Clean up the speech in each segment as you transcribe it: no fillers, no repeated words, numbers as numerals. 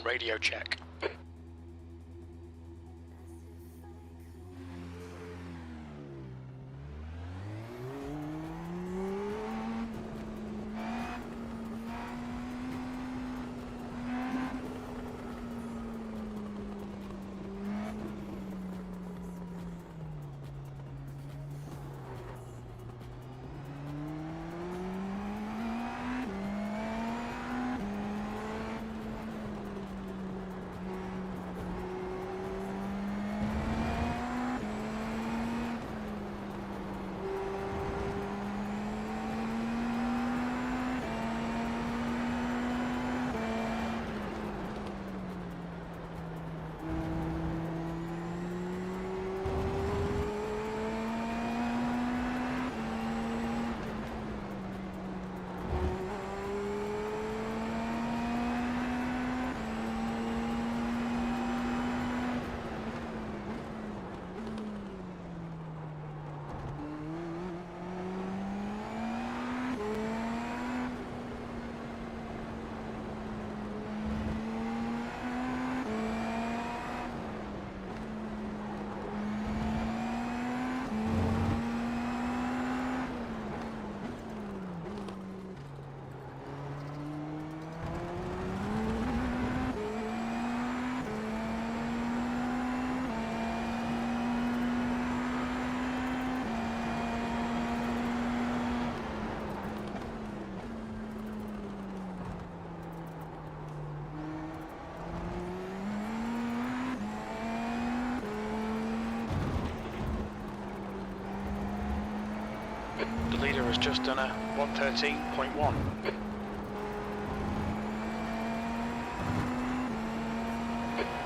Radio check. The leader has just done a 113.1.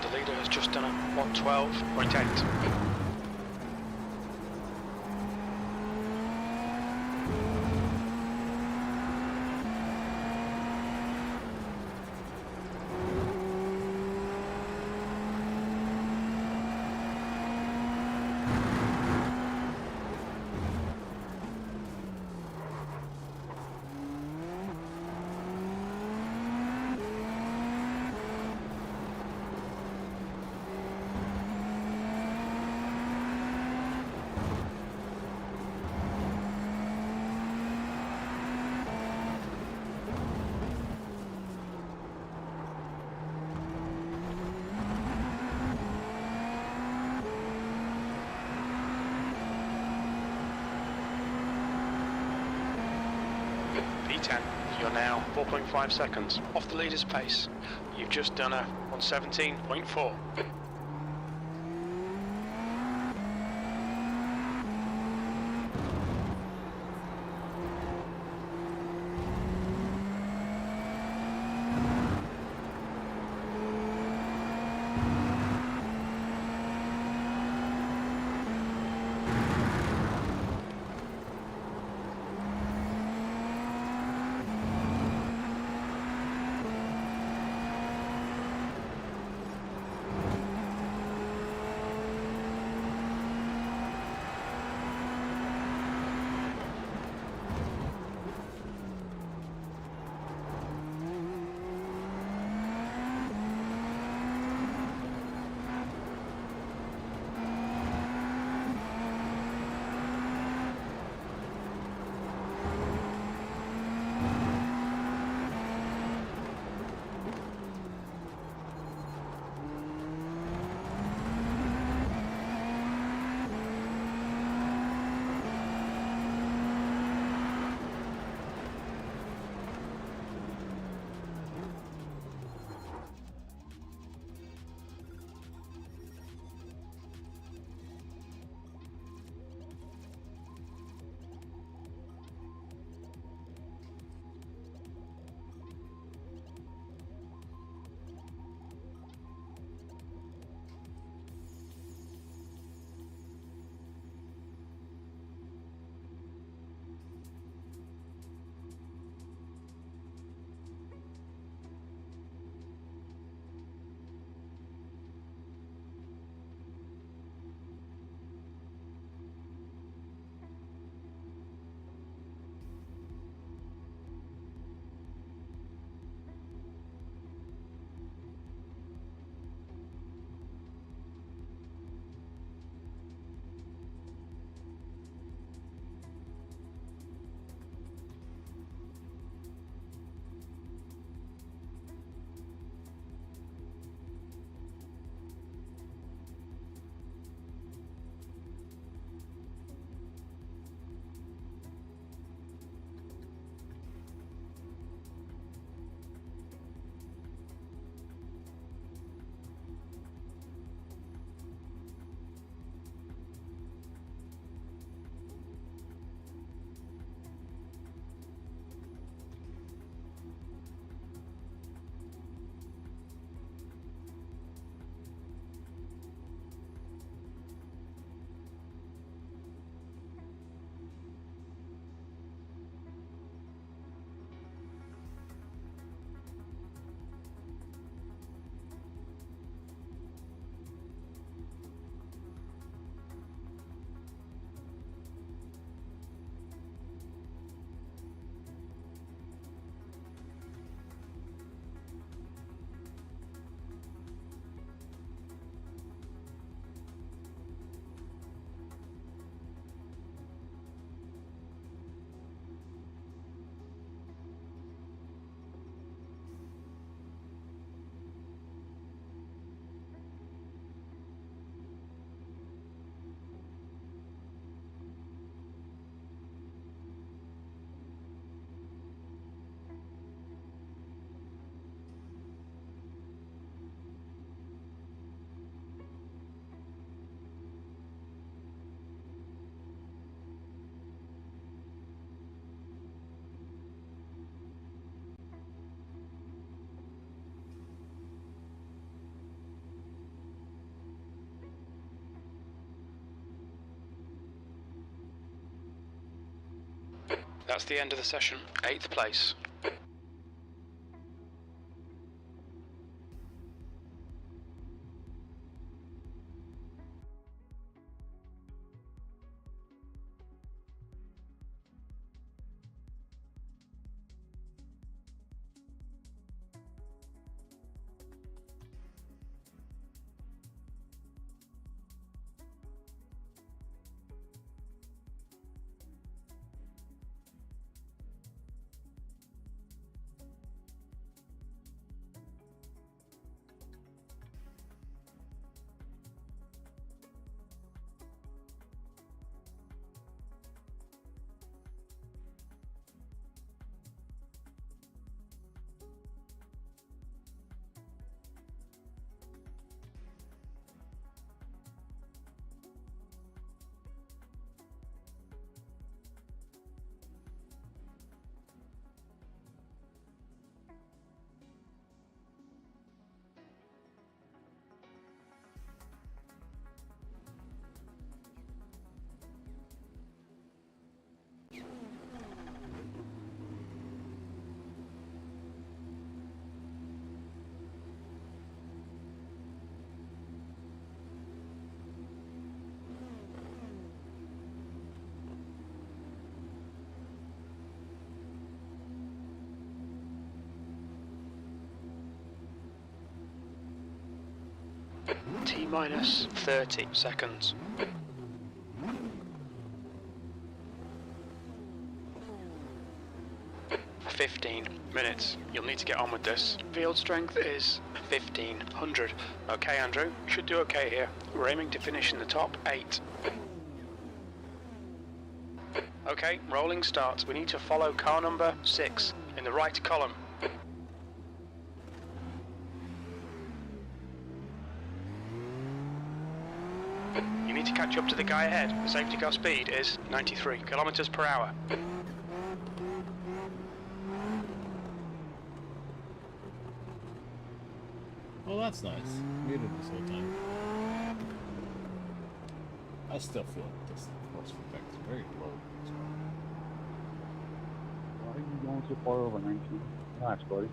The leader has just done a 112.8. P10, you're now 4.5 seconds off the leader's pace. You've just done a 117.4. That's the end of the session. 8th place. T-minus 30 seconds. 15 minutes. You'll need to get on with this. Field strength is 1500. Okay, Andrew, you should do okay here. We're aiming to finish in the top 8. Okay, rolling starts. We need to follow car number 6 in the right column. You need to catch up to the guy ahead. The safety car speed is 93 kilometers per hour. Oh, that's nice. Muted this whole time. I still feel like this force effect is very low. Why are you going so far over 19? Nice, buddy.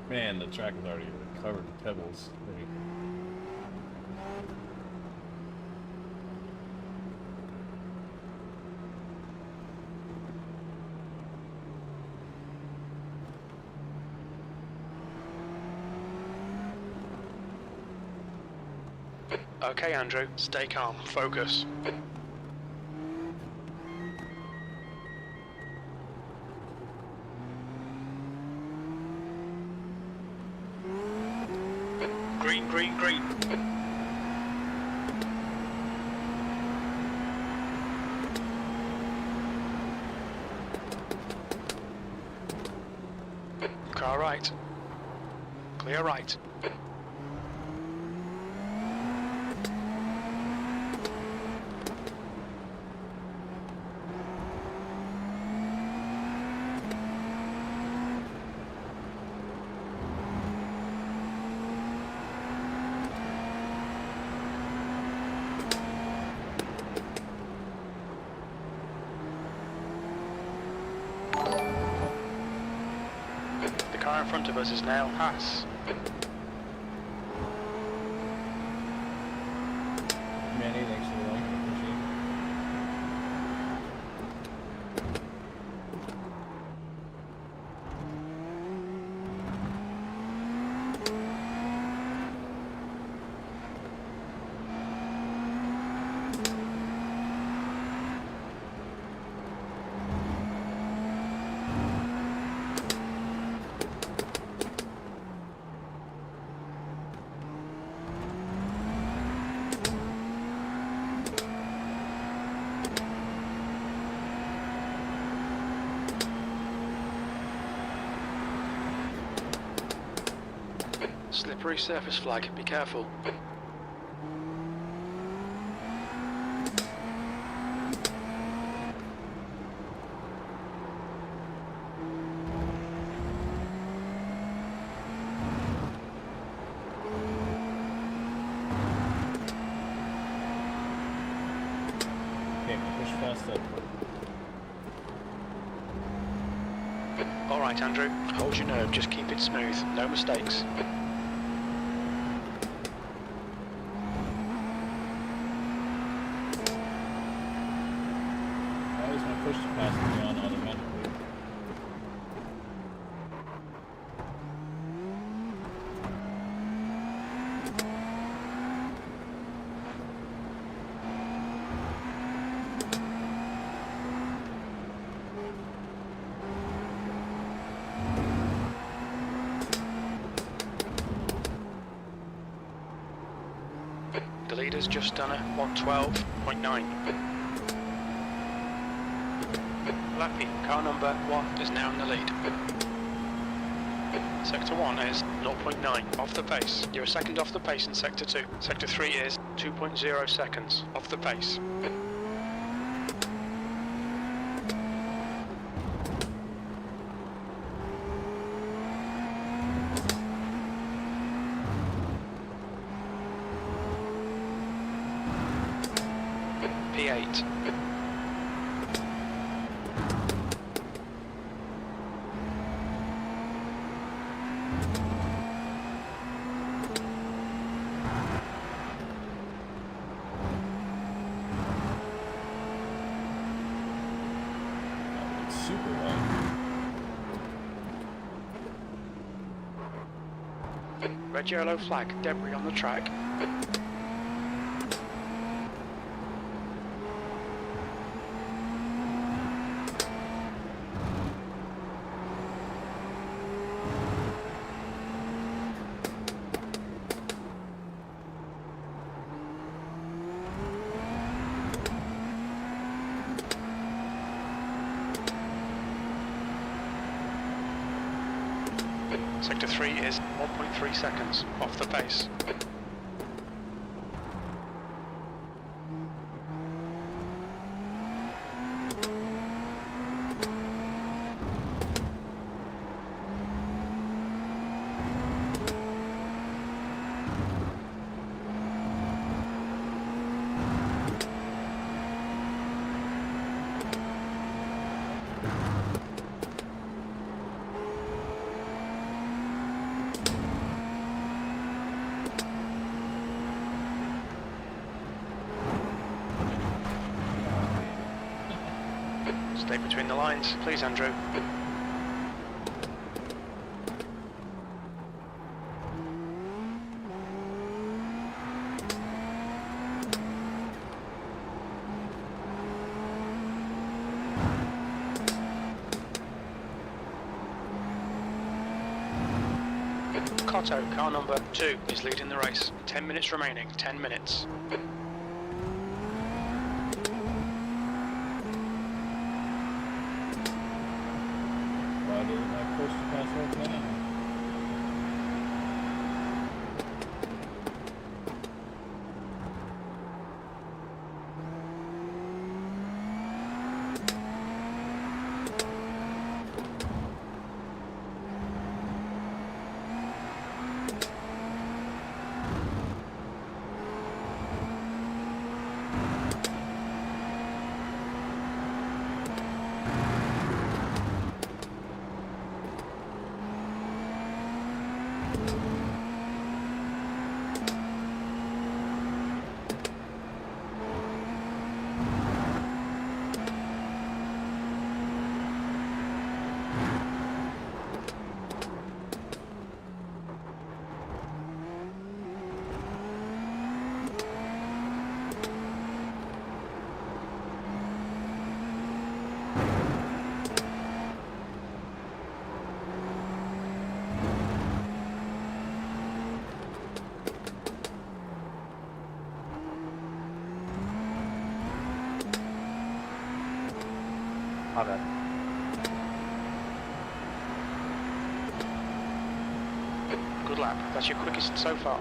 Man, the track is already covered in pebbles. Okay, Andrew, stay calm, focus. Green, green, green. Car right. Clear right. car in front of us is now Haas. Manny, thanks for the like. Appreciate it. Slippery surface flag, be careful. Okay, push fast up. Alright Andrew, hold your nerve, just keep it smooth, no mistakes. Why is my push to pass me on automatically? The leader's just done a 112.9. Lappy, car number 1 is now in the lead. Sector 1 is 0.9 off the pace. You're a second off the pace in Sector 2. Sector 3 is 2.0 seconds off the pace. P8. It's super long. Red yellow flag, debris on the track. Sector 3 is 1.3 seconds off the pace. Stay between the lines, please, Andrew. Cotto, car number 2, is leading the race. 10 minutes remaining, 10 minutes. Why didn't my push to pass work now? My bad. Good lap. That's your quickest so far.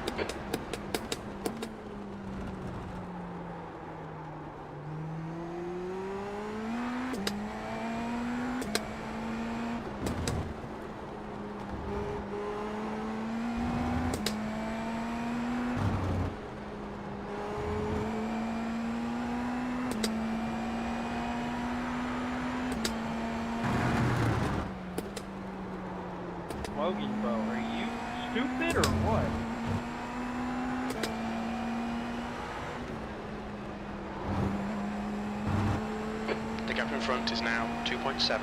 Logan, bro, are you stupid or what? The gap in front is now 2.7.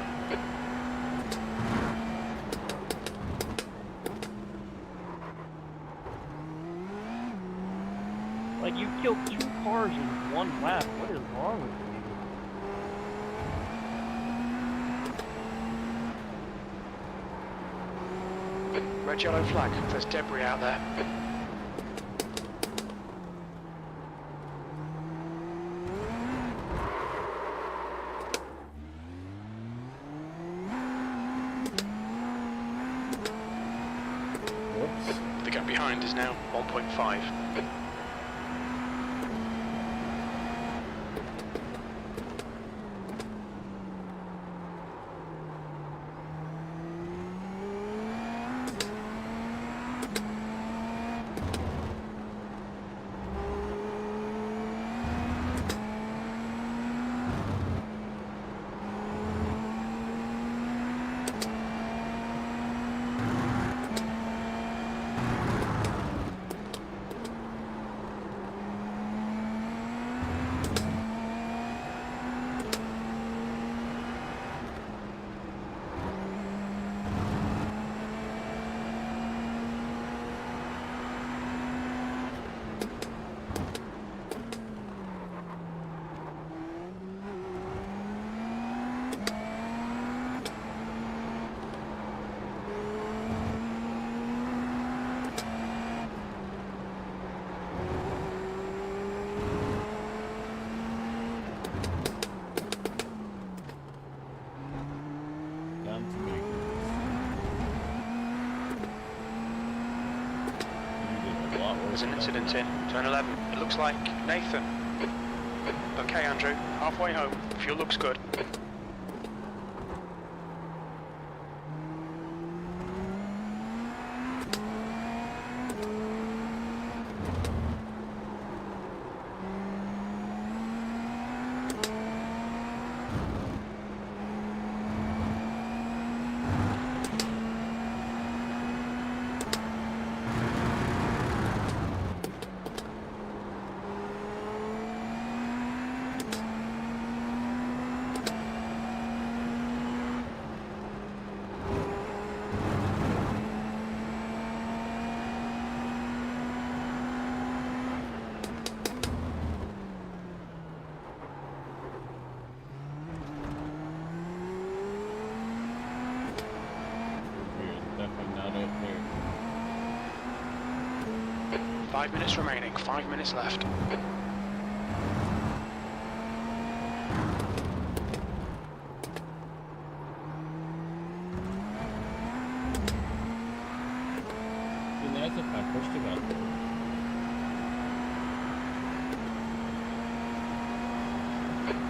Like, you killed 2 cars in 1 lap. What is wrong with you? Red yellow flag. There's debris out there. Whoops. The gap behind is now 1.5. Down to me. You did a lot worse There's an than incident that. in turn 11. It looks like Nathan. Okay, Andrew. Halfway home. Fuel looks good. We're definitely not up there. 5 minutes remaining. 5 minutes left. Be nice if I pushed it out there.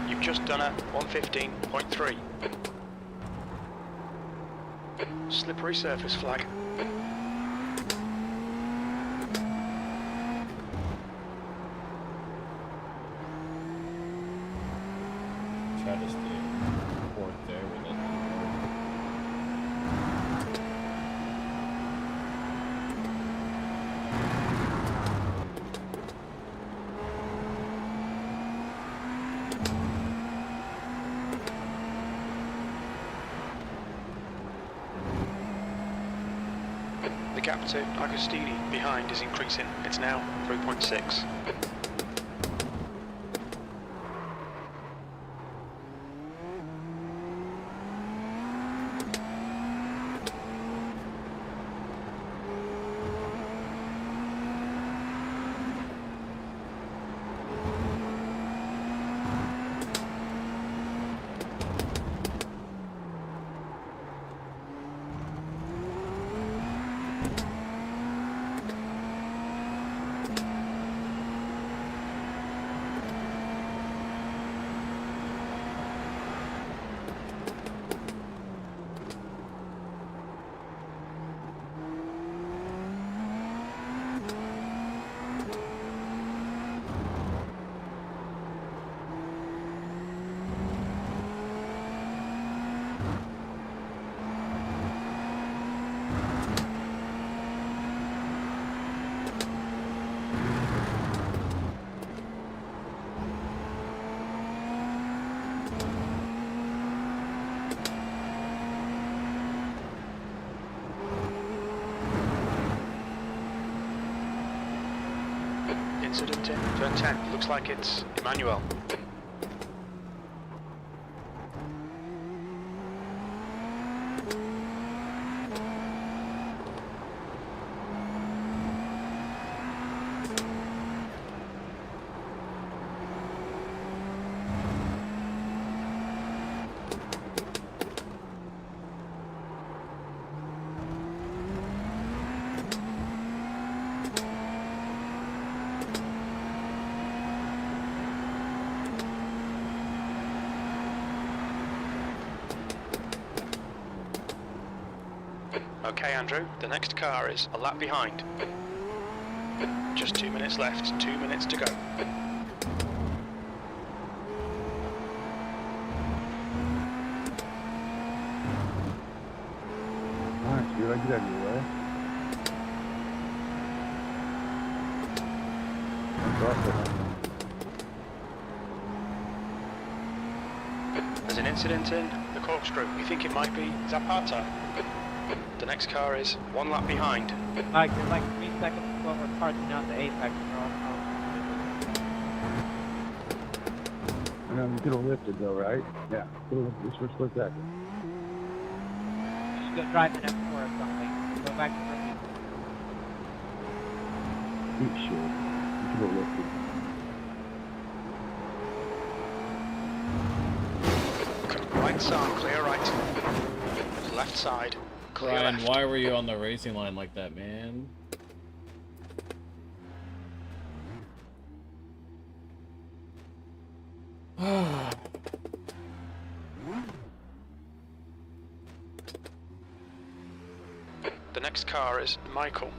You've just done a 115.3. Slippery surface flag. Try to stay fourth there with it. The gap to Agostini behind is increasing. It's now 3.6. incident in. Turn 10. Looks like it's Emmanuel. Okay, Andrew, the next car is a lap behind. Just 2 minutes left, 2 minutes to go. Nice, dude. I get out of your way. There's an incident in the corkscrew. We think it might be Zapata. The next car is 1 lap behind. Like, there's like 3 seconds before we're parting out the apex. I know you could have lifted though, right? Yeah. Could have lifted for a split second. Just go drive an F4 or something. Go back to rookie. Eat shit. You could have lifted. Right side, clear right. Left side, clear Brian, left. why were you on the racing line like that, man? The next car is Michael.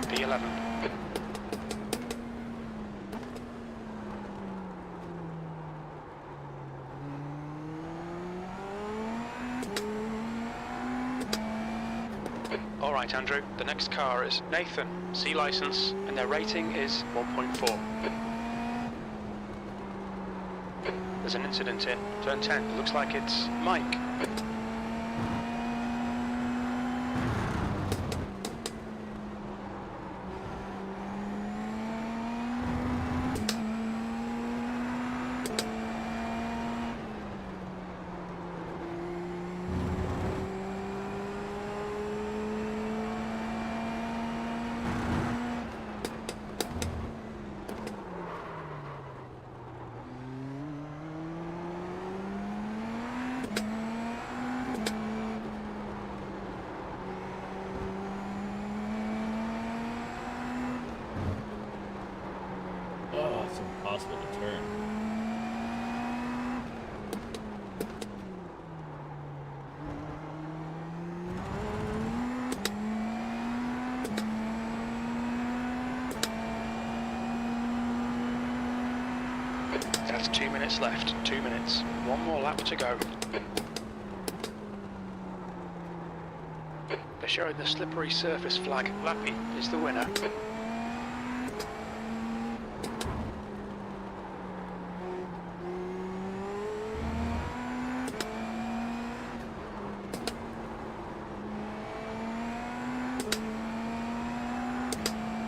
P11. All right, Andrew. The next car is Nathan, C license, and their rating is 1.4. There's an incident in turn 10. Looks like it's Mike. Oh, it's impossible to turn. That's 2 minutes left. 2 minutes. 1 more lap to go. They're showing the slippery surface flag. Lappy is the winner.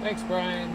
Thanks, Brian.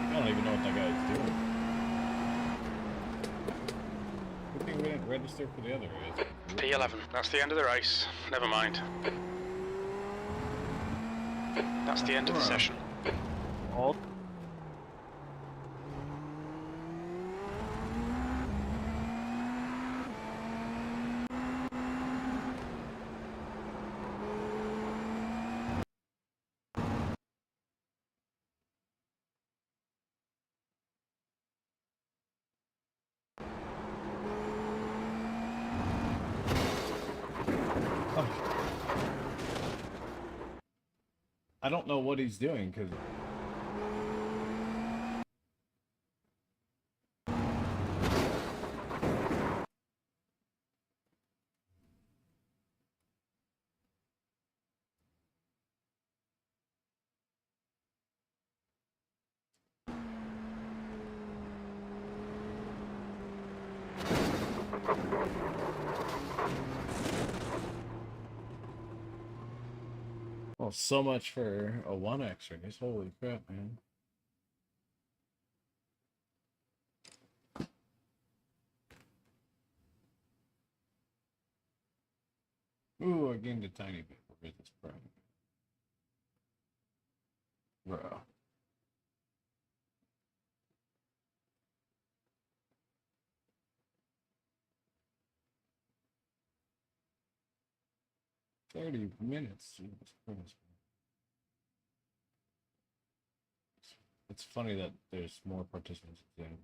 I don't even know what that guy's doing. Good thing we didn't register for the other race. P11. That's the end of the race. Never mind. That's the end of the Bruh. session. All I don't know what he's doing because well, so much for a 1X race. Holy crap, man. Ooh, I gained a tiny bit for this prime. Bro. $30 minutes. Jesus Christ. It's funny that there's more participants than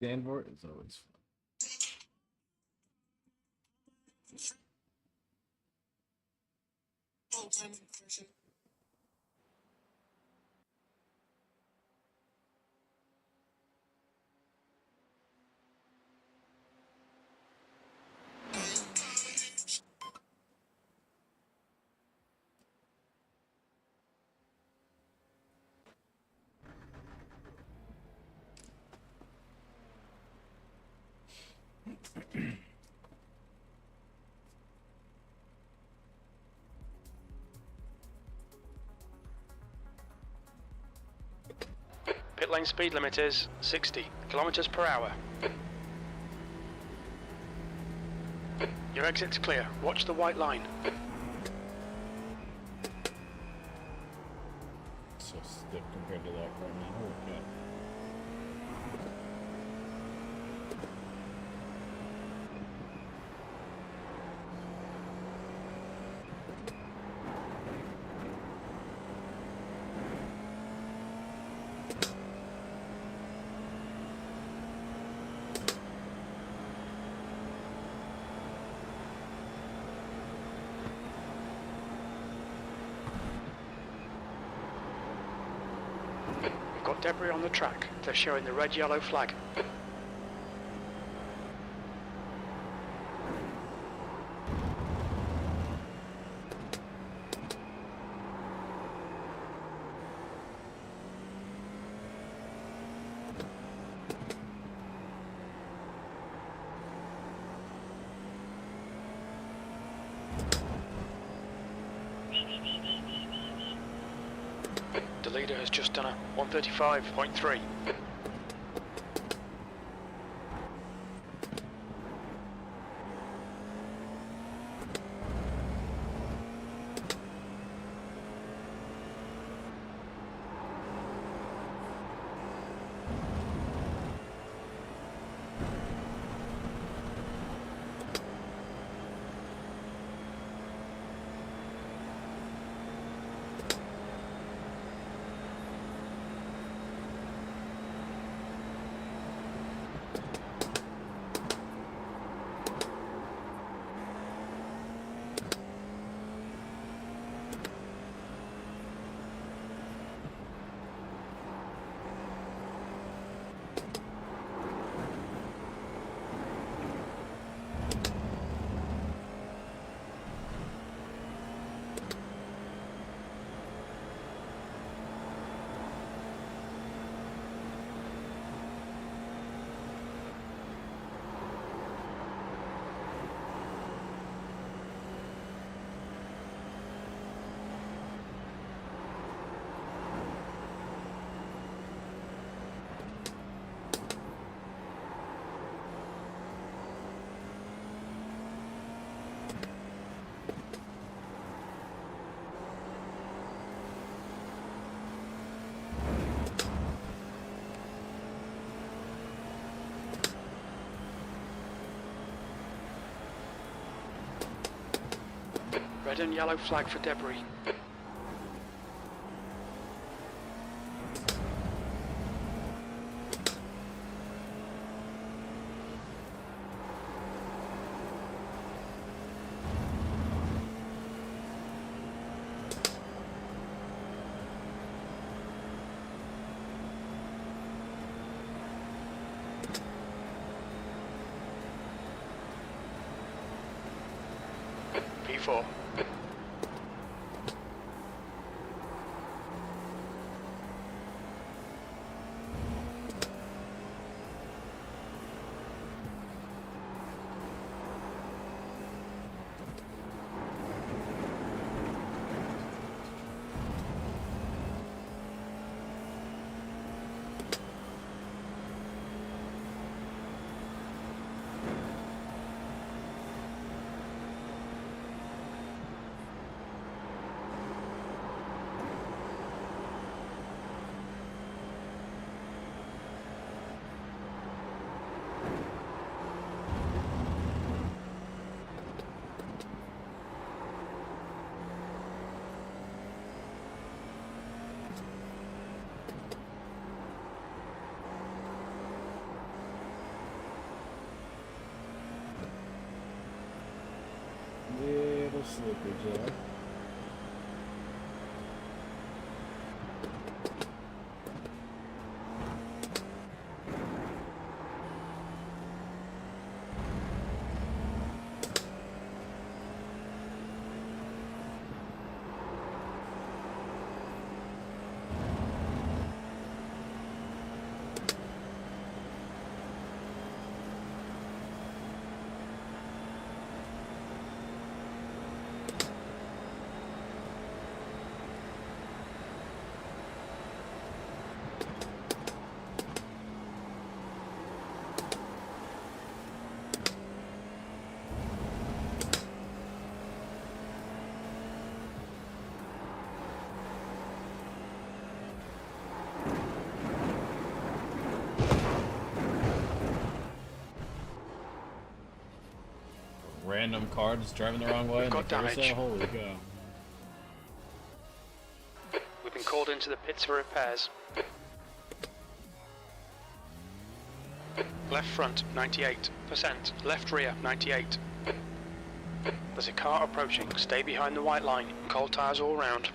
Danvor is always fun. Pit lane speed limit is 60 kilometers per hour. Your exit's clear. Watch the white line. So stiff compared to that right now. Holy crap. We've got debris on the track. They're showing the red-yellow flag. Leader has just done a 135.3. Red and yellow flag for debris. P4. Little slippage there. Random car just driving the wrong way in the Got damage. carousel. Holy cow. We've been called into the pits for repairs. Left front, 98%. Left rear, 98. There's a car approaching. Stay behind the white line. Cold tires all round.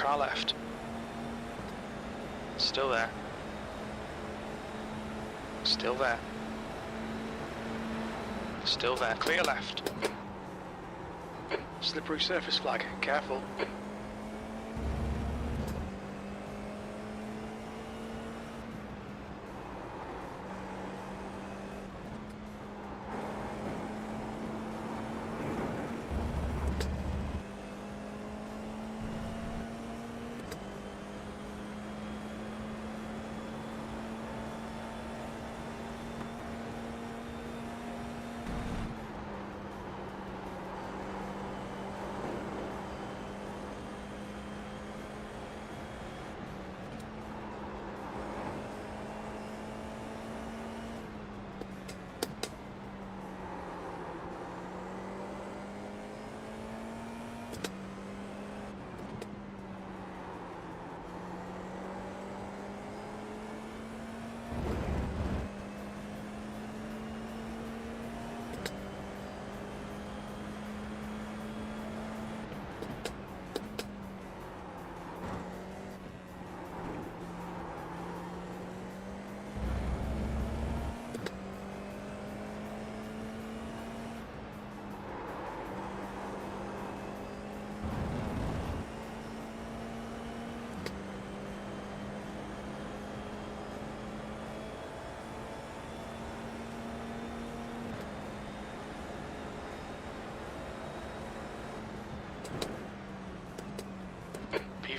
Car left. Still there. Still there. Still there. Clear left. Slippery surface flag. Careful.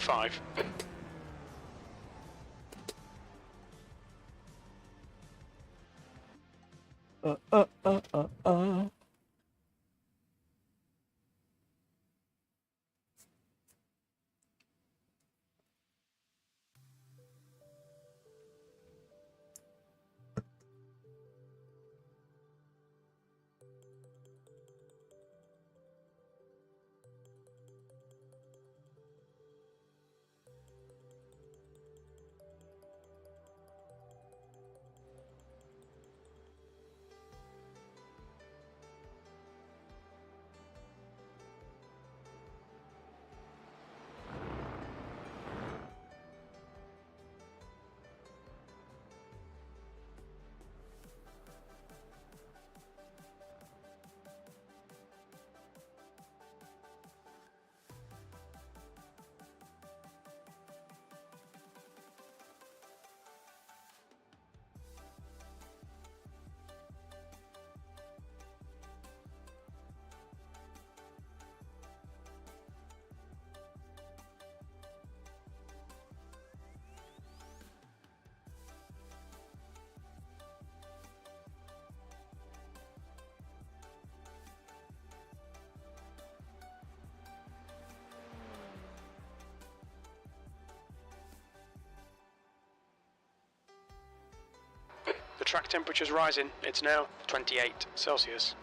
P5. Uh, uh, uh, uh, uh. The track temperature's rising. It's now 28 Celsius.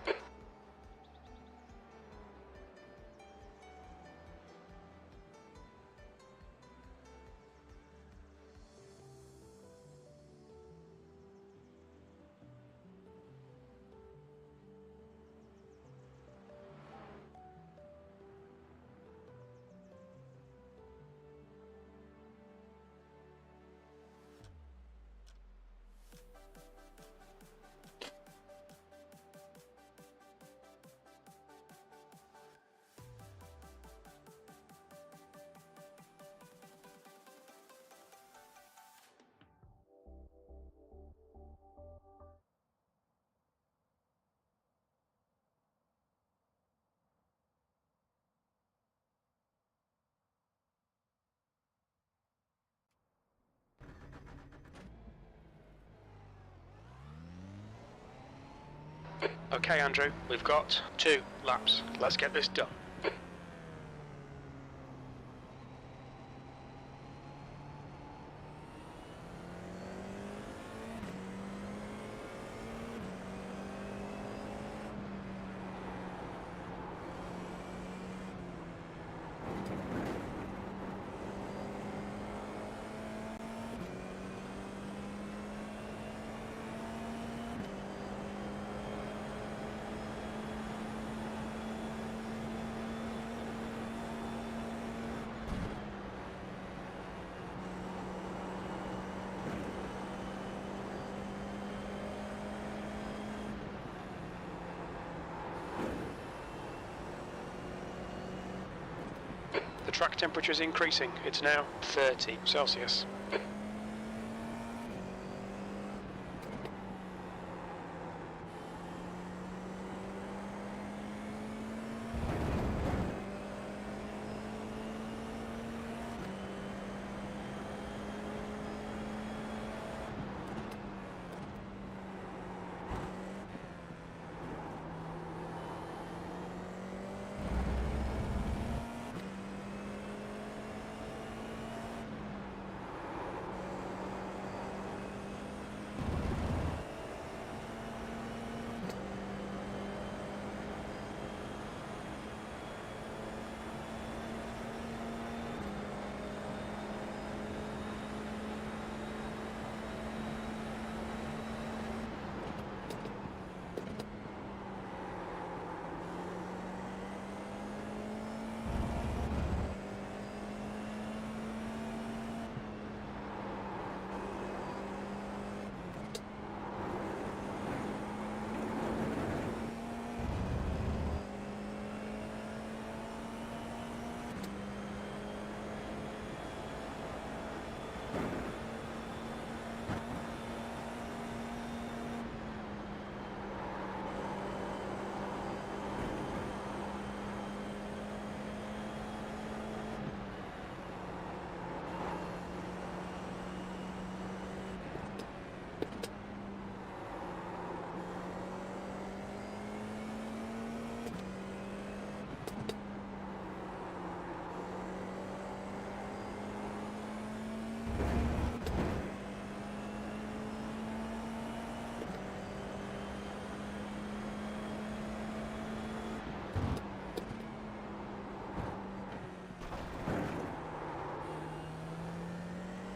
Okay, Andrew, we've got 2 laps. Let's get this done. Track temperature is increasing. It's now 30 Celsius.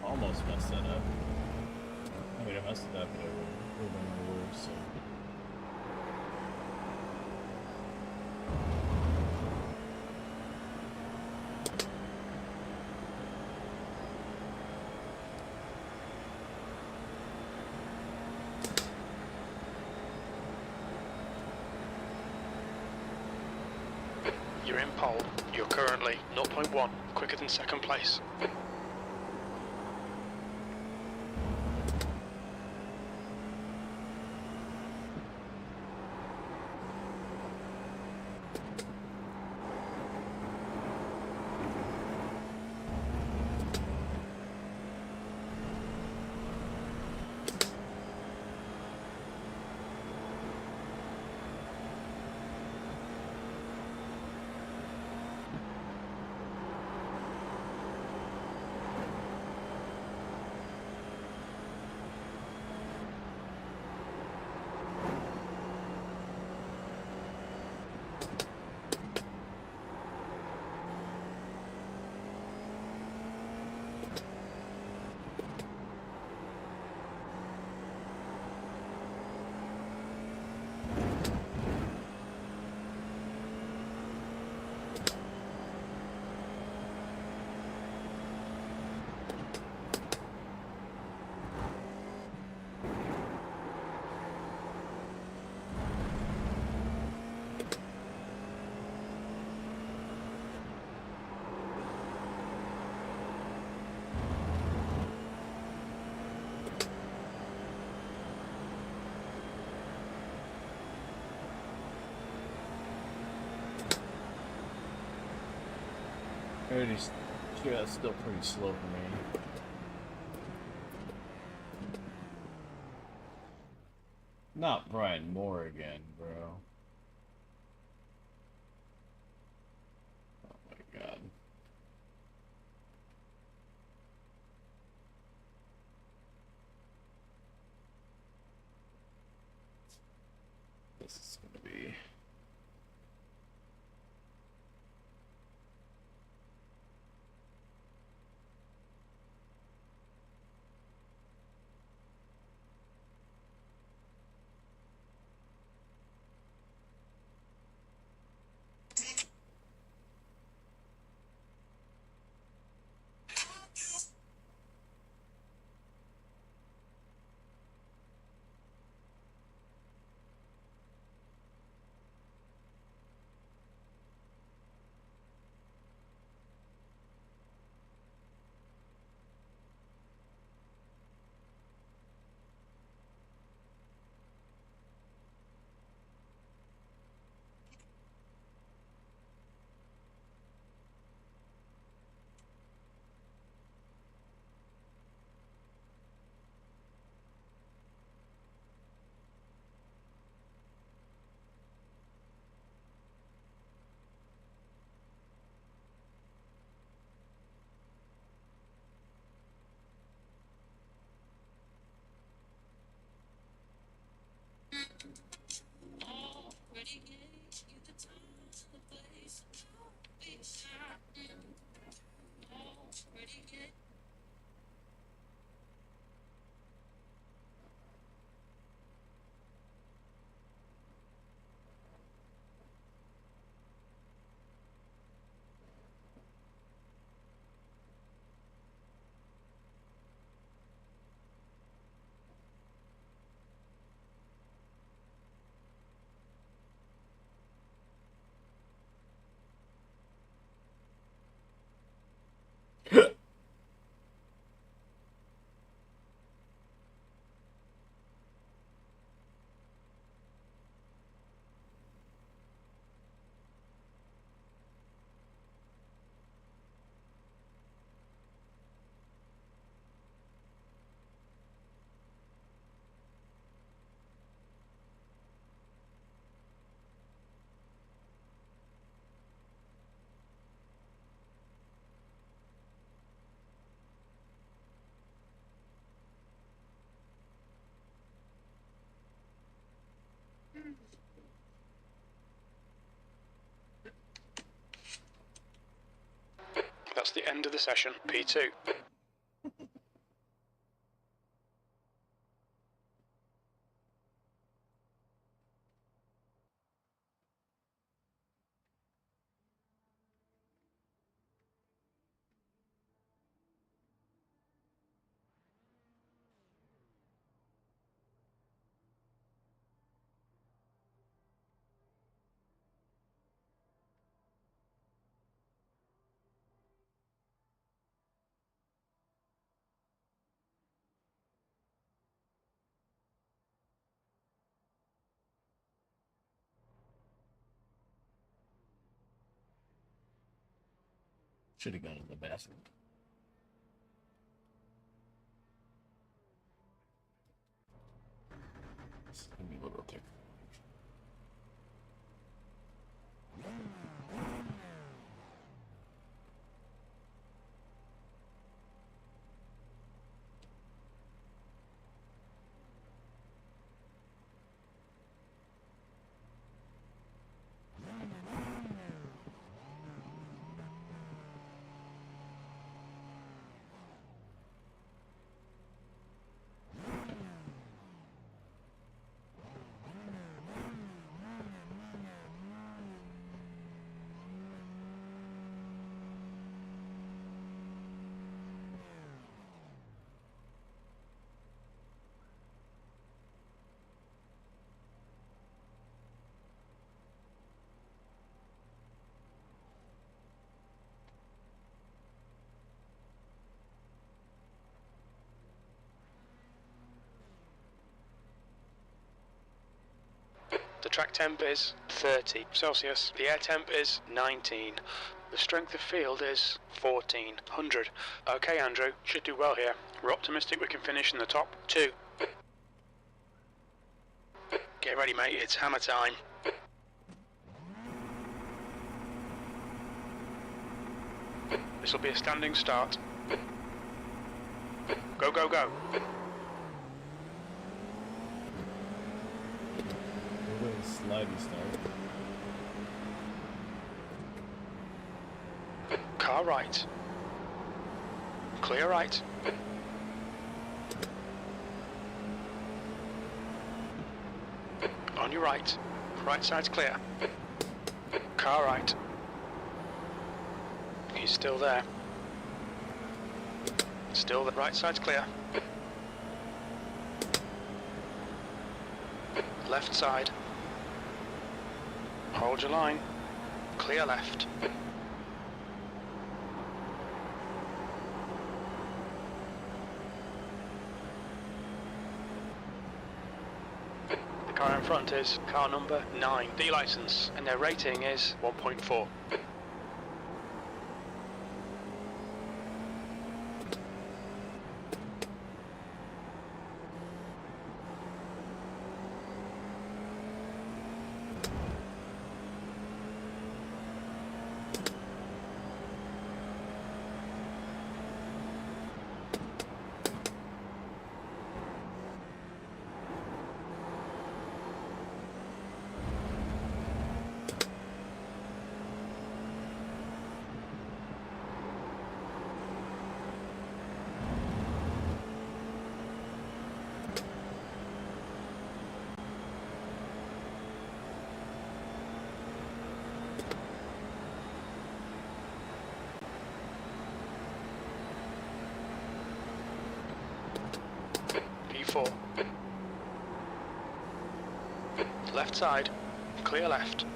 Almost messed that up. I mean, I messed it up, but it would have been worse. So. You're in pole. You're currently 0.1 quicker than second place. Already, yeah, it's still pretty slow for me. Not Brian Moore again, bro. Oh my god. This is gonna be... That's the end of the session. P2. Should have gone to the bathroom. Give me a little tick. The track temp is 30 Celsius. The air temp is 19. The strength of field is 1400. Okay, Andrew, should do well here. We're optimistic we can finish in the top 2. Get ready, mate, it's hammer time. This will be a standing start. Go, go, go. Slidey start. Car right. Clear right. On your right. Right side's clear. Car right. He's still there. Still the right side's clear. Left side. Hold your line. Clear left. The car in front is car number 9, D license, and their rating is 1.4. P4. Left side, clear left.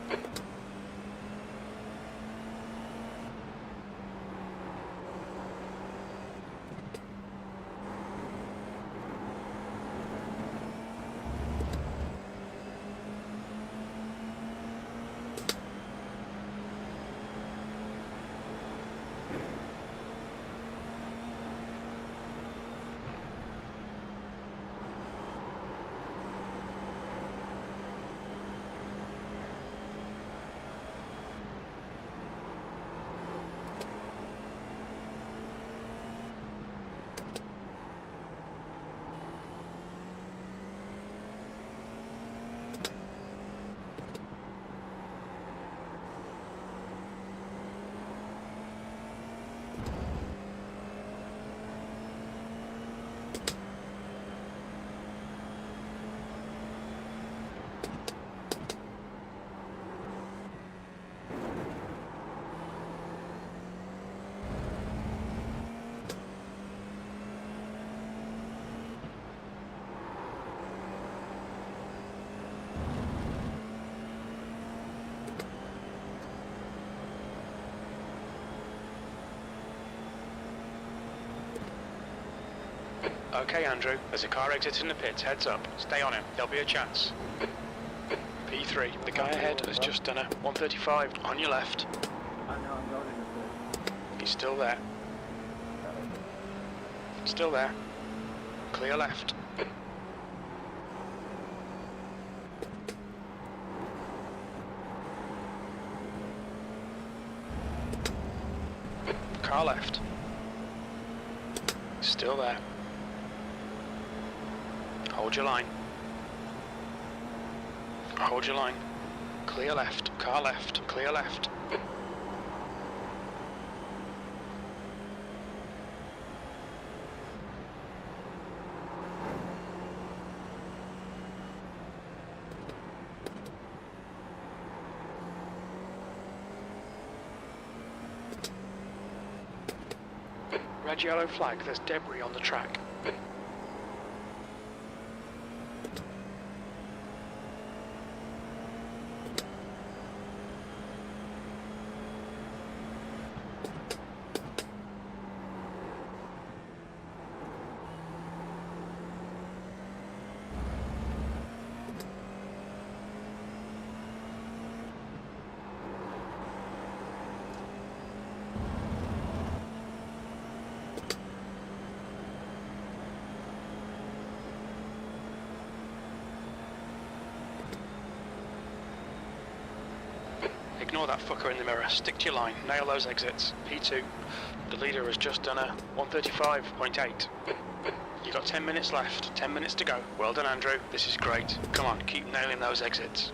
Okay, Andrew. There's a car exiting the pits. Heads up. Stay on him. There'll be a chance. P3. The guy ahead has just done a 135 on your left. I know, I'm going in the He's still there. Still there. Clear left. Car left. Still there. Hold your line. Hold your line. Clear left. Car left. Clear left. Red yellow flag, there's debris on the track. Ignore that fucker in the mirror. Stick to your line. Nail those exits. P2. The leader has just done a 135.8. You got 10 minutes left. 10 minutes to go. Well done, Andrew. This is great. Come on, keep nailing those exits.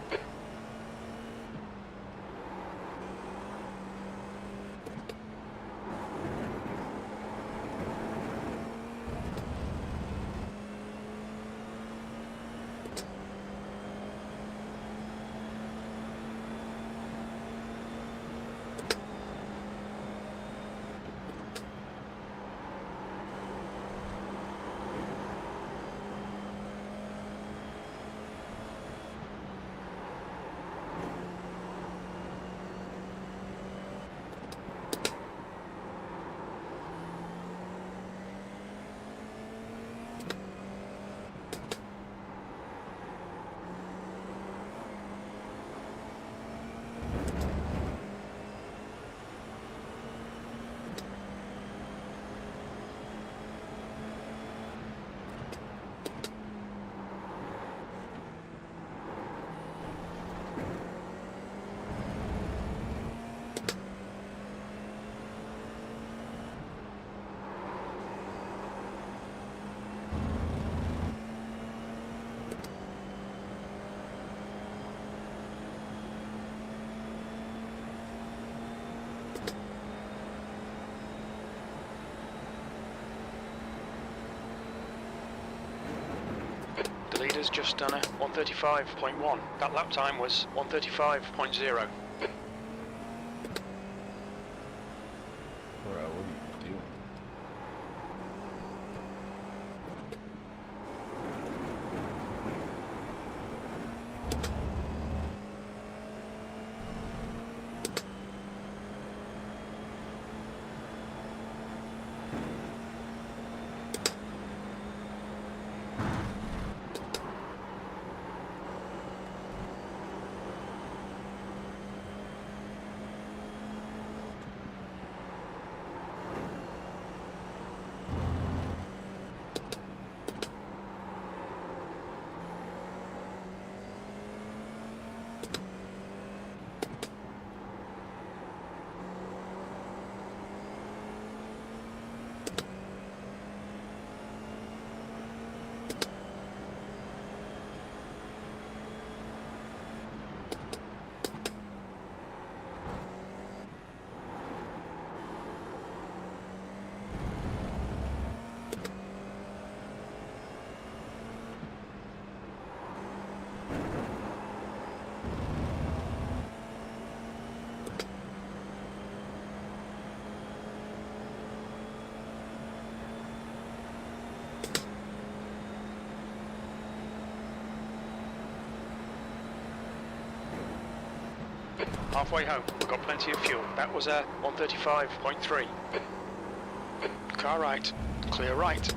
Leader's just done a 135.1. That lap time was 135.0. Bro, what are you doing? Halfway home, we've got plenty of fuel. That was a 135.3. Car right, clear right.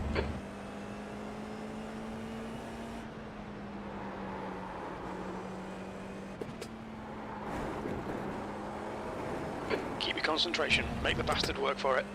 Keep your concentration. Make the bastard work for it.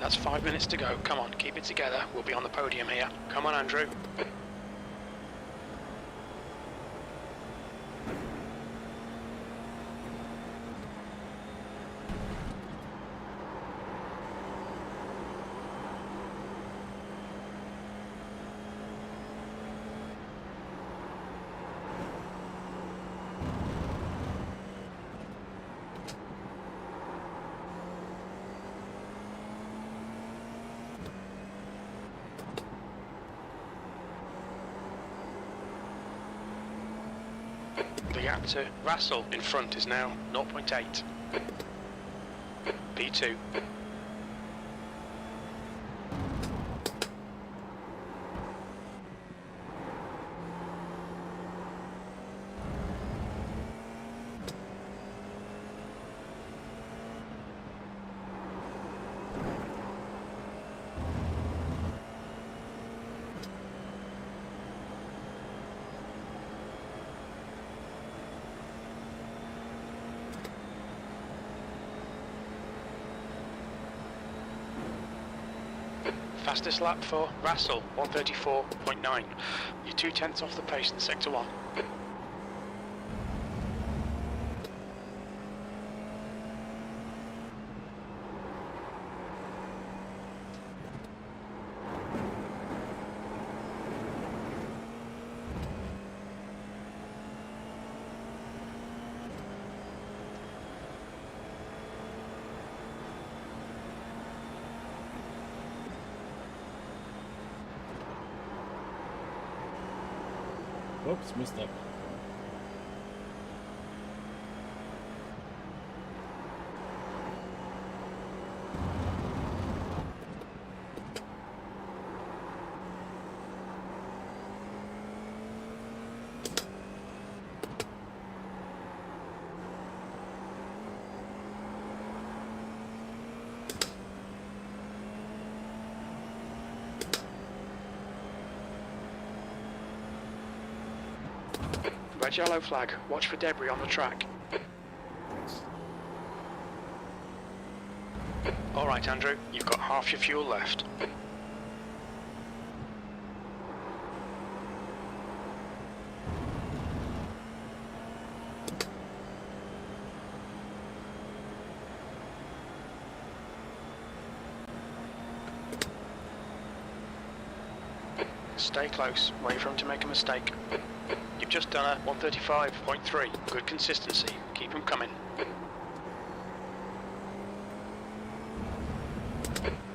That's 5 minutes to go. Come on, keep it together. We'll be on the podium here. Come on, Andrew. The gap to Russell in front is now 0.8. P2. Fastest lap for Russell, 1:34.9. You're 2/10 off the pace in Sector 1. Oops, missed up. Red yellow flag. Watch for debris on the track. Alright, Andrew, you've got half your fuel left. Stay close. Wait for him to make a mistake. You've just done a 1:35.3. Good consistency. Keep them coming.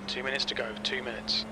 2 minutes to go. 2 minutes.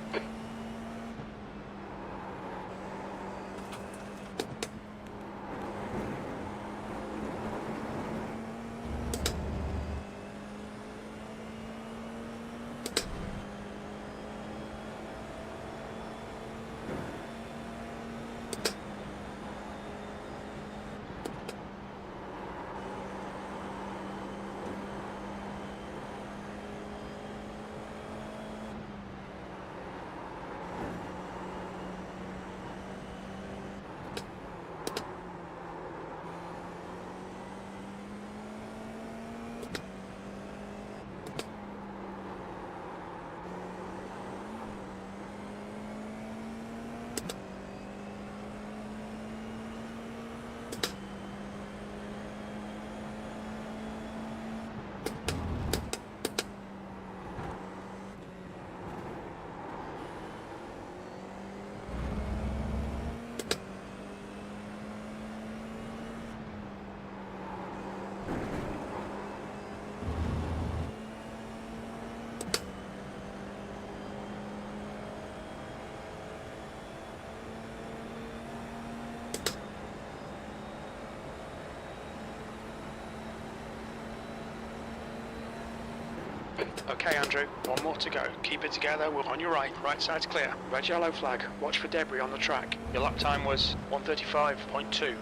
Okay, Andrew, one more to go. Keep it together, we're on your right. Right side's clear. Red yellow flag. Watch for debris on the track. Your lap time was 1:35.2.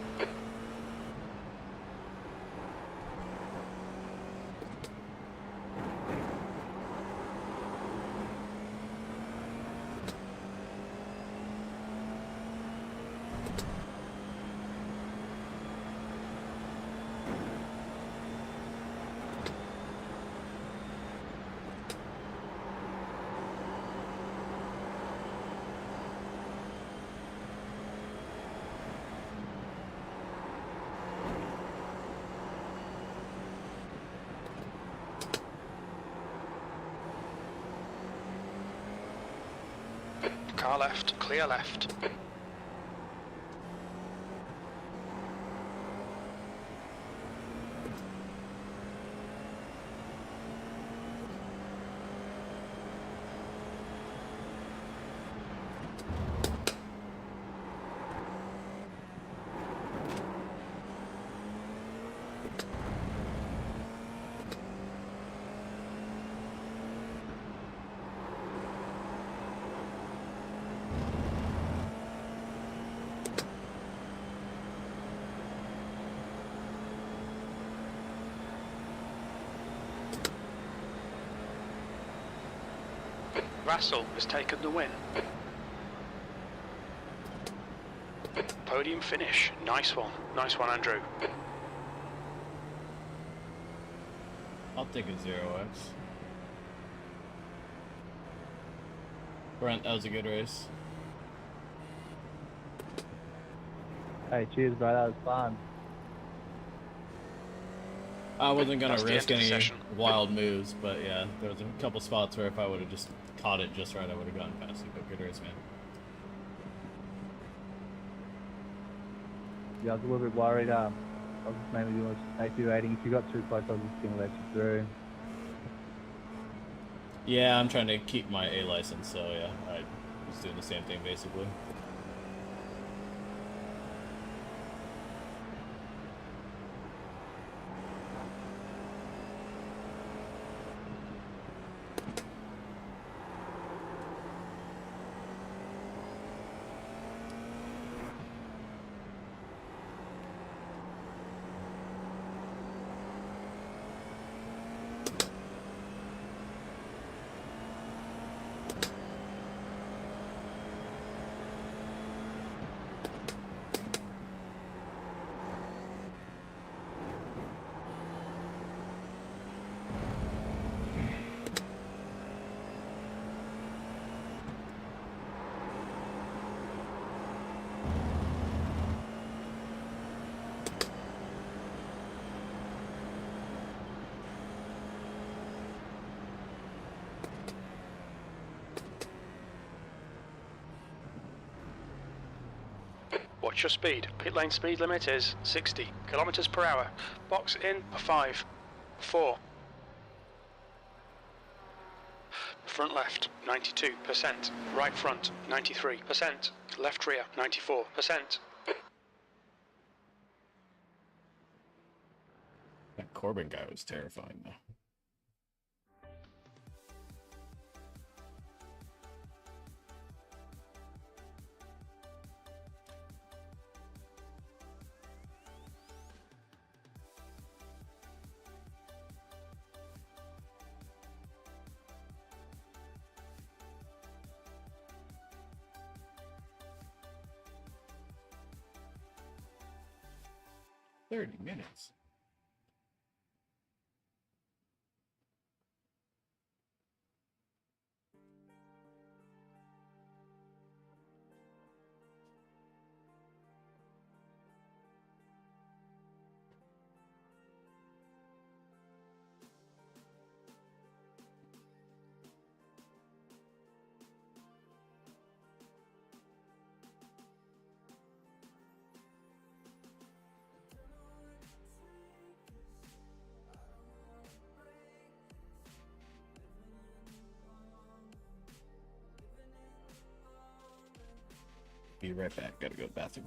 Car left, clear left. Russell has taken the win. Podium finish. Nice one. Nice one, Andrew. I'll take a 0x. Brent, that was a good race. Hey, cheers, bro. That was fun. I wasn't gonna That's the risk end of the any session. wild moves, but yeah, there was a couple spots where if I would have just caught it just right, I would have gotten past it. But good race, man. Yeah, I was a little bit worried. I was just mainly doing safety rating. If you got too close, I was just going to let you through. Yeah, I'm trying to keep my A license, so yeah, I was doing the same thing basically. Watch your speed. Pit lane speed limit is 60 kilometers per hour. Box in a 5, 4. Front left, 92%. Right front, 93%. Left rear, 94%. That Corbin guy was terrifying though. $30. Be right back. Gotta go to the bathroom.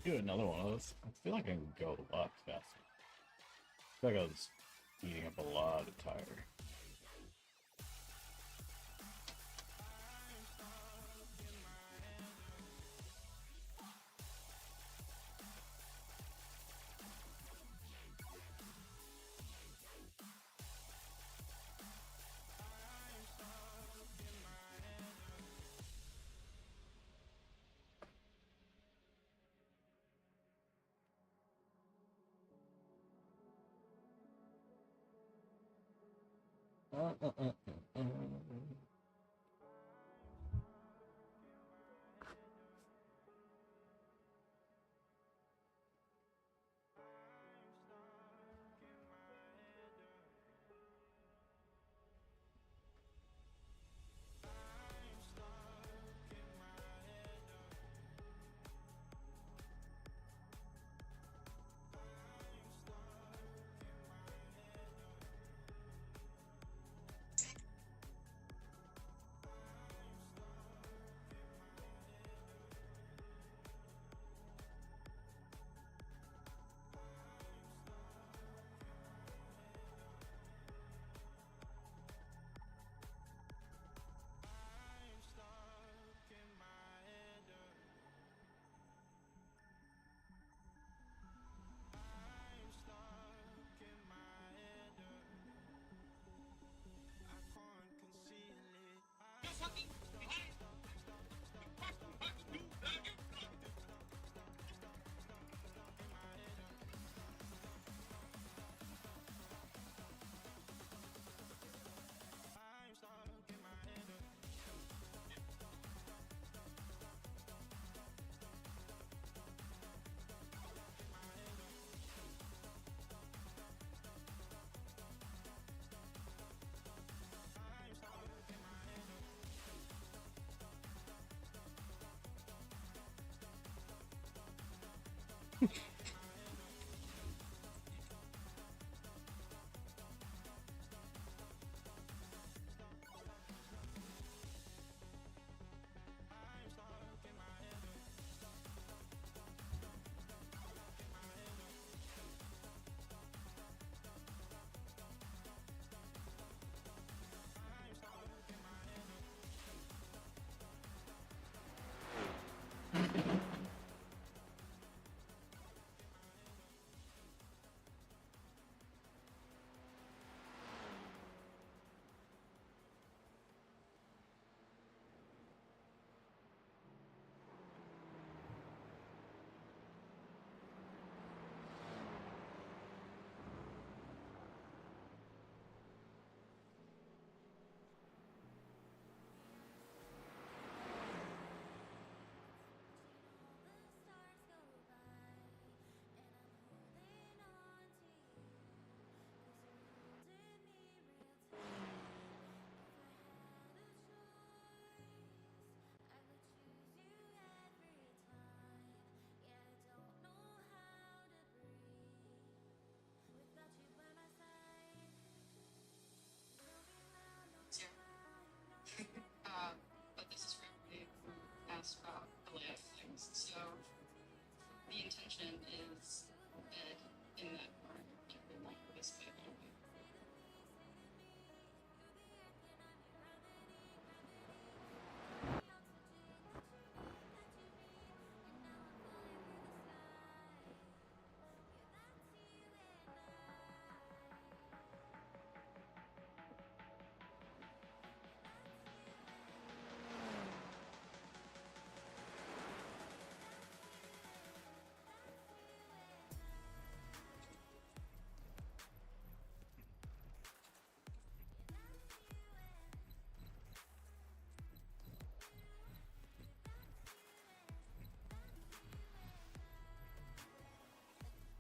do another one of those. I feel like I can go a lot faster. I feel like I was eating up a lot of tire. But this is really asked about the layout of things. So the intention is bed in that part, like we want this bed only.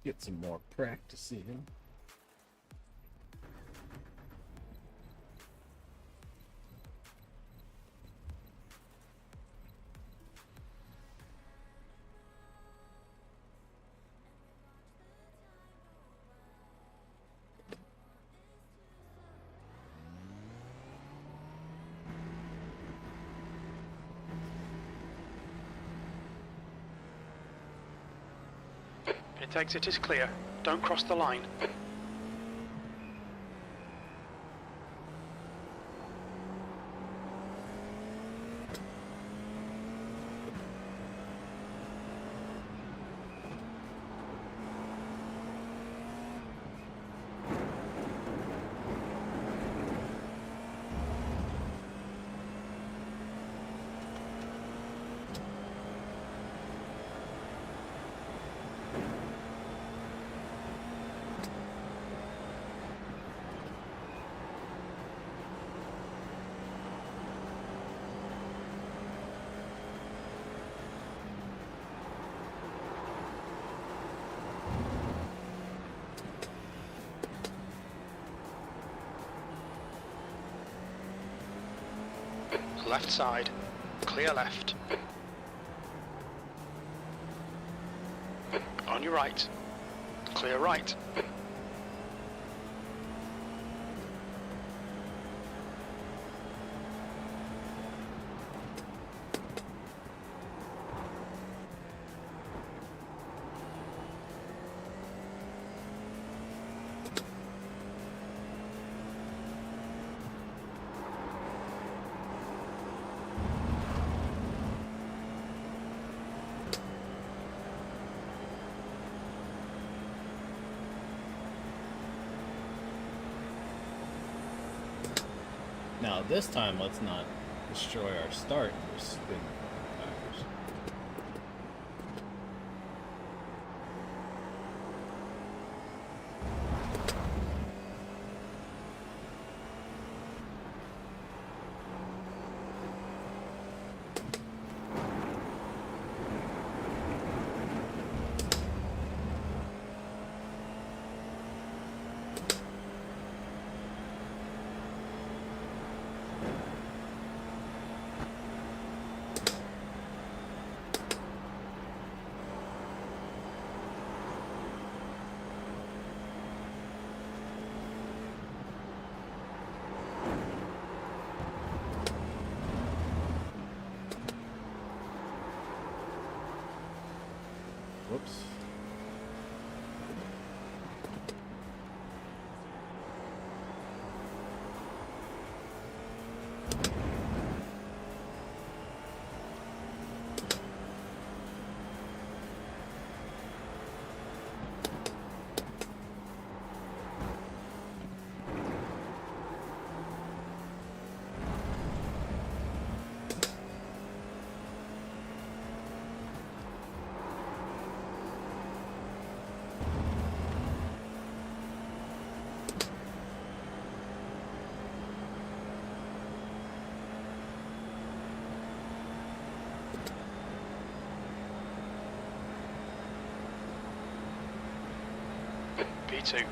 Get some more practice in. Pit exit is clear. Don't cross the line. Left side. Clear left. On your right. Clear right. Now this time, let's not destroy our start for spin tires. Whoops. P2.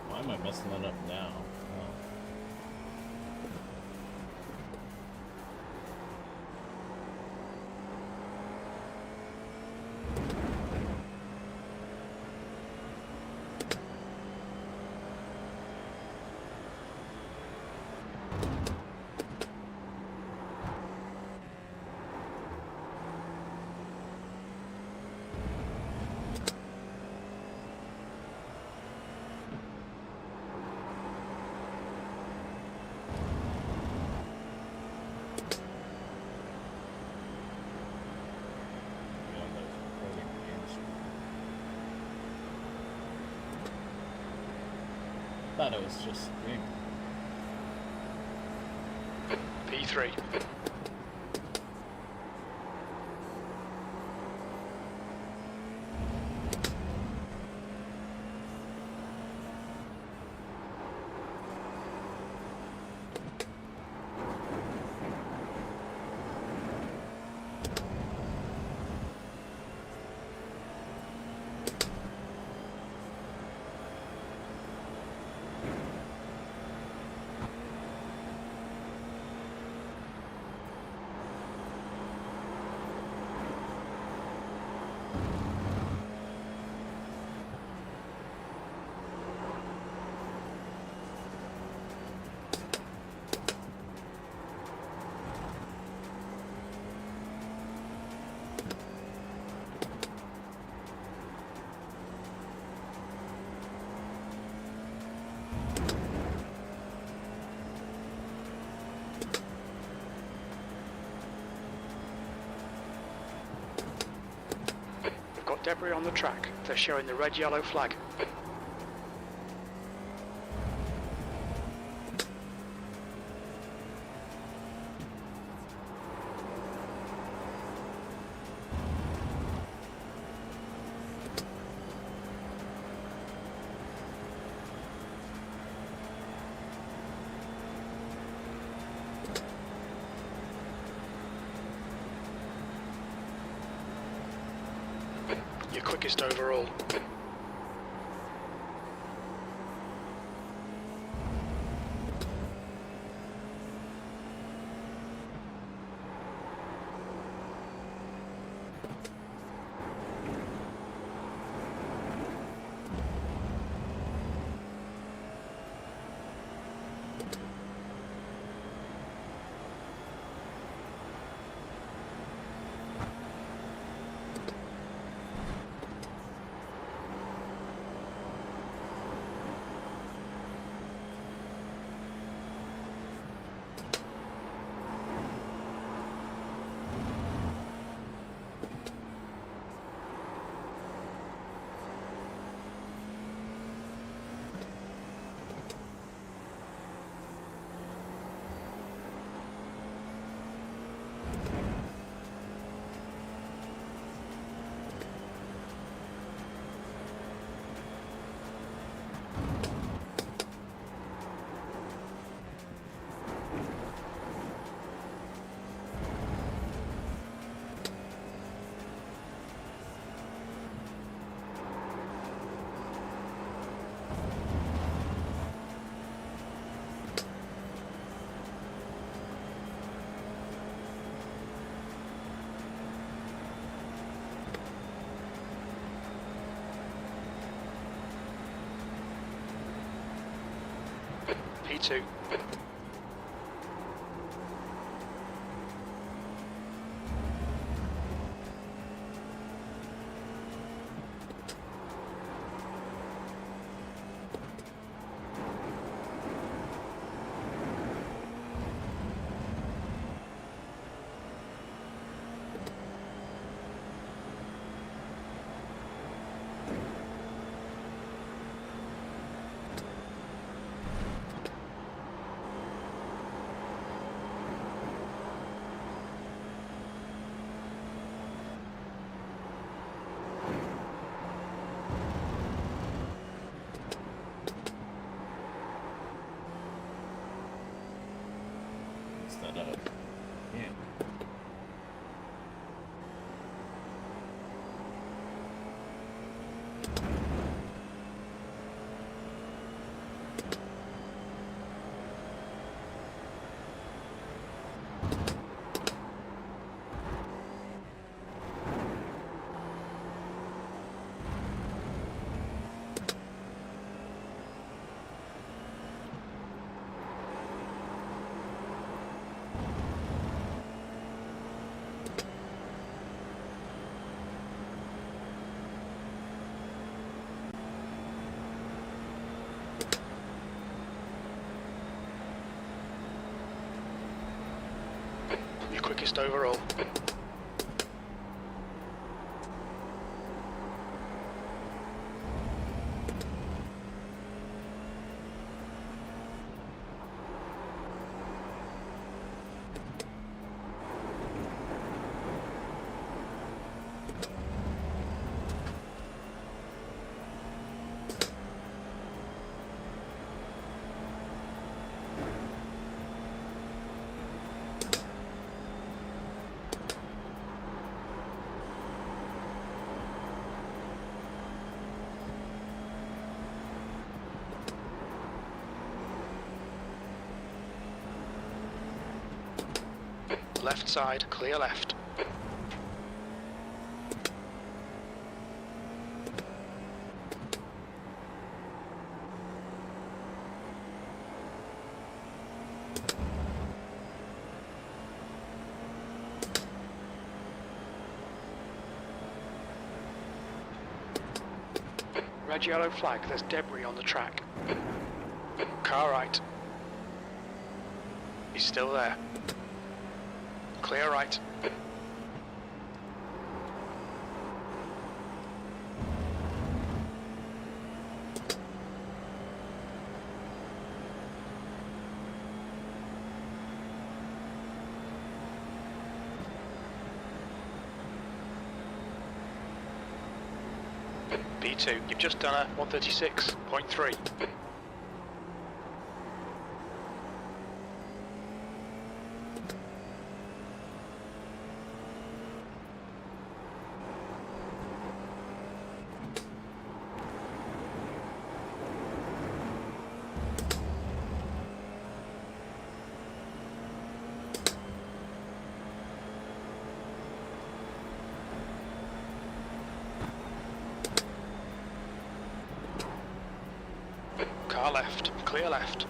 Why am I messing that up now? Oh. Thought it was just rigged. P3. debris on the track. They're showing the red-yellow flag. Your quickest overall. P2. Stand up. Yeah. Your quickest overall. Left side, clear left. Red yellow flag, there's debris on the track. Car right. He's still there. Clear right. B2, you've just done a 136.3. Car left, clear left.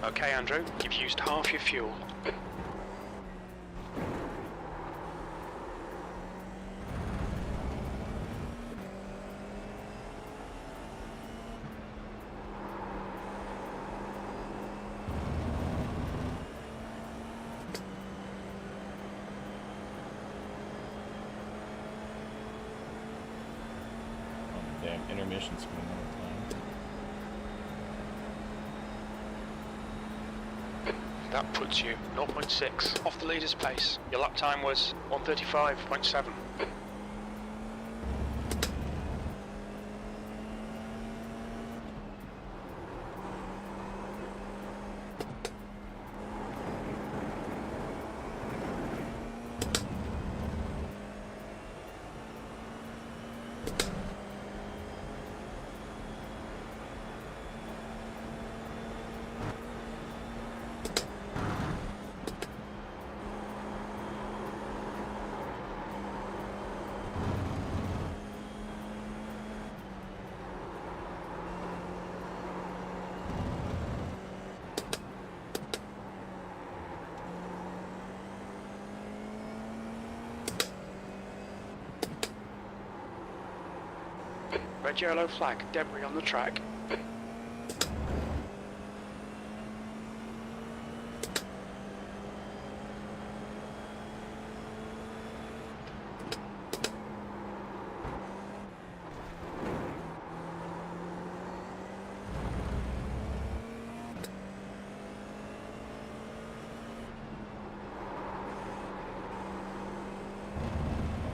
Okay, Andrew, you've used half your fuel. Oh, damn, intermission screen all the time. That puts you 0.6 off the leader's pace. Your lap time was 135.7. Red yellow flag, debris on the track.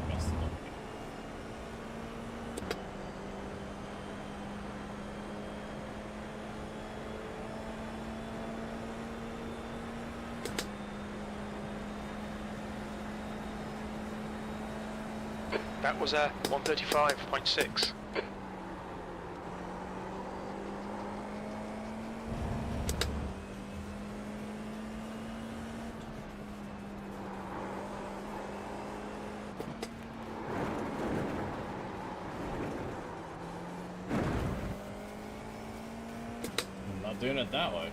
Messed it up. That was a 135.6. I'm not doing it that way.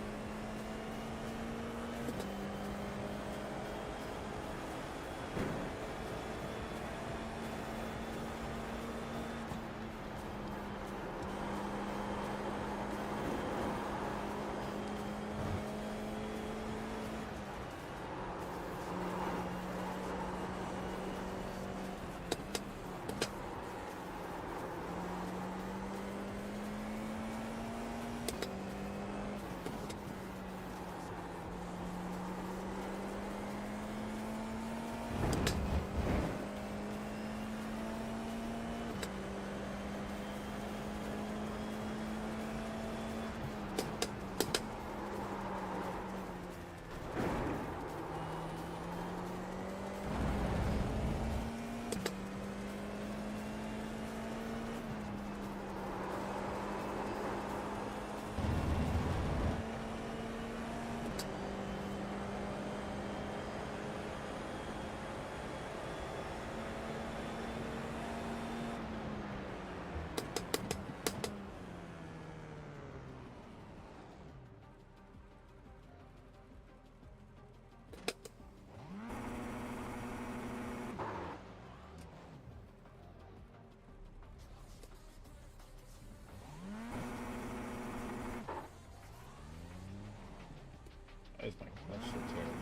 is my clutch so terrible?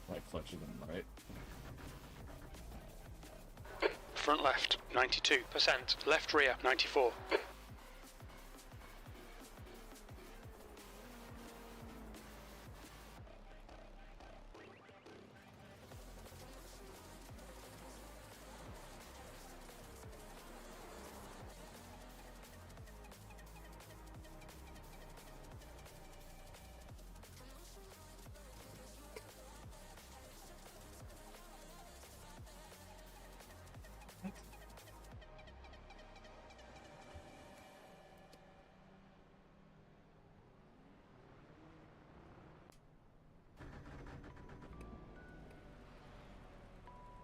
My clutch is on the right. Front left, 92%. Left rear, 94.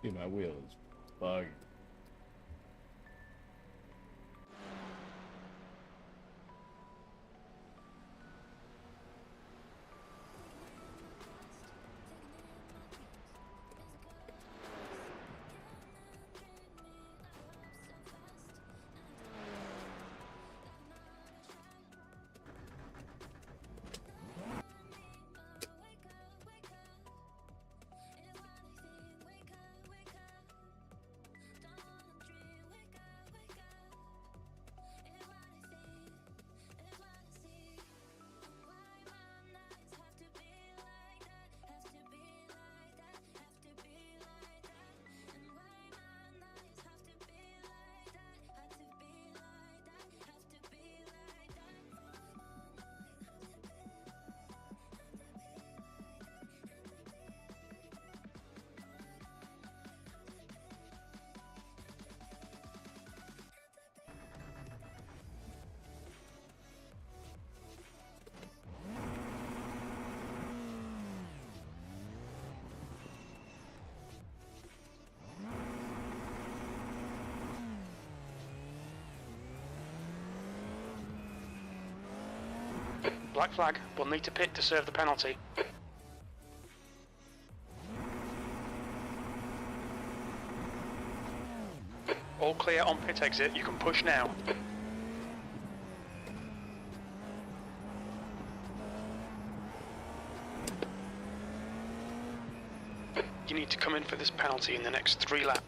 Dude, my wheel is bugging. Black flag, we'll need to pit to serve the penalty. All clear on pit exit, you can push now. You need to come in for this penalty in the next 3 laps.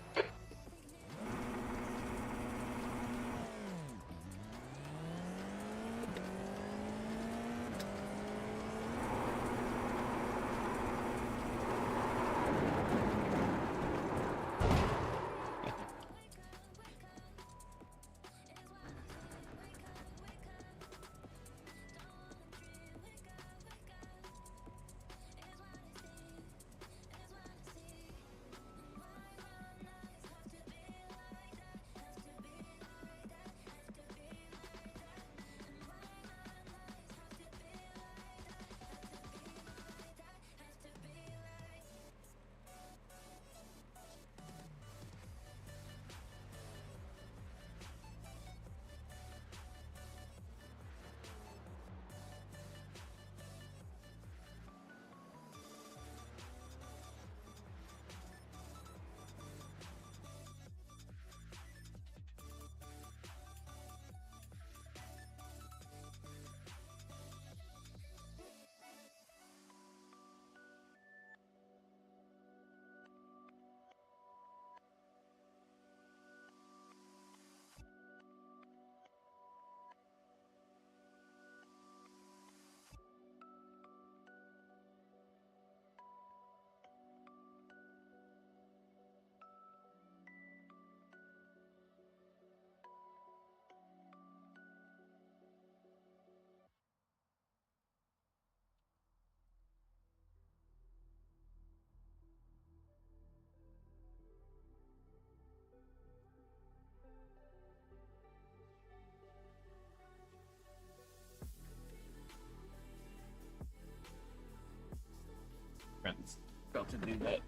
Friends, about to do that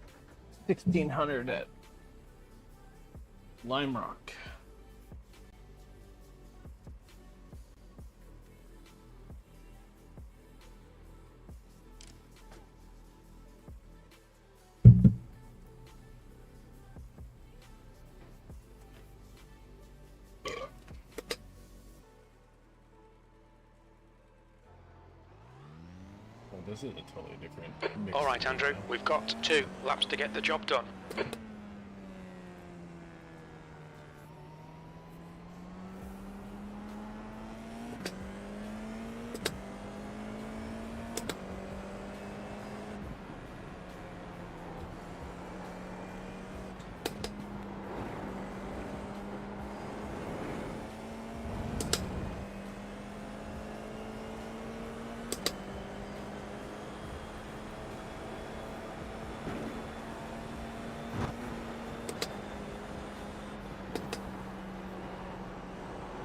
1600 at Lime Rock. this is a totally different mix. All right, Andrew, we've got 2 laps to get the job done.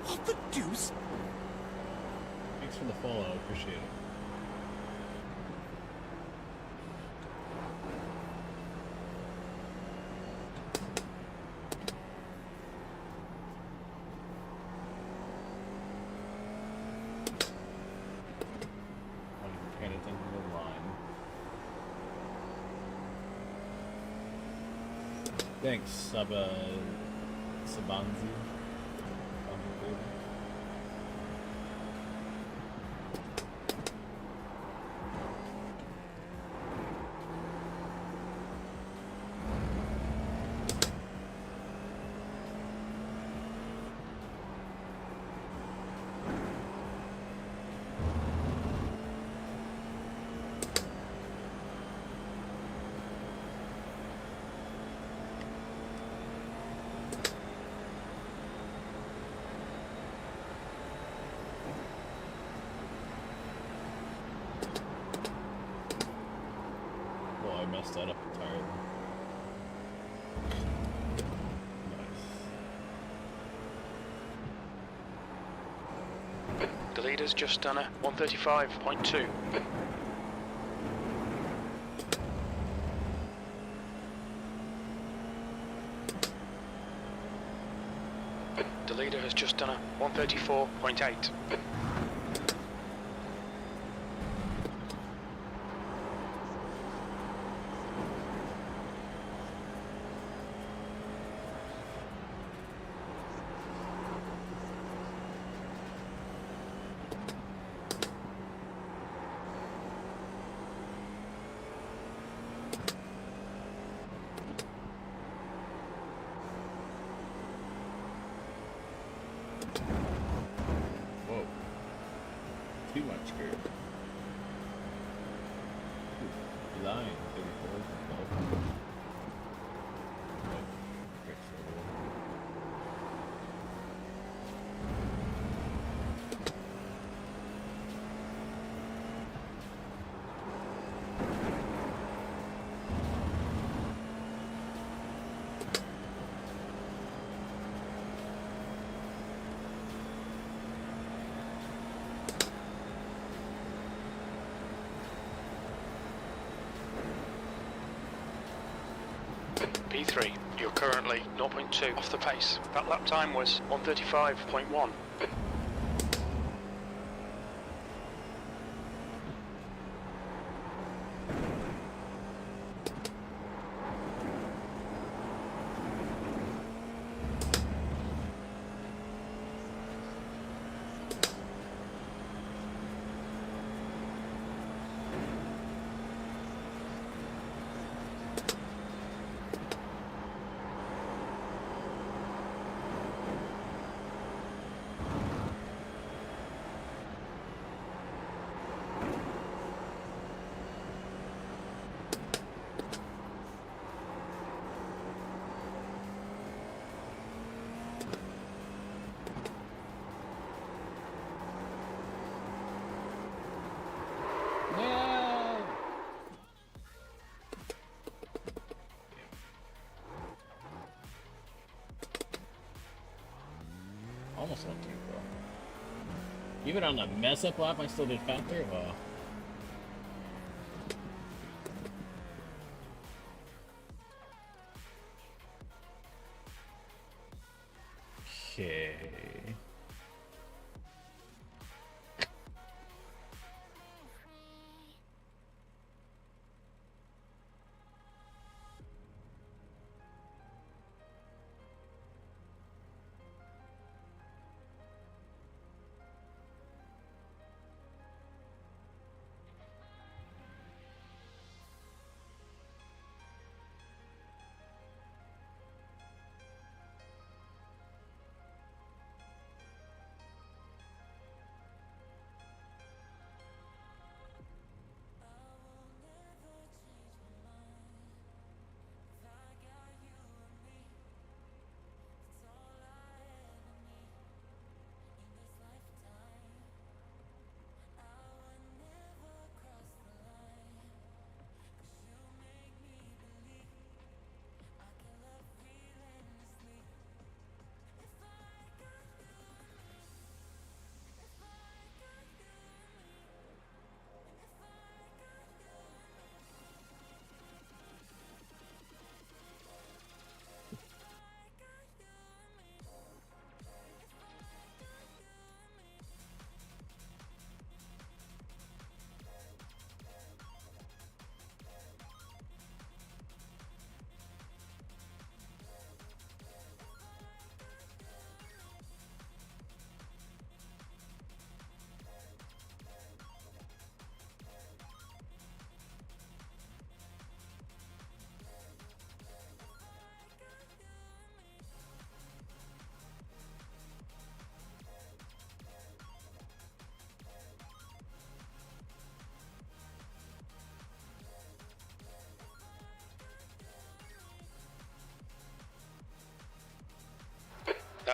What the deuce? Thanks for the follow, I appreciate it. I'm paying attention to the line. Thanks, Sabanzi. Well, I messed that up entirely. Nice. The leader's just done a 135.2. The leader has just done a 134.8. Whoa. Too much curve. Line 34. P3, you're currently 0.2 off the pace. That lap time was 135.1. No! Almost went too far. Even on the mess up lap, I still did faster. Wow. Okay.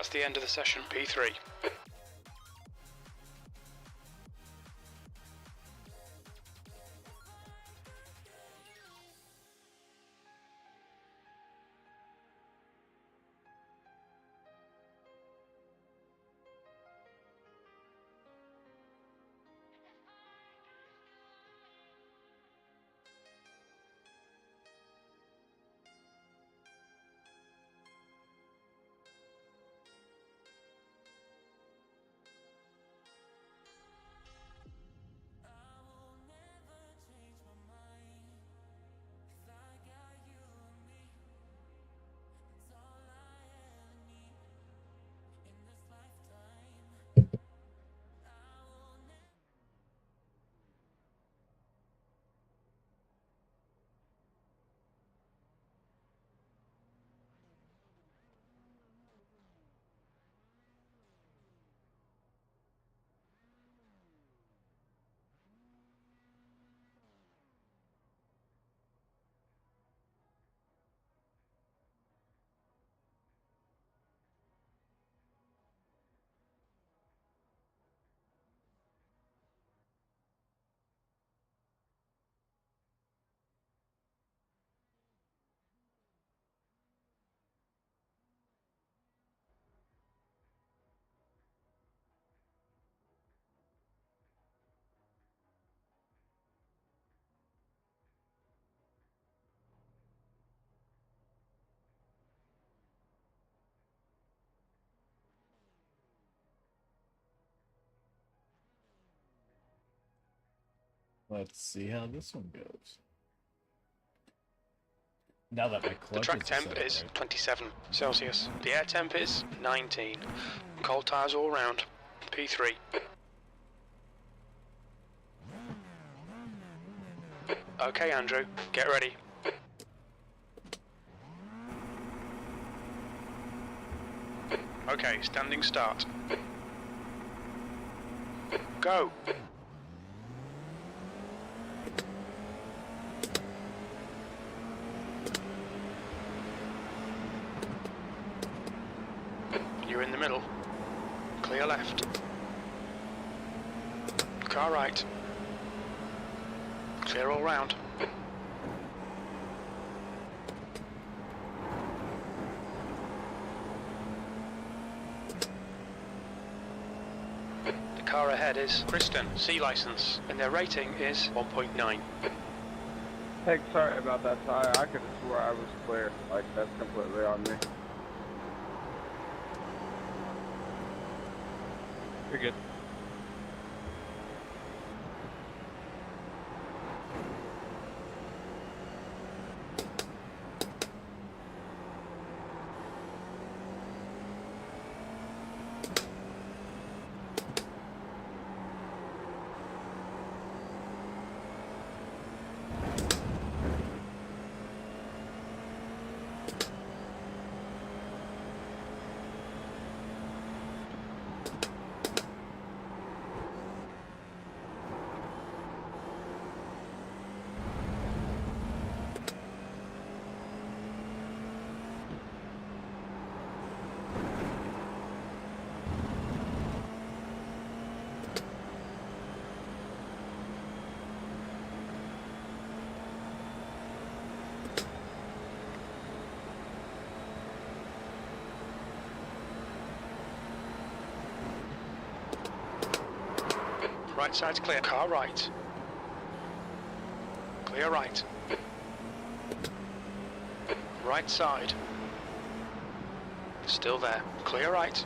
That's the end of the session, P3. Let's see how this one goes. Now that my The clutch track is temp set, is right? 27 Celsius. The air temp is 19. Cold tyres all round, P3. Okay, Andrew, get ready. Okay, standing start. Go! You're in the middle. Clear left. Car right. Clear all round. The car ahead is Kristen, C license, and their rating is 1.9. Hey, sorry about that, Ty. I could have swore I was clear. Like, that's completely on me. You're good. Right side's clear. Car right. Clear right. Right side. Still there. Clear right.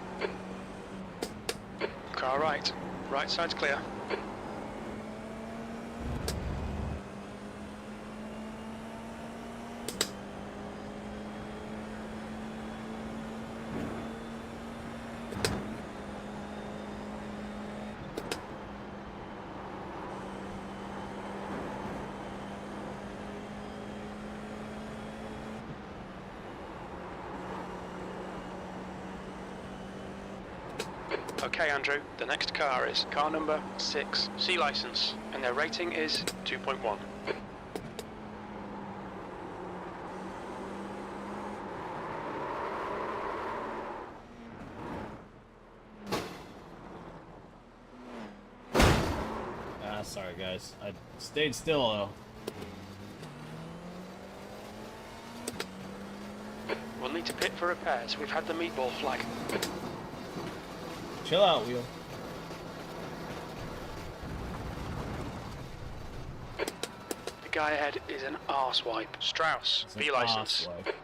Car right. Right side's clear. Okay, Andrew, the next car is car number 6, C license, and their rating is 2.1. Ah, sorry guys. I stayed still though. We'll need to pit for repairs. We've had the meatball flag. Chill out, Wheel. The guy ahead is an arsewipe. Strauss, It's an B license. arsewipe.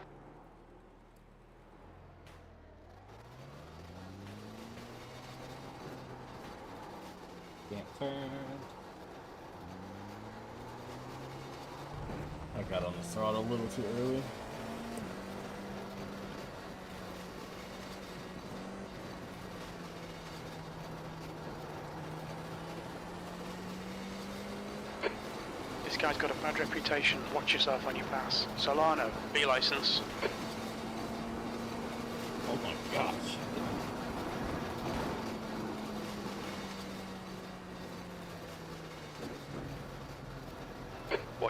Can't turn. I got on the throttle a little too early. This guy's got a bad reputation. Watch yourself when you pass. Solano, B license. Oh my gosh.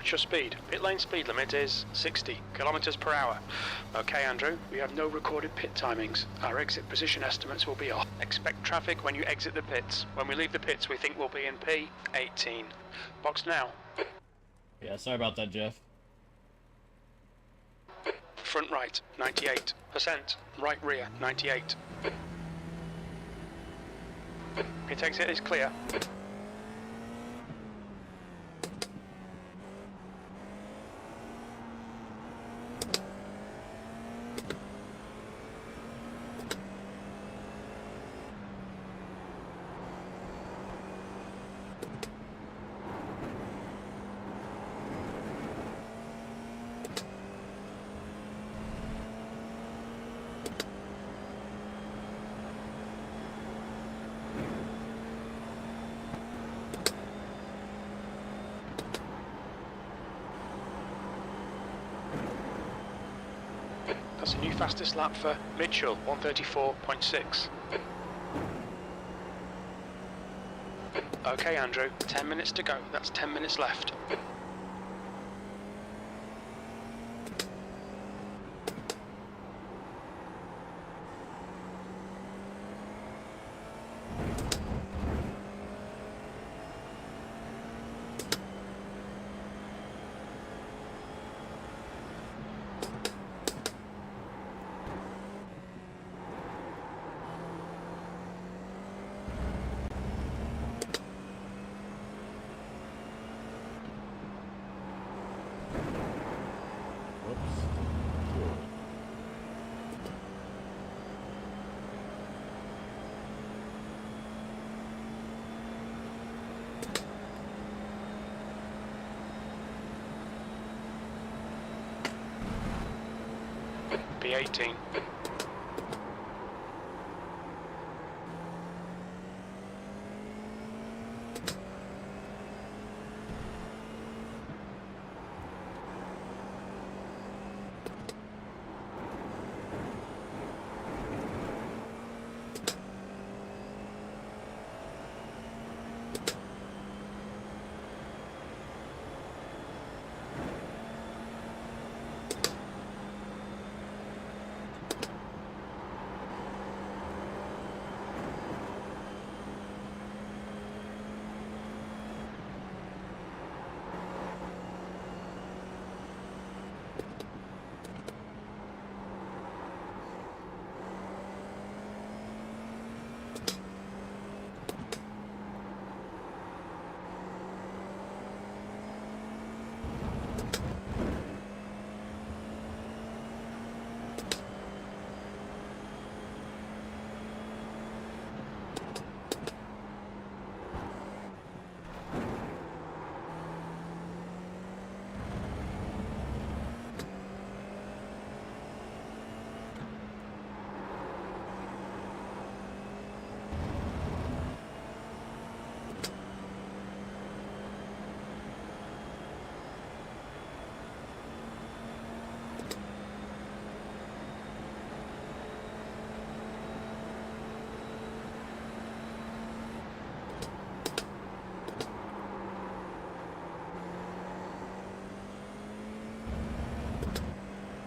Watch your speed. Pit lane speed limit is 60 kilometers per hour. Okay, Andrew, we have no recorded pit timings. Our exit position estimates will be off. Expect traffic when you exit the pits. When we leave the pits, we think we'll be in P18. Box now. Yeah, sorry about that, Jeff. Front right, 98%. Right rear, 98. Pit exit is clear. That's a new fastest lap for Mitchell, 134.6. Okay, Andrew, 10 minutes to go. That's 10 minutes left. P18.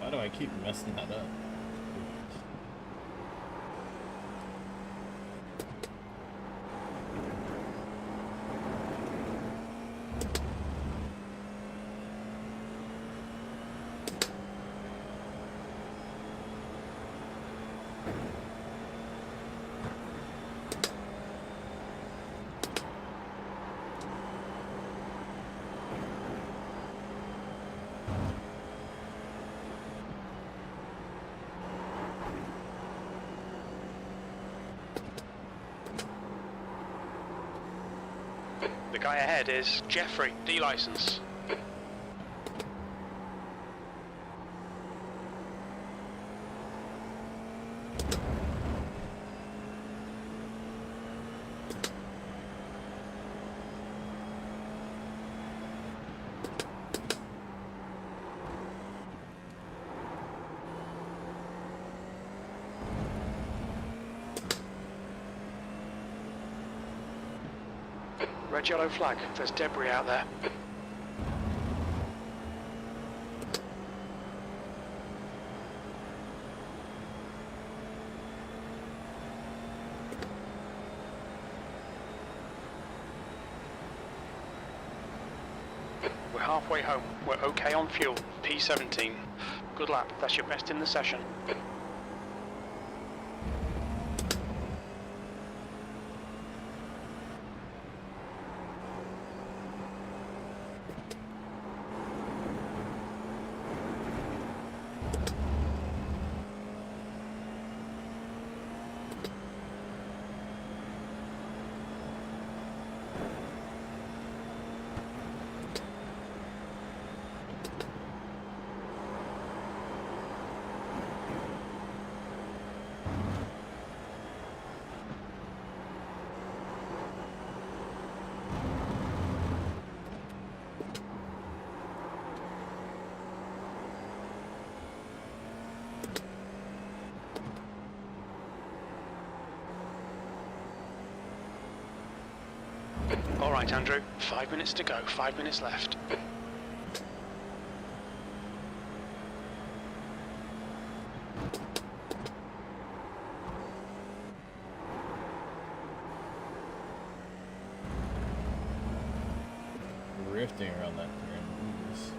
Why do I keep messing that up? The guy ahead is Jeffrey, D license. Red yellow flag, there's debris out there. We're halfway home. We're okay on fuel. P17. Good lap. That's your best in the session. All right, Andrew. 5 minutes to go. 5 minutes left. Drifting around that turn. Oops.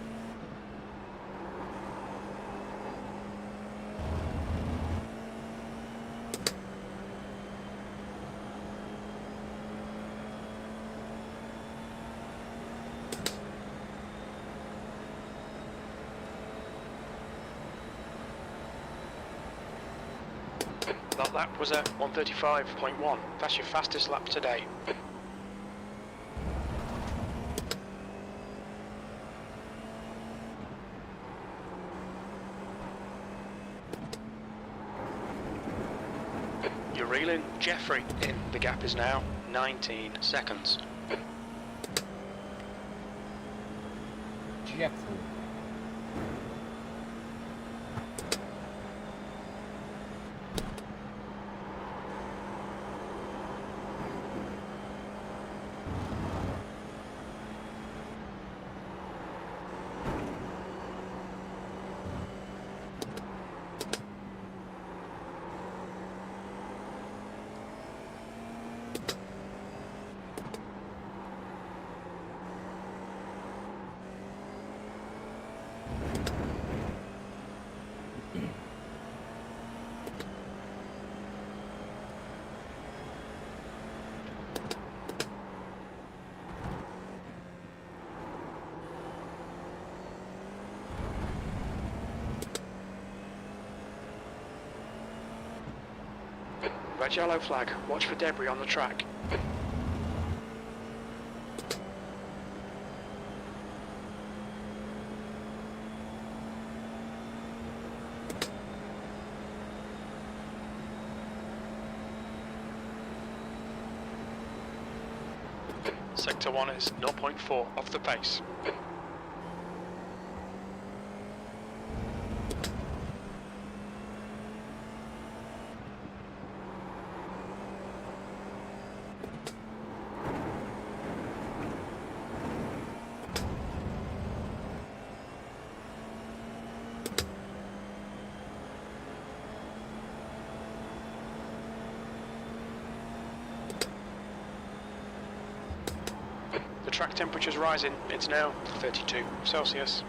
That lap was at 1:35.1. That's your fastest lap today. You're reeling. Jeffrey in. The gap is now 19 seconds. Jeffrey. Red yellow flag. Watch for debris on the track. Sector 1 is 0.4 off the pace. The track temperature's rising. It's now 32 Celsius.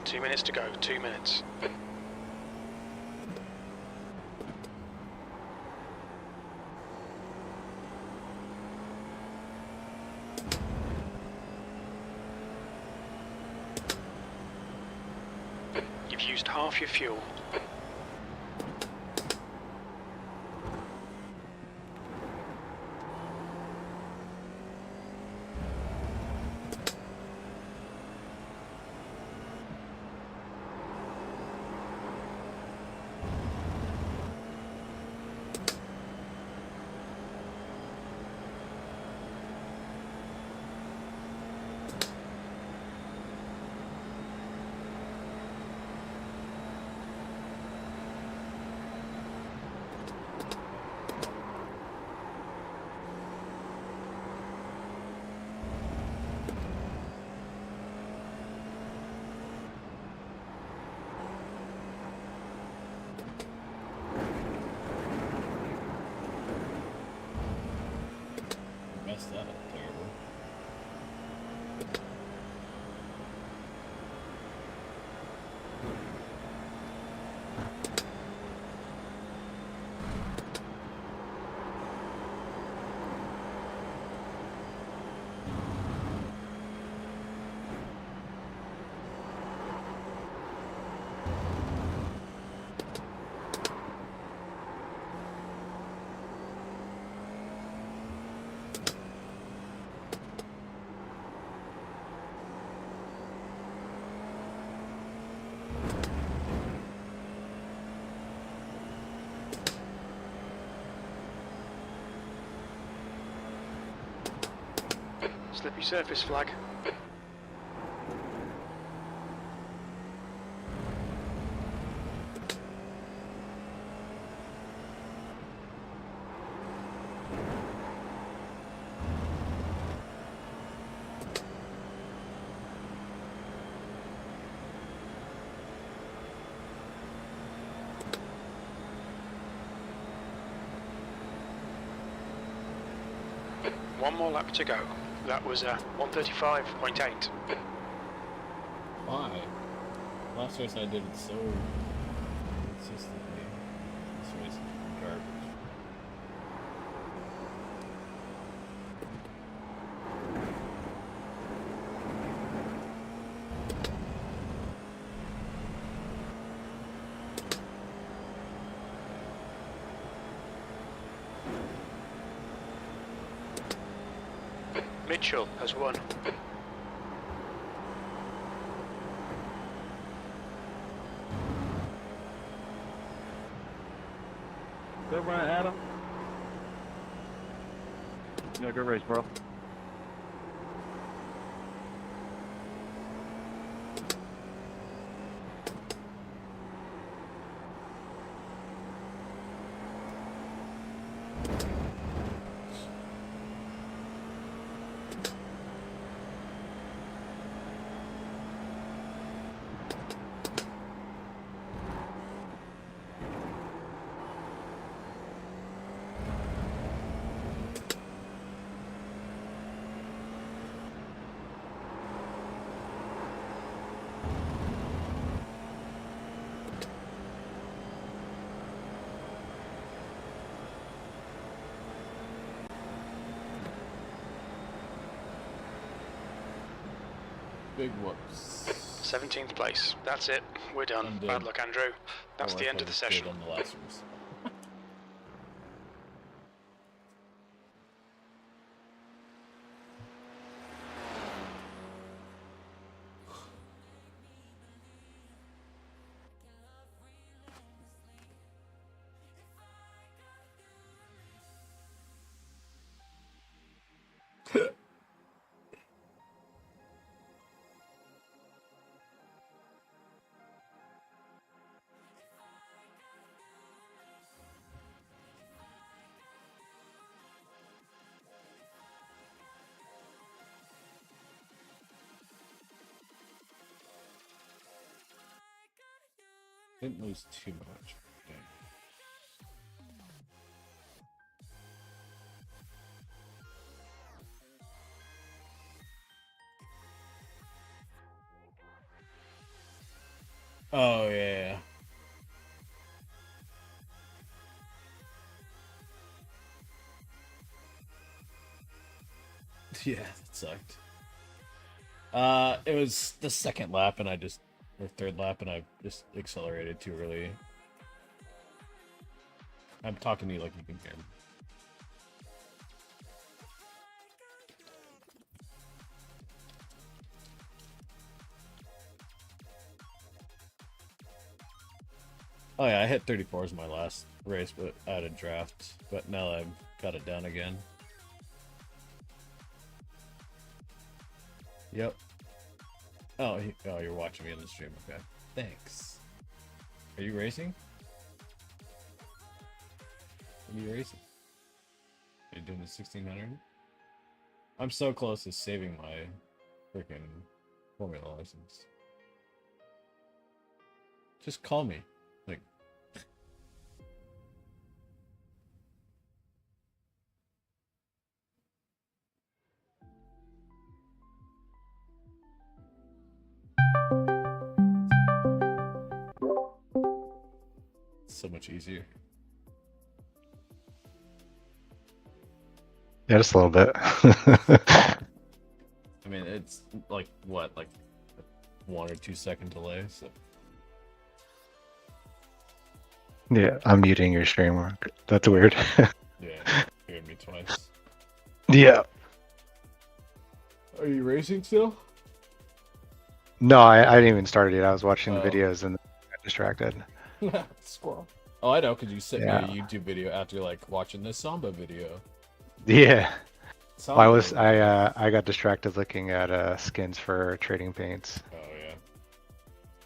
Two minutes to go. 2 minutes. You've used half your fuel. Messed that up terribly. Slippy surface flag. One more lap to go. That was 135.8. Why? Last race I did it so consistently. This race is garbage. Mitchell has won. Good run, Adam. Yeah, good race, bro. Big whoops. 17th place. That's it. We're done. I'm done. Bad luck, Andrew. That's Oh, the I end thought of the it did session. on the last race. Didn't lose too much. Dang. Oh yeah. Yeah, that sucked. It was the second lap and I just or third lap, and I just accelerated too early. I'm talking to you like you can hear me. Oh yeah, I hit 34s in my last race, but I had a draft. But now I've got it down again. Yep. Oh, you're watching me on the stream. Okay. Thanks. Are you racing? Are you racing? Are you doing the 1600? I'm so close to saving my freaking Formula license. Just call me. Like. So much easier. Yeah, just a little bit. I mean, it's like what, like a 1 or 2 second delay. So Yeah, I'm muting your stream. That's weird. yeah, you heard me twice. Yeah. Are you racing still? No, I didn't even start it yet. I was watching the Oh. videos and got distracted. Squirrel. Oh, I know, because you sent Yeah. me a YouTube video after like watching this Samba video. Yeah. Samba. I got distracted looking at skins for trading paints. Oh yeah.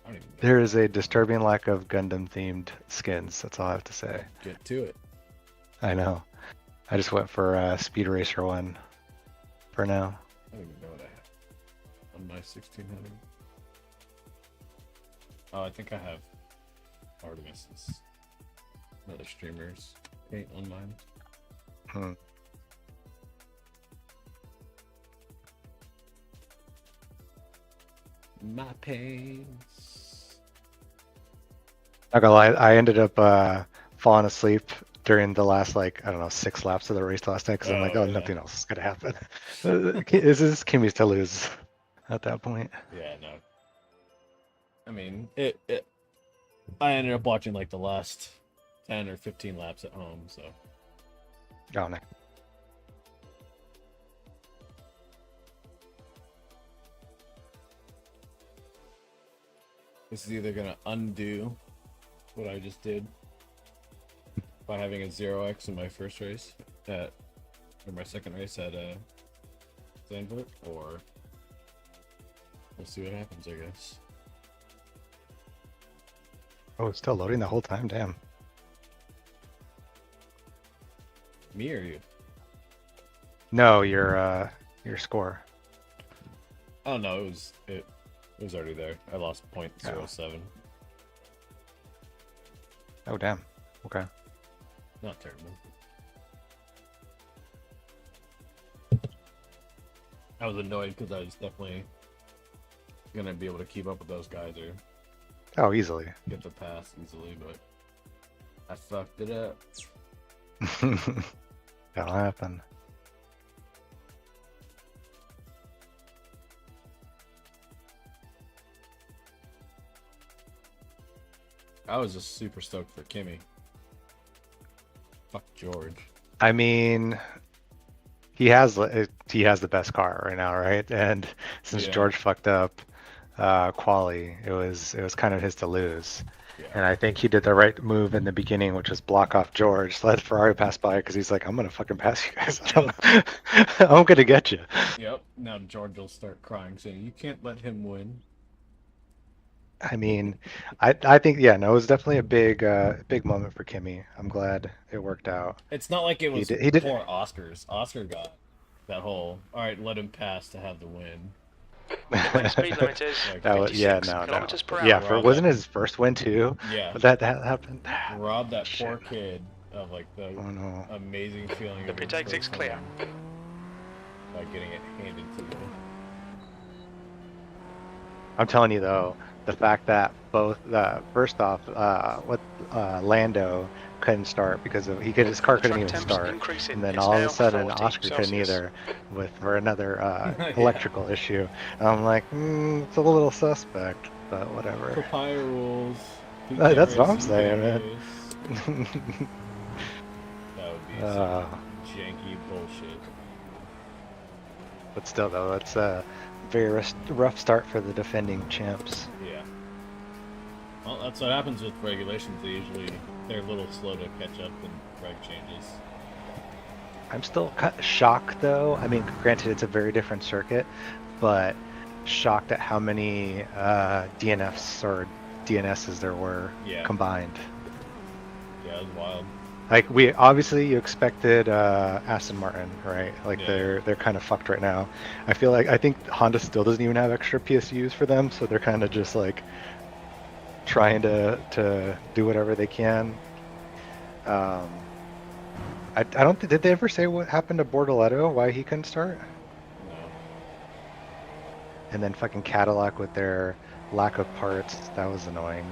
I don't even know. There is a disturbing lack of Gundam themed skins. That's all I have to say. Get to it. I know. I just went for Speed Racer 1 for now. I don't even know what I have on my 1600. Oh, I think I have Artemis's. Another streamer's paint on mine. Hmm. My pains. Not gonna lie, I ended up falling asleep during the last, like, I don't know, 6 laps of the race last night because I'm like, Oh, oh, yeah. nothing else is gonna happen. This is Kimmy's to lose at that point. Yeah, no. I mean, I ended up watching like the last 10 or 15 laps at home, so. Oh, no. This is either gonna undo what I just did by having a 0x in my first race or my second race at Zandvoort, or we'll see what happens, I guess. Oh, it's still loading the whole time. Damn. Me or you? No, your score. Oh no, it was already there. I lost 0.07. Oh, damn. Okay. Not terrible. I was annoyed because I was definitely gonna be able to keep up with those guys or Oh, easily. get the pass easily, but I fucked it up. That'll happen. I was just super stoked for Kimmy. Fuck George. I mean, he has the best car right now, right? And since Yeah. George fucked up quali, it was kind of his to lose. Yeah. And I think he did the right move in the beginning, which was block off George, let Ferrari pass by because he's like, I'm gonna fucking pass you guys. I'm gonna get you. Yep. Now George will start crying, saying you can't let him win. I mean, I think no, it was definitely a big moment for Kimmy. I'm glad it worked out. It's not like it was he did- poor Oscar's. Oscar got that whole alright, let him pass to have the win. The speed limit is Like, That was 56 no. kilometers per hour. Yeah, Rob, wasn't his first win too? Yeah. That happened. Rob that Shit. poor kid of like the Oh no. amazing feeling The of pit his exit's first clear. win by getting it handed to you. I'm telling you though, the fact that both first off, Lando couldn't start because his car couldn't even start, and then all of a sudden Oscar couldn't either, for another electrical issue. And I'm like, it's a little suspect. but whatever. Papaya rules. Who That's what I'm cares? Who saying, man. cares? That would be some janky bullshit. But still, though, it's a very rough start for the defending champs. Yeah. Well, that's what happens with regulations. They're a little slow to catch up in reg changes. I'm still shocked, though. I mean, granted, it's a very different circuit, but shocked at how many DNFs or DNSs there were combined. Yeah, it was wild. Like you expected Aston Martin, right? Like they're kind of fucked right now. I think Honda still doesn't even have extra PSUs for them, so they're kind of just like trying to do whatever they can. I don't think, did they ever say what happened to Bortoletto? Why he couldn't start? No. And then fucking Cadillac with their lack of parts, that was annoying.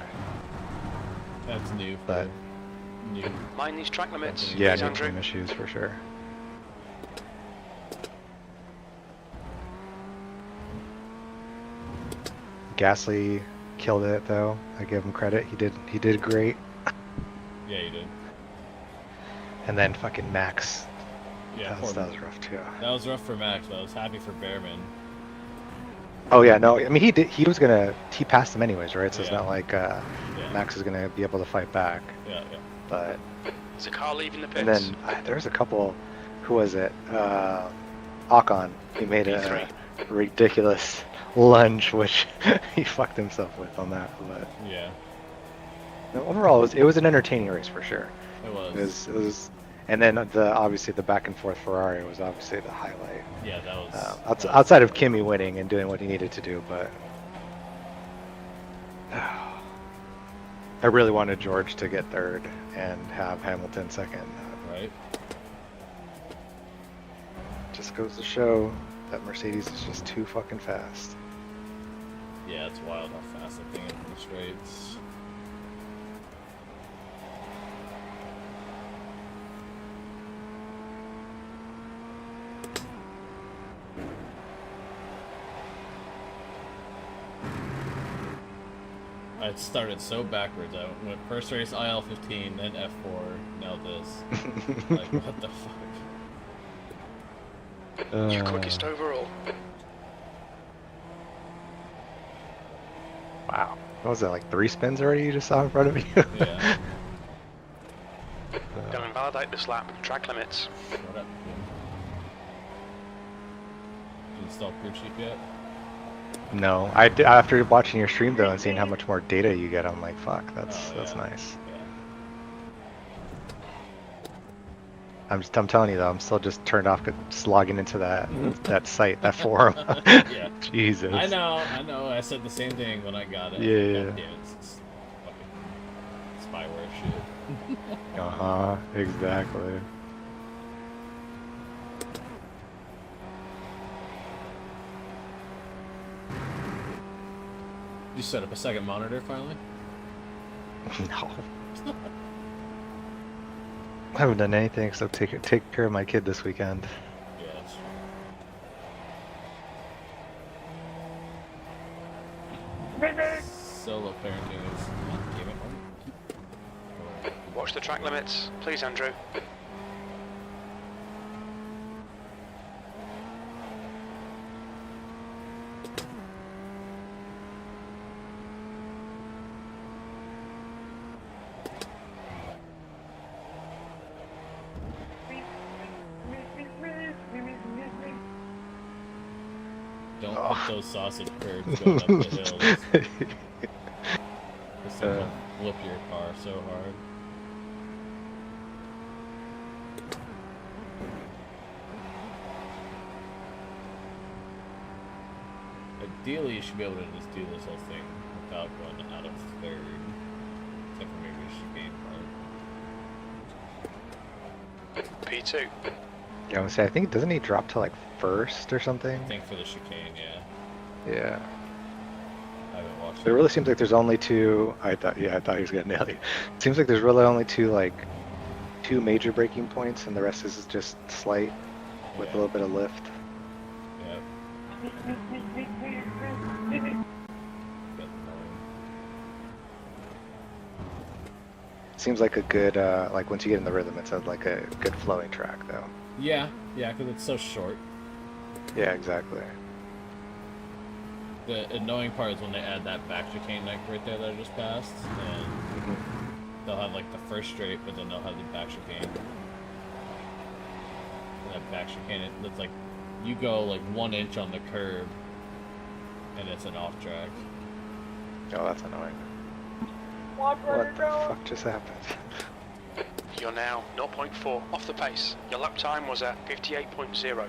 That's new. But new. Mind these track limits, yeah, please, new Andrew. team issues for sure. Gasly killed it though. I give him credit. He did great. Yeah, he did. And then fucking Max. Yeah, that was rough too. That was rough for Max, but I was happy for Behrman. Oh yeah, no, I mean he passed him anyways, right? So it's not like Max is gonna be able to fight back. Yeah. But Is the car leaving the pits? and then there's a couple. Who was it? Ocon. He made a ridiculous lunge, which he fucked himself with on that. But yeah. No, overall, it was an entertaining race for sure. It was. It was, and then obviously the back and forth Ferrari was obviously the highlight. Yeah, that was. Outside of Kimi winning and doing what he needed to do, but I really wanted George to get third and have Hamilton second. Right. Just goes to show that Mercedes is just too fucking fast. Yeah, it's wild how fast that thing is in the straights. I started so backwards. I went first race IL-15, then F4, now this. Like, what the fuck? Your quickest overall. Wow. What was that, like 3 spins already you just saw in front of you? Yeah. Don't invalidate this lap. Track limits. What up? Did you install Crew Chief yet? No, I did, after watching your stream though and seeing how much more data you get, I'm like, fuck, that's nice. Yeah. I'm telling you though, I'm still just turned off just logging into that site, that forum. Yeah. Jesus. I know. I said the same thing when I got it. Yeah. God damn, it's fucking spyware shit. Uh-huh, exactly. You set up a second monitor finally? No. I haven't done anything except take care of my kid this weekend. Yeah, that's true. Solo parenting is not giving home. Watch the track limits, please, Andrew. Don't let those sausage curds going up the hills. This thing will flip your car so hard. Ideally, you should be able to just do this whole thing without going out of third. Except for maybe a chicane part. P2. Yeah, I would say, I think, doesn't he drop to like first or something? I think for the chicane, yeah. Yeah. I haven't watched It really seems like there's only two. I thought he was gonna nail you. It seems like there's really only two major braking points, and the rest is just slight with a little bit of lift. Yeah. That's annoying. seems like a good, like once you get in the rhythm, it's like a good flowing track though. Yeah, because it's so short. Yeah, exactly. The annoying part is when they add that back chicane like right there that I just passed, and they'll have like the first straight, but then they'll have the back chicane. And that back chicane, it looks like you go like 1 inch on the curb, and it's an off track. Oh, that's annoying. Watch where What you're the going. fuck just happened? You're now 0.4 off the pace. Your lap time was at 58.0.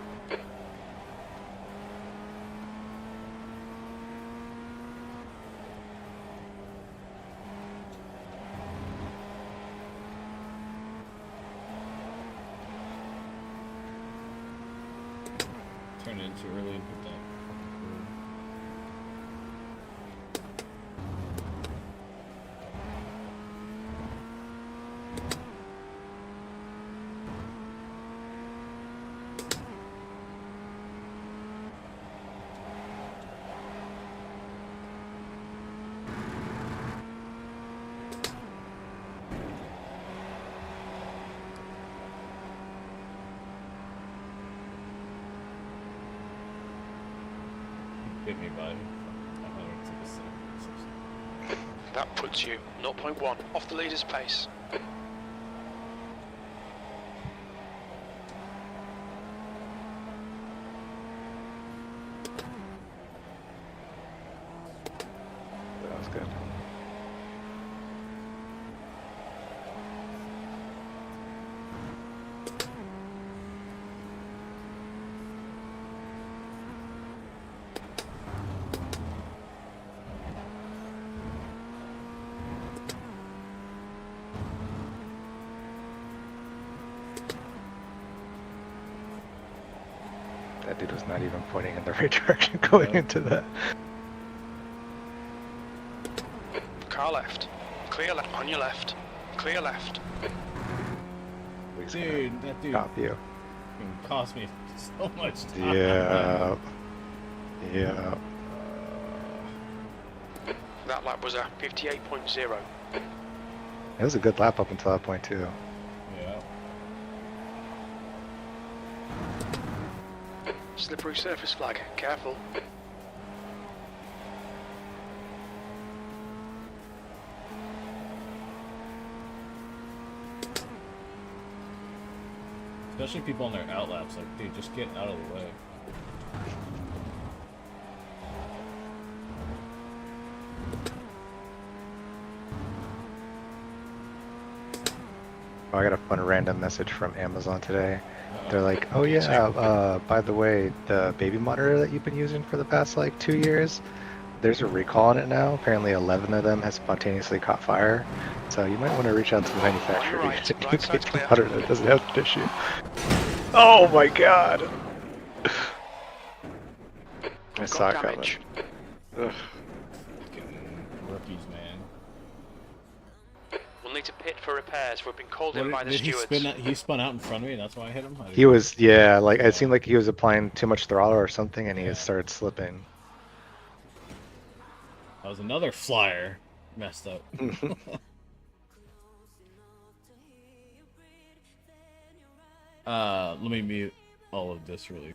Turn it in too early and put that. Hit me by 166. That puts you 0.1 off the leader's pace. That was good. That dude was not even pointing in the right direction going into that. Car left. Clear left. On your left. Clear left. He's Dude, that dude gonna cop you. fucking cost me so much time. Yeah. Yeah. That lap was at 58.0. It was a good lap up until that point too. Yeah. Slippery surface flag. Careful. Especially people on their outlaps, like, dude, just get out of the way. Oh, I got a fun random message from Amazon today. They're like, oh yeah, by the way, the baby monitor that you've been using for the past like 2 years, there's a recall on it now. Apparently 11 of them has spontaneously caught fire. So you might want to reach out to the manufacturer to get a new baby monitor that doesn't have that issue. Oh my god! I saw it coming. Damage. Ugh. Fucking rookies, man. We'll need to pit for repairs. We've been called in What, by the did he stewards. he spun out in front of me, and that's why I hit him? How did He was, yeah, like it seemed like he was applying too much throttle or something and he Yeah. started slipping. That was another flyer messed up. Let me mute all of this really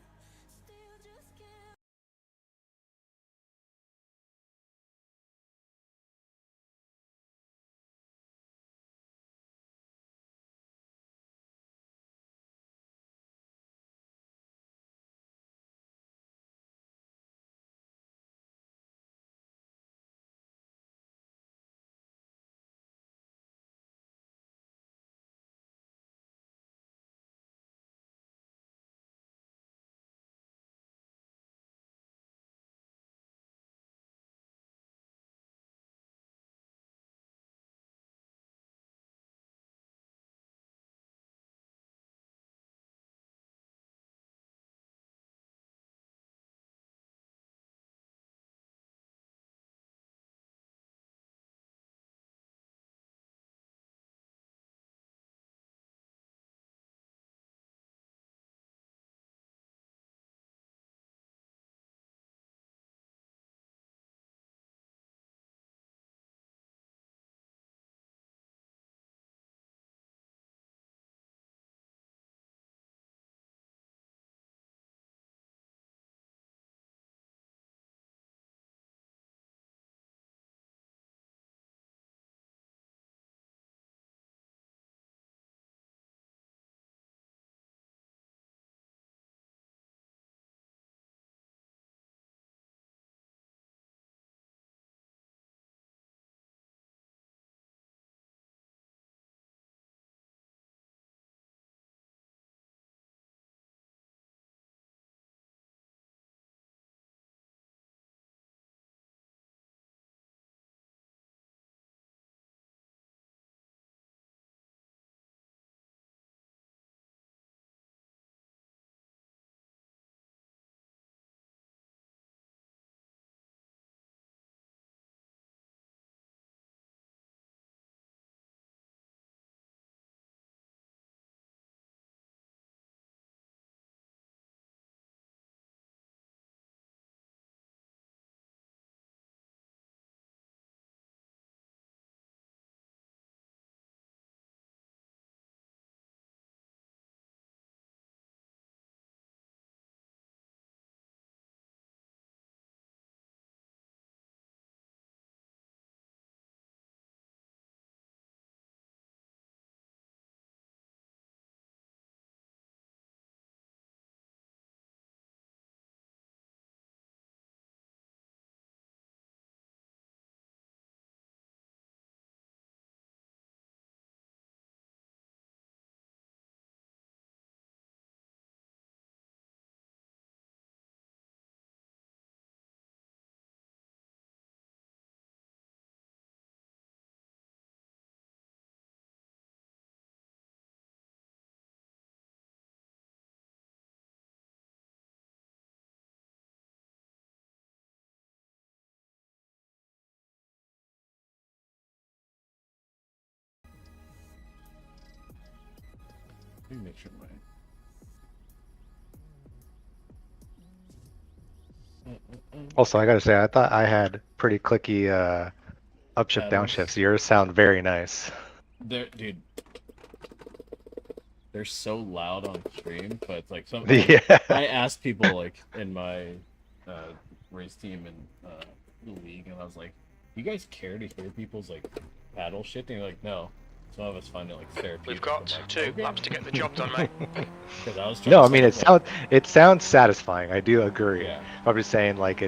Let me make sure my. Also, I gotta say, I thought I had pretty clicky upshift, Pedals. downshift. Yours sound very nice. Dude, they're so loud on stream, but like some. Yeah. I asked people like in my race team and the league, and I was like, "You guys care to hear people's like paddle shifting?" They're like, no. Some of us find it like therapeutic. We've got I'm like, 2 okay. laps to get the job done, mate. 'Cause I was trying No, to I mean say, it sounds satisfying. I do agree. Yeah. I'm just saying, like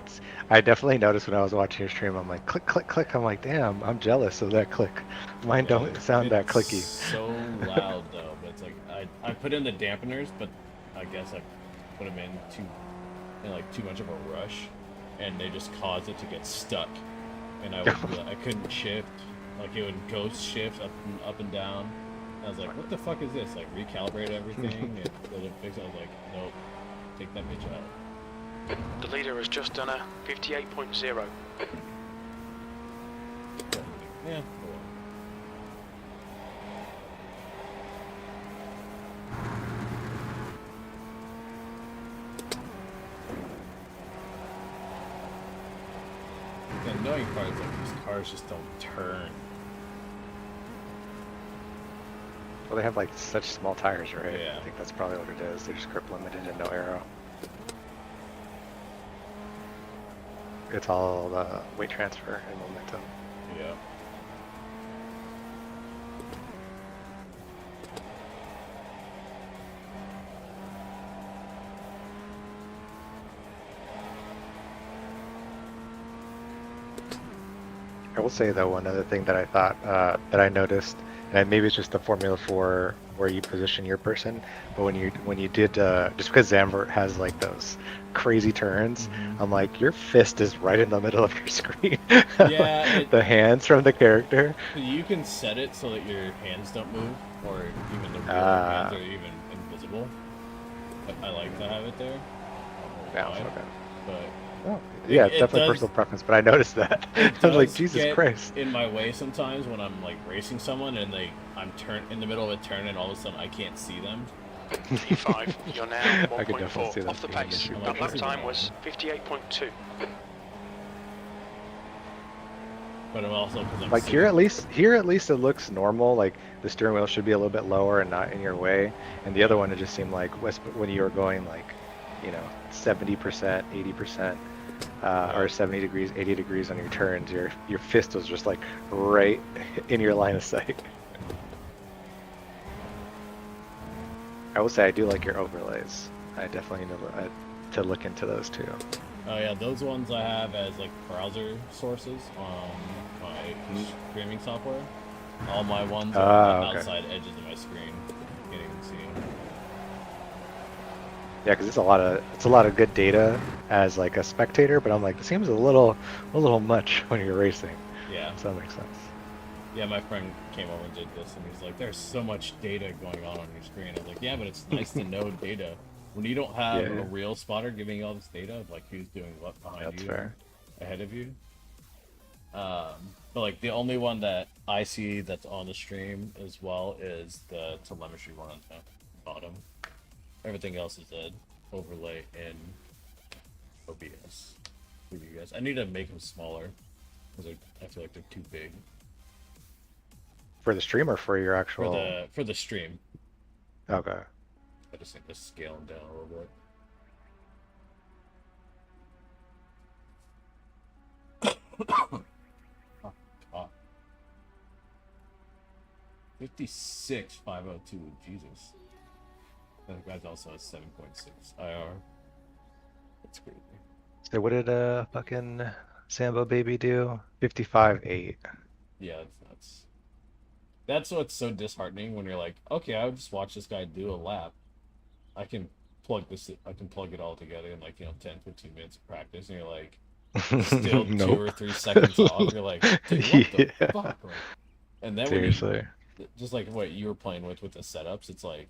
I definitely noticed when I was watching your stream. I'm like, click, click, click. I'm like, damn, I'm jealous of that click. Mine don't sound that clicky. It's so loud though, but it's like I put in the dampeners, but I guess I put them in too much of a rush, and they just caused it to get stuck, and I couldn't shift. Like it would ghost shift up and down. And I was like, what the fuck is this? Like recalibrate everything and let it fix it. I was like, nope, take that bitch out. The leader has just done a 58.0. Yeah. The annoying part is like these cars just don't turn. Well, they have like such small tires, right? Yeah. I think that's probably what it is. They're just grip limited and no aero. It's all weight transfer and momentum. Yeah. I will say though, one other thing that I thought that I noticed, and maybe it's just the Formula 4 where you position your person, but when you did just because Zandvoort has like those crazy turns, I'm like, your fist is right in the middle of your screen. Yeah, the hands from the character. You can set it so that your hands don't move, or even the real hands are even invisible. I like to have it there. I Yeah, don't know why, okay. but Oh, yeah, it's it definitely does- personal preference, but I noticed that. it I was like, does Jesus get Christ. in my way sometimes when I'm like racing someone and I'm in the middle of a turn and all of a sudden I can't see them. P5, you're now I could definitely see 1.4 that off the being an pace. issue. That lap time was 58.2. But I'm also because I'm Like here at least it looks normal. Like the steering wheel should be a little bit lower and not in your way. And the other one, it just seemed like when you were going like, 70%, 80%, or 70 degrees, 80 degrees on your turns, your fist was just like right in your line of sight. I will say I do like your overlays. I definitely need to look into those too. Oh yeah, those ones I have as like browser sources on my streaming software. All my ones are on the outside edges of my screen. You can't even see them. Yeah, because it's a lot of good data as like a spectator, but I'm like, it seems a little much when you're racing. Yeah. So that makes sense. Yeah, my friend came over and did this, and he's like, "There's so much data going on your screen." I was like, "Yeah, but it's nice to know data. When you don't have a real spotter giving you all this data of like who's doing what behind That's you, fair. ahead of you." But like the only one that I see that's on the stream as well is the telemetry one on the bottom. Everything else is an overlay in OBS. For you guys, I need to make them smaller because I feel like they're too big For the stream or for your actual? for the stream. Okay. I just need to scale them down a little bit. Oh, God. 56,502. Jesus. That guy's also a 7.6 IR. That's crazy. So what did fucking Sambo Baby do? 55.8. Yeah, that's nuts. That's what's so disheartening when you're like, okay, I would just watch this guy do a lap. I can plug it all together in like 10, 15 minutes of practice, and you're like, still Nope. 2 or 3 seconds off. You're like, dude, what the fuck? Like, and then Seriously. just like what you were playing with the setups, it's like,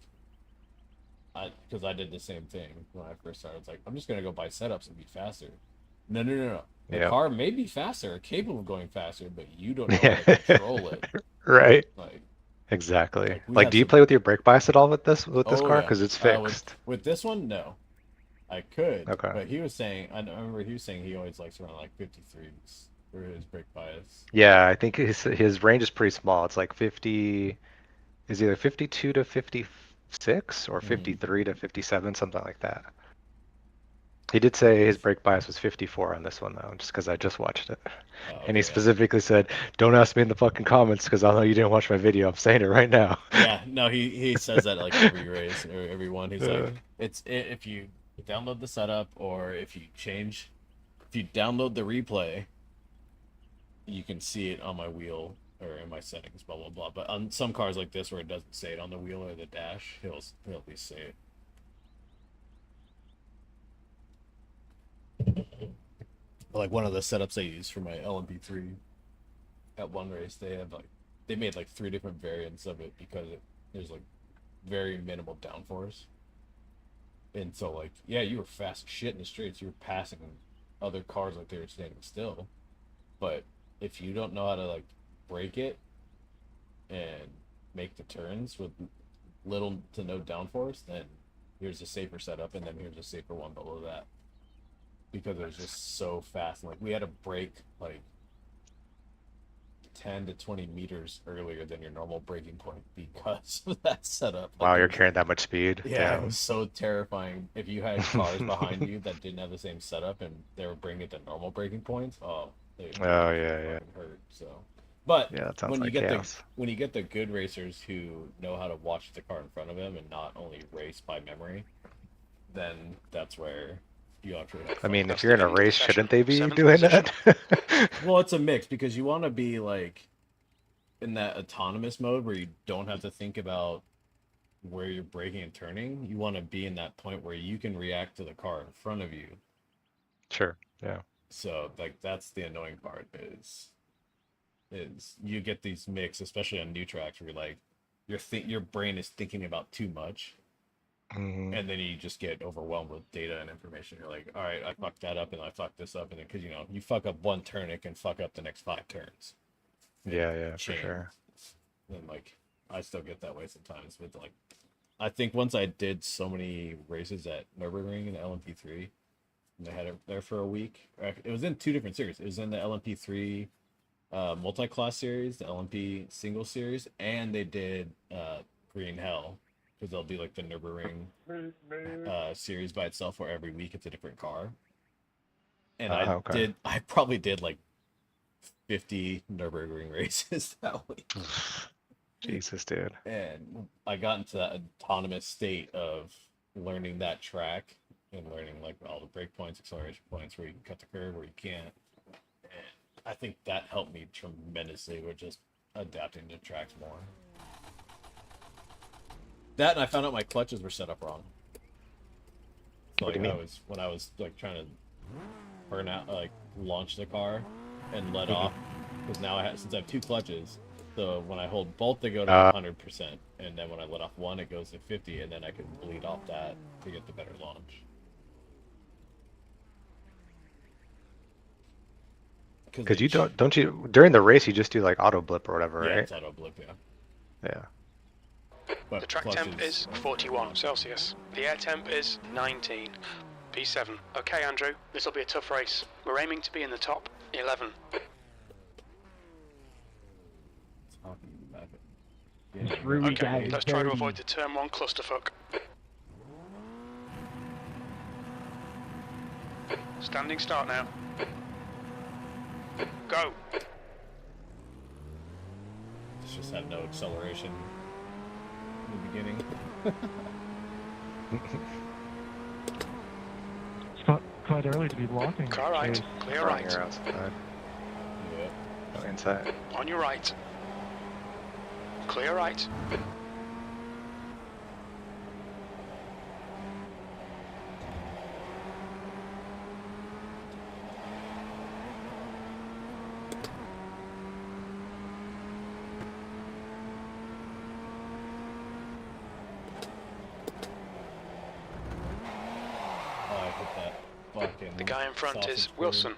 because I did the same thing when I first started. It's like, I'm just gonna go buy setups and be faster. No. The car may be faster, or capable of going faster, but you don't know how to control it. Right. Like, Exactly. Like, we Like, had do you some- play with your brake bias at all with this Oh, car? yeah. Because it's With, fixed. with this one, no. I could, Okay. but he was saying, I remember he was saying he always likes around like 53s for his brake bias. Yeah, I think his range is pretty small. It's like 50, is either 52 to 56 or 53 to 57, something like that. He did say his brake bias was 54 on this one though, just because I just watched it. And he Okay. specifically said, "Don't ask me in the fucking comments because I know you didn't watch my video. I'm saying it right now." Yeah, no, he says that like every race or every one. He's like, if you download the setup or if you download the replay, you can see it on my wheel or in my settings, blah blah blah. But on some cars like this where it doesn't say it on the wheel or the dash, he'll at least say it. Like one of the setups I use for my LMP3 at one race, they made like 3 different variants of it because there's like very minimal downforce. And so like, yeah, you were fast as shit in the streets. You were passing other cars like they were standing still. But if you don't know how to like brake it and make the turns with little to no downforce, then here's a safer setup and then here's a safer one below that. Because it was just so fast. Like we had to brake like 10 to 20 meters earlier than your normal braking point because of that setup. Like, Wow, you're carrying that much speed. yeah, Damn. it was so terrifying. If you had cars behind you that didn't have the same setup and they were bringing it to normal braking points, they Oh, yeah. hurt. So, but Yeah, that sounds when you like get chaos. when you get the good racers who know how to watch the car in front of them and not only race by memory, then that's where you actually have I fun. mean, That's if you're in a definitely race, professional. shouldn't they be 7th doing position. that? Well, it's a mix because you want to be like in that autonomous mode where you don't have to think about where you're braking and turning. You want to be in that point where you can react to the car in front of you. Sure. Yeah. So like that's the annoying part is you get these mix, especially on new tracks where you're like your brain is thinking about too much. Mhm. And then you just get overwhelmed with data and information. You're like, all right, I fucked that up and I fucked this up. And then, because, you fuck up one turn, it can fuck up the next 5 turns. Yeah, for Chain. sure. And, like, I still get that way sometimes. With, like, I think once I did so many races at Nürburgring in the LMP3, and they had it there for a week. It was in 2 different series. It was in the LMP3 multi-class series, the LMP single series, and they did Green Hell. Because they'll do like the Nürburgring series by itself, where every week it's a different car. And okay. I probably did like 50 Nürburgring races that week. Jesus, dude. And I got into that autonomous state of learning that track and learning like all the brake points, acceleration points, where you can cut the curve, where you can't. And I think that helped me tremendously with just adapting to tracks more. That and I found out my clutches were set up wrong. What do you mean? When I was like trying to burn out, like launch the car and let off, because now since I have 2 clutches, so when I hold both they go to 100%, and then when I let off one it goes to 50, and then I can bleed off that to get the better launch. Because you don't you during the race you just do like auto blip or whatever, Yeah, right? it's auto blip, yeah. Yeah. But The track temp is 41 Celsius. The air temp is 19. P7. Okay, Andrew, this will be a tough race. We're aiming to be in the top 11. It's Ruby Okay, let's try to dirty. avoid the turn 1 clusterfuck. Standing start now. Go. It's just had no acceleration in the beginning. It's quite early to be blocking. Car right, Jeez. clear Wrong, right. you're outside. Yeah. No, inside. On your right. Clear right. Oh, I hit that fucking. The guy in front is sausage Wilson.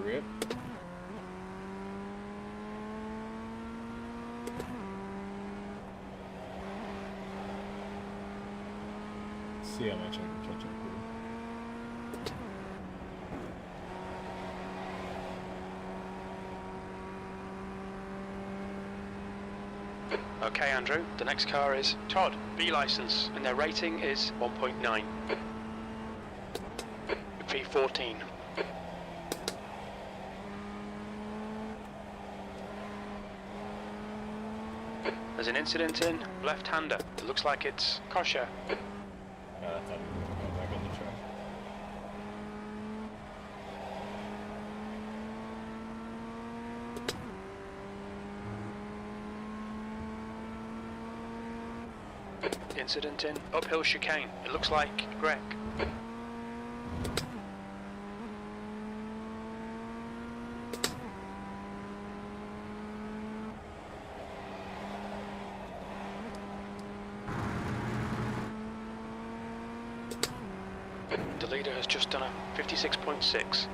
Rip. See how much I can catch up with. Okay, Andrew, the next car is Todd, B license, and their rating is 1.9. V14. There's an incident in left-hander. It looks like it's Kosher. I thought we were going back on the track. Incident in uphill chicane. It looks like Greg. The leader has just done a 56.6.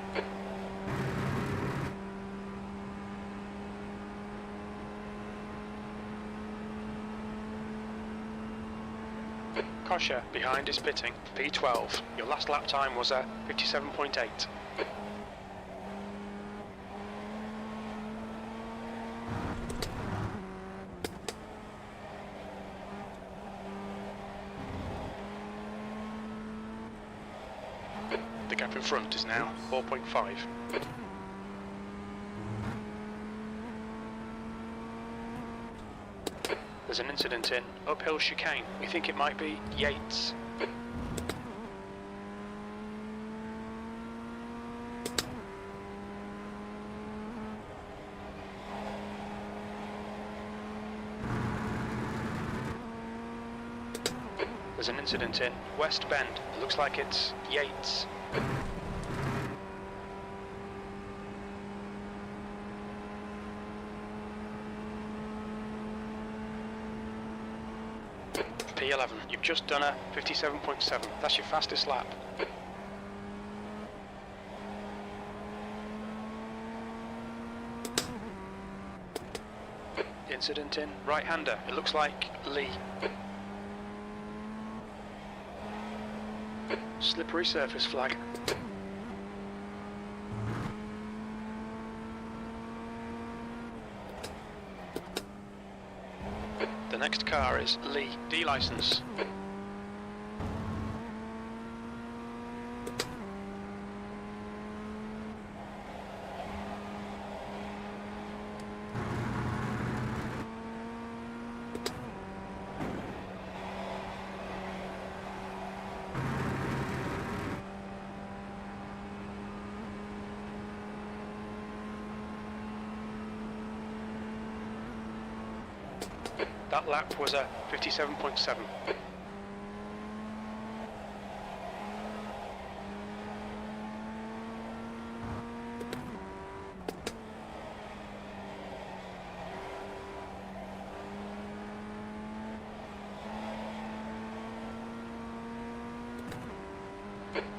Kosher, behind is pitting, P12. Your last lap time was a 57.8. The gap in front is now 4.5. There's an incident in uphill chicane. We think it might be Yates. There's an incident in West Bend. It looks like it's Yates. P11, you've just done a 57.7. That's your fastest lap. Incident in right-hander. It looks like Lee. Slippery surface flag. The next car is Lee, D license. That lap was a 57.7.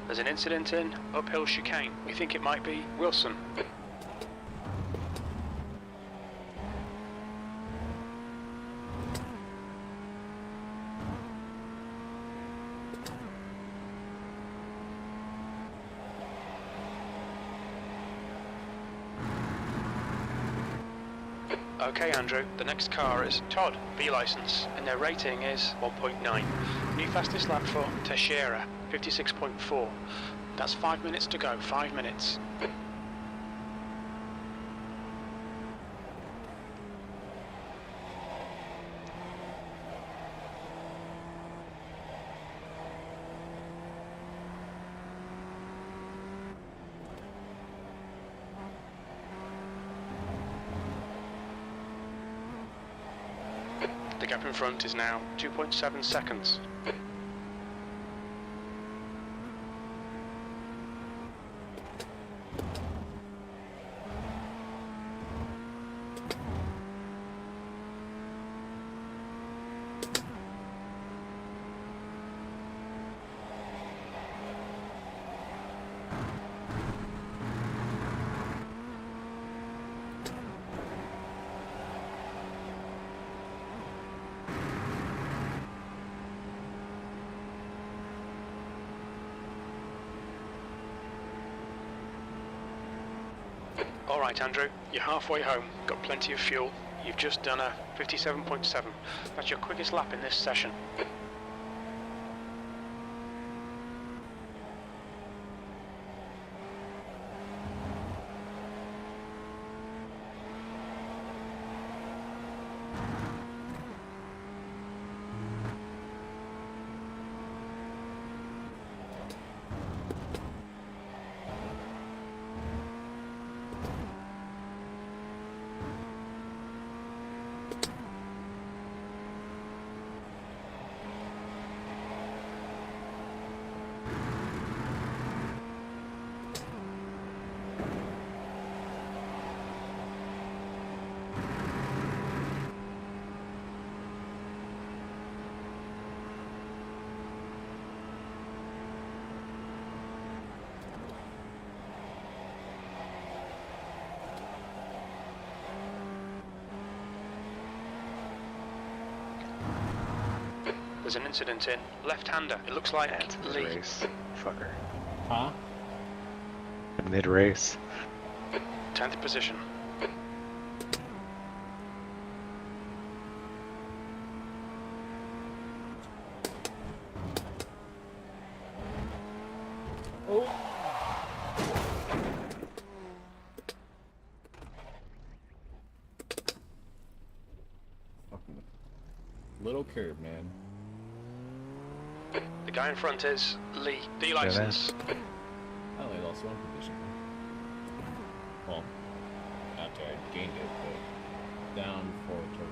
There's an incident in uphill chicane. We think it might be Wilson. Okay, Andrew, the next car is Todd, B license, and their rating is 1.9. New fastest lap for Teixeira, 56.4. That's 5 minutes to go, 5 minutes. The gap in front is now 2.7 seconds. All right, Andrew, you're halfway home. Got plenty of fuel. You've just done a 57.7. That's your quickest lap in this session. There's an incident in. Left-hander. It looks like That's Lee. mid-race. Fucker. Huh? Mid-race. 10th position. Little curb, man. The guy in front is Lee. D license. I only lost one position. Well, after I gained it, but down 4 total.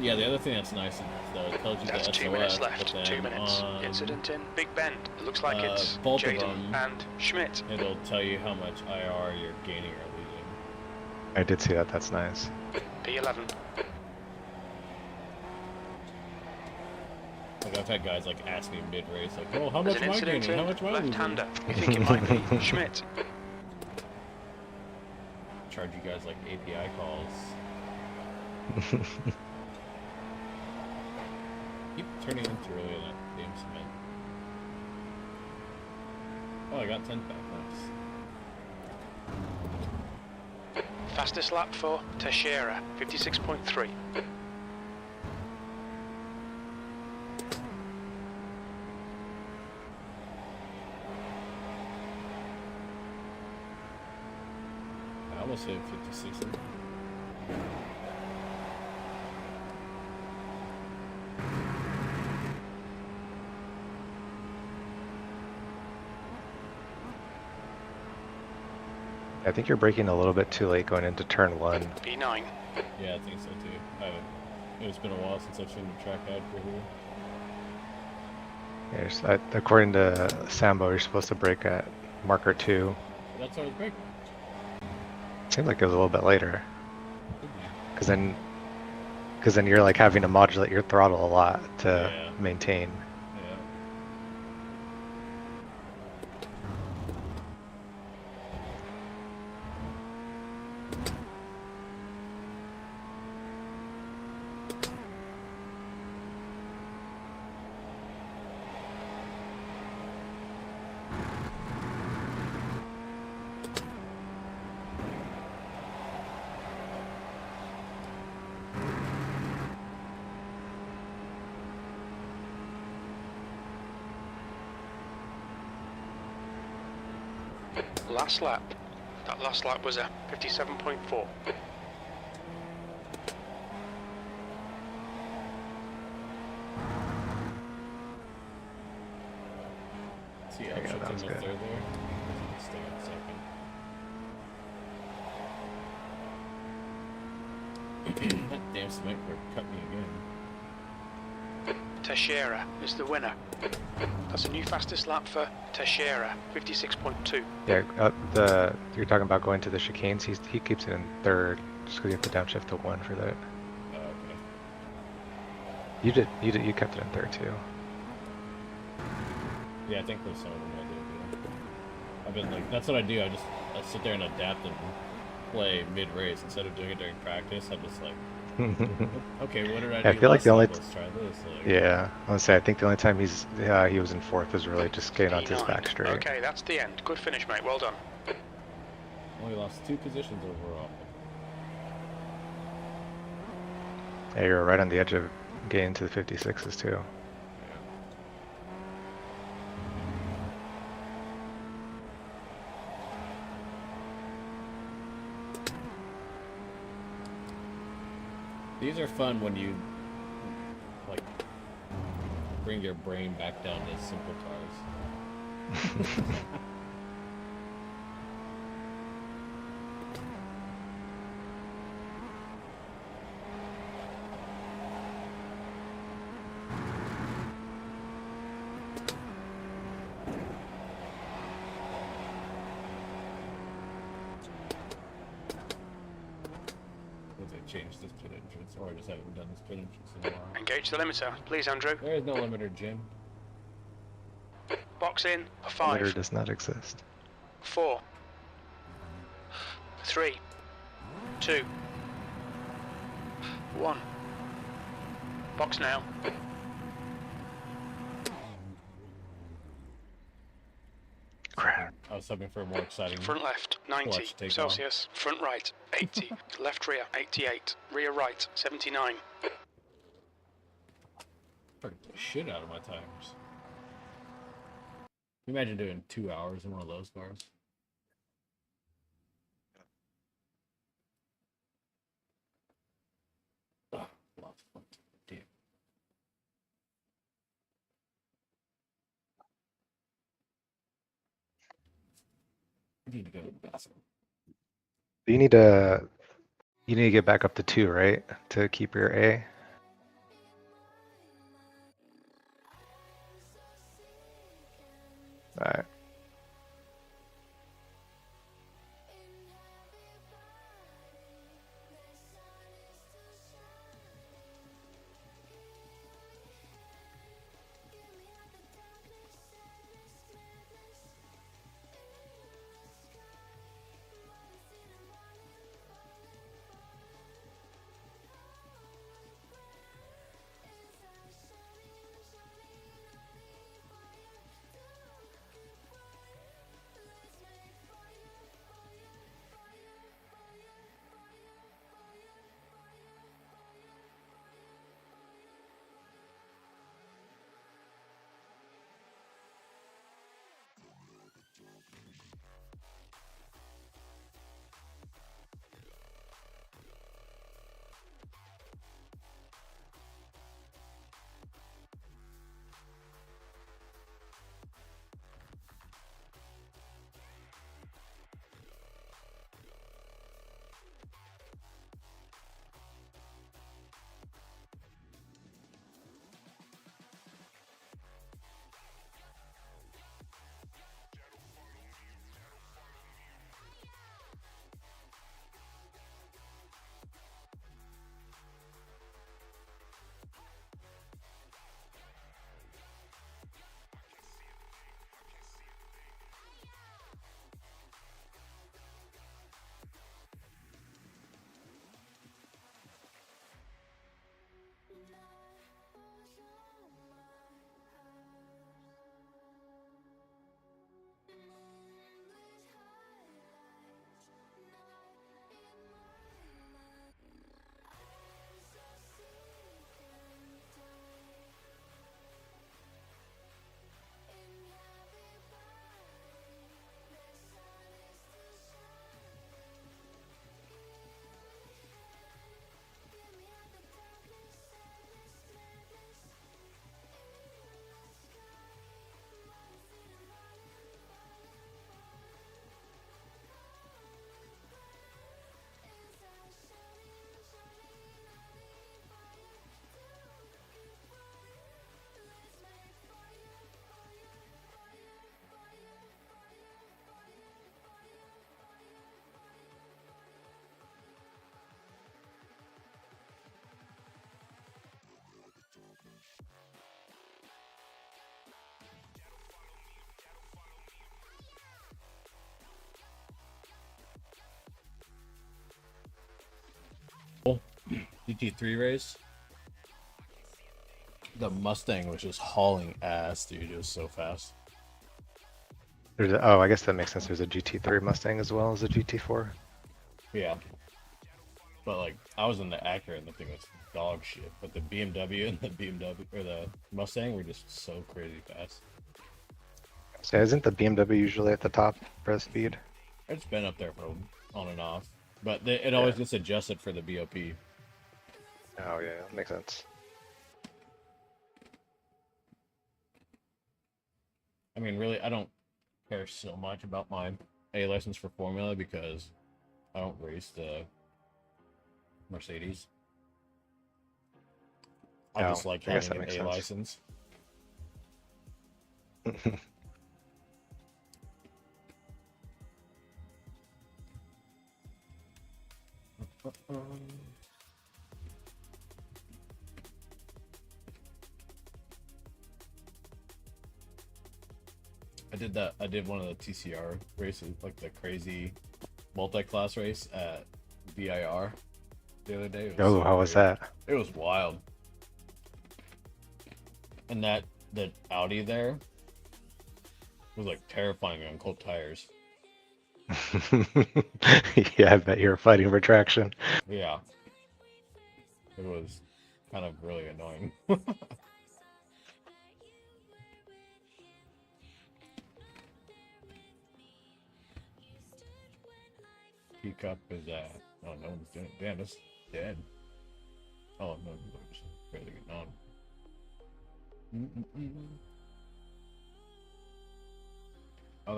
Yeah, the other thing that's nice is it tells you That's the 2 SOS, minutes left. but then 2 minutes. on, Incident in Big Bend. It looks like it's both of Jaden them. and Schmidt. It'll tell you how much IR you're gaining or losing. I did see that. That's nice. P11. Like I've had guys like ask me mid-race, like, "Oh, how There's much an am I incident gaining? How in. much am I losing?" Left-hander. You think it might be Schmidt. Charge you guys like API calls. Keep turning in too early on that damn cement. Oh, I got 10 back. Nice. Fastest lap for Teixeira. 56.3. I almost hit 56. I think you're braking a little bit too late going into turn 1. P9. Yeah, I think so too. It's been a while since I've seen the track ad for here. Yeah, according to Sambo, you're supposed to brake at marker 2. That's how I was braking. Seems like it was a little bit later. Because then you're like having to modulate your throttle a lot to maintain. Yeah. Last lap. That last lap was a 57.4. See, Yeah, I'm shifting that was the good. third there. Stay on second. That damn cement car cut me again. Teixeira is the winner. That's a new fastest lap for Teixeira. 56.2. Yeah, you're talking about going to the chicanes. He keeps it in third just because you have to downshift to 1 for that. Okay. You kept it in third too. Yeah, I think there's some of them I did. Yeah. I've been like, that's what I do. I sit there and adapt and play mid-race instead of doing it during practice. I just like Okay, what did I I do feel like last the only lap? Let's try this. Like, yeah, I would say I think the only time he was in fourth was really just getting onto his P9. back straight. Okay, that's the end. Good finish, mate. Well done. only lost 2 positions overall. Yeah, you're right on the edge of getting to the 56s too. These are fun when you like bring your brain back down to simple cars. Change this pit entrance, or I just haven't done this pit entrance in a while. Engage the limiter, please, Andrew. There is no limiter, Jim. Box in for Limiter 5, does not exist. 4, 3, 2, 1. Box now. Crap. I was hoping for a more exciting. Front left, 90 Watch take Celsius. Front right, 80. Left rear, 88. Rear right, 79. Fucking shit out of my tires. Can you imagine doing 2 hours in one of those cars? Ugh, lots of fun. Damn. I need to go to the bathroom. You need to get back up to 2, right? To keep your A. Alright. Did GT3 race, the Mustang was just hauling ass, dude. It was so fast. Oh, I guess that makes sense. There's a GT3 Mustang as well as a GT4. Yeah. But like, I was in the Acura and the thing was dog shit. But the BMW and the BMW or the Mustang were just so crazy fast. So isn't the BMW usually at the top for speed? It's been up there for on and off, but it always gets adjusted for the BOP. Oh yeah, makes sense. I mean, really, I don't care so much about my A license for Formula because I don't race the Mercedes. I just like I guess having that an A makes license. I did that. I did one of the TCR races, like the crazy multi-class race at VIR the other day. Oh, how was that? It was wild. And the Audi there was like terrifying on cold tires. Yeah, I bet you were fighting for traction. Yeah. It was kind of really annoying. Teacup is oh, no one's doing it. Damn, it's dead. Oh, no, it's barely getting on. Oh,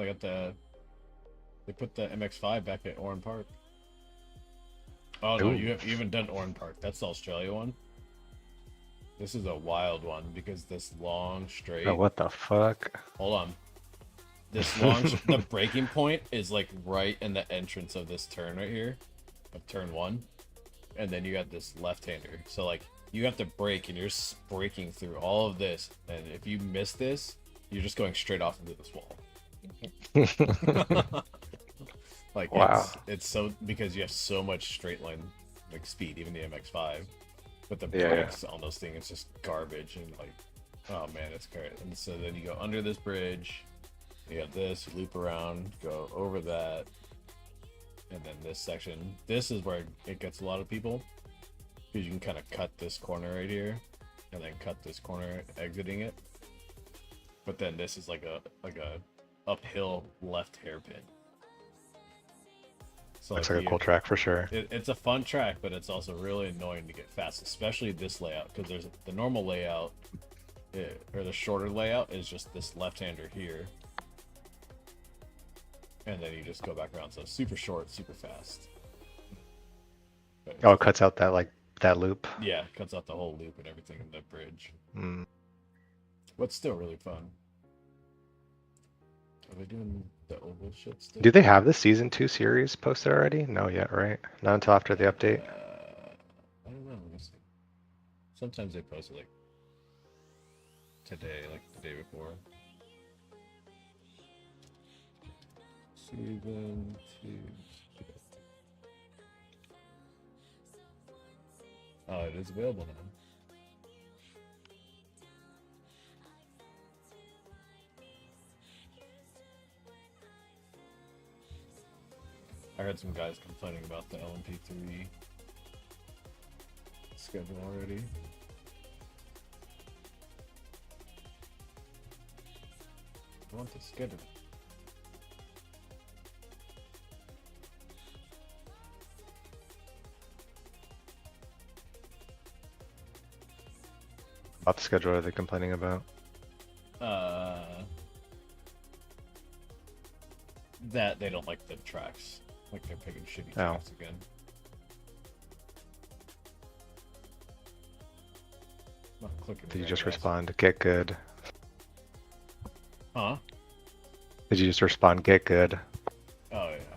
they put the MX-5 back at Oran Park. Oh, no, Ooh. you haven't done Oran Park. That's the Australia one. This is a wild one because this long straight. Oh, what the fuck? Hold on. This long, the breaking point is like right in the entrance of this turn right here, of turn 1, and then you got this left-hander. So like you have to brake, and you're just braking through all of this, and if you miss this, you're just going straight off into this wall. Like wow. It's so because you have so much straight line like speed, even the MX-5, but the Yeah, brakes on those things it's just garbage and like, oh man, it's great. And so then you go under this bridge. You have this, loop around, go over that, and then this section. This is where it gets a lot of people, because you can kind of cut this corner right here, and then cut this corner exiting it. But then this is like a uphill left hairpin. So Looks like a cool track for sure. It's a fun track, but it's also really annoying to get fast, especially this layout, because there's the normal layout, or the shorter layout is just this left-hander here. And then you just go back around, so super short, super fast. Oh, it cuts out that loop. Yeah, it cuts out the whole loop and everything in the bridge. Mm. But it's still really fun. Are they doing the oval shit still? Do they have the season 2 series posted already? No yet, right? Not until after the update. I don't know. Let me see. Sometimes they post it like today, like the day before. Season 2. Oh, it is available now. I heard some guys complaining about the LMP3 schedule already. I want the schedule. About the schedule are they complaining about? That they don't like the tracks. Like they're picking shitty tracks again. Not clicking. Did you just respond, get good? Huh? Did you just respond, get good? Oh yeah.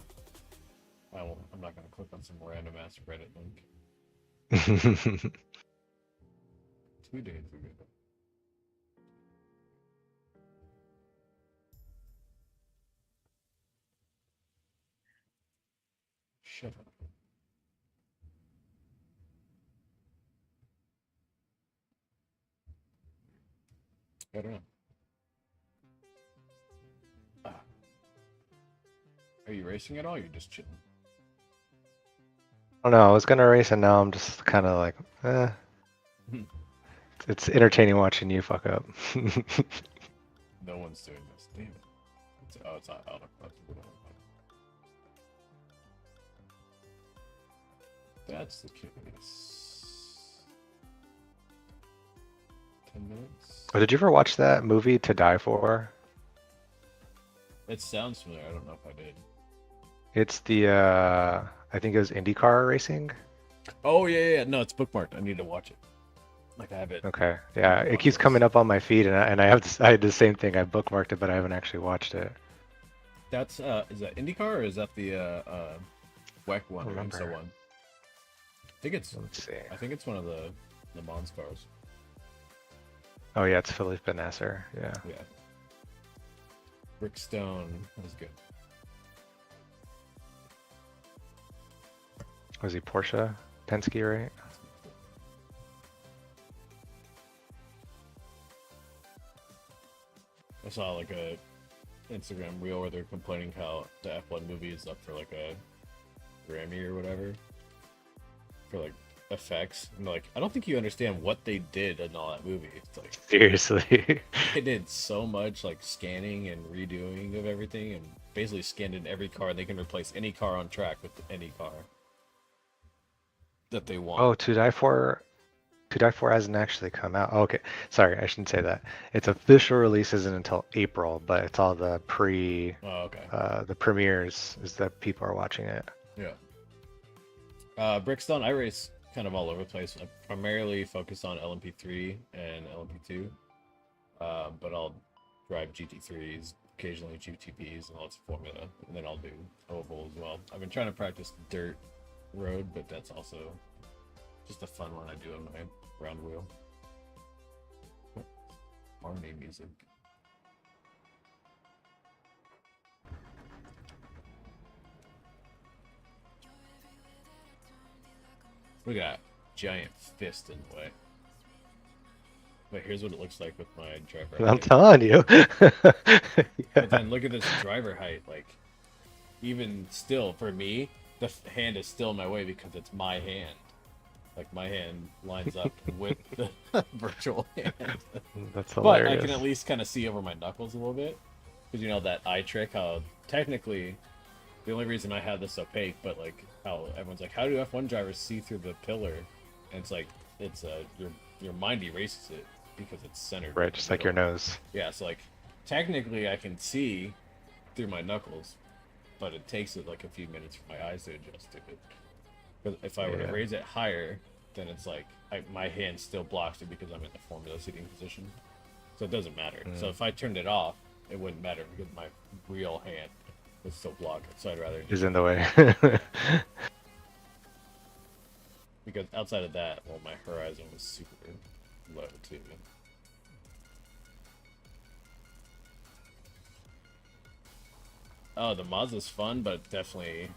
I'm not gonna click on some random ass Reddit link. 2 days ago. Shut up. I don't know. Are you racing at all? Or you're just chilling. I don't know. I was gonna race, and now I'm just kind of like, It's entertaining watching you fuck up. No one's doing this. Damn it. It's not out. That's the case. 10 minutes. Oh, did you ever watch that movie To Die For? It sounds familiar. I don't know if I did. It's the I think it was IndyCar racing. Oh yeah. No, it's bookmarked. I need to watch it. Like I have it. Okay, yeah, it keeps coming up on my feed, and I had the same thing. I bookmarked it, but I haven't actually watched it. That's is that IndyCar or is that the WEC one or remember. IMSA one? I think it's. Let's see. I think it's one of the Le Mans cars. Oh yeah, it's Philippe Nasser. Yeah. Yeah. Brickstone was good. Was he Porsche? Penske, right? I saw like a Instagram reel where they're complaining how the F1 movie is up for like a Grammy or whatever for like effects. And like, I don't think you understand what they did in all that movie. It's like Seriously. they did so much like scanning and redoing of everything, and basically scanned in every car. They can replace any car on track with any car that they want. Oh, To Die For. To Die For hasn't actually come out. Oh, okay, sorry, I shouldn't say that. Its official release isn't until April, but it's all the the premieres is that people are watching it. Yeah. Brickstone, I race kind of all over the place. I primarily focus on LMP3 and LMP2, but I'll drive GT3s, occasionally GTPs, and lots of Formula, and then I'll do oval as well. I've been trying to practice dirt road, but that's also just a fun one I do on my round wheel. Harmony music. Look at that giant fist in the way. Wait, here's what it looks like with my driver height. I'm telling you. But then look at this driver height. Like, even still, for me, the hand is still in my way because it's my hand. Like, my hand lines up with the virtual hand. That's But hilarious. I can at least kind of see over my knuckles a little bit. Because you know that eye trick, how technically the only reason I have this opaque, but like how everyone's like, how do F1 drivers see through the pillar? And it's like, it's your mind erases it because it's centered. Right, just like your nose. Yeah, so like technically I can see through my knuckles, but it takes it like a few minutes for my eyes to adjust to it. Because if I were to raise it higher, then it's like my hand still blocks it because I'm in the Formula seating position. So it doesn't matter. So if I turned it off, it wouldn't matter because my real hand would still block it. So I'd rather Is in the way. because outside of that, well, my horizon was super low too. Oh, the Mazda's fun, but definitely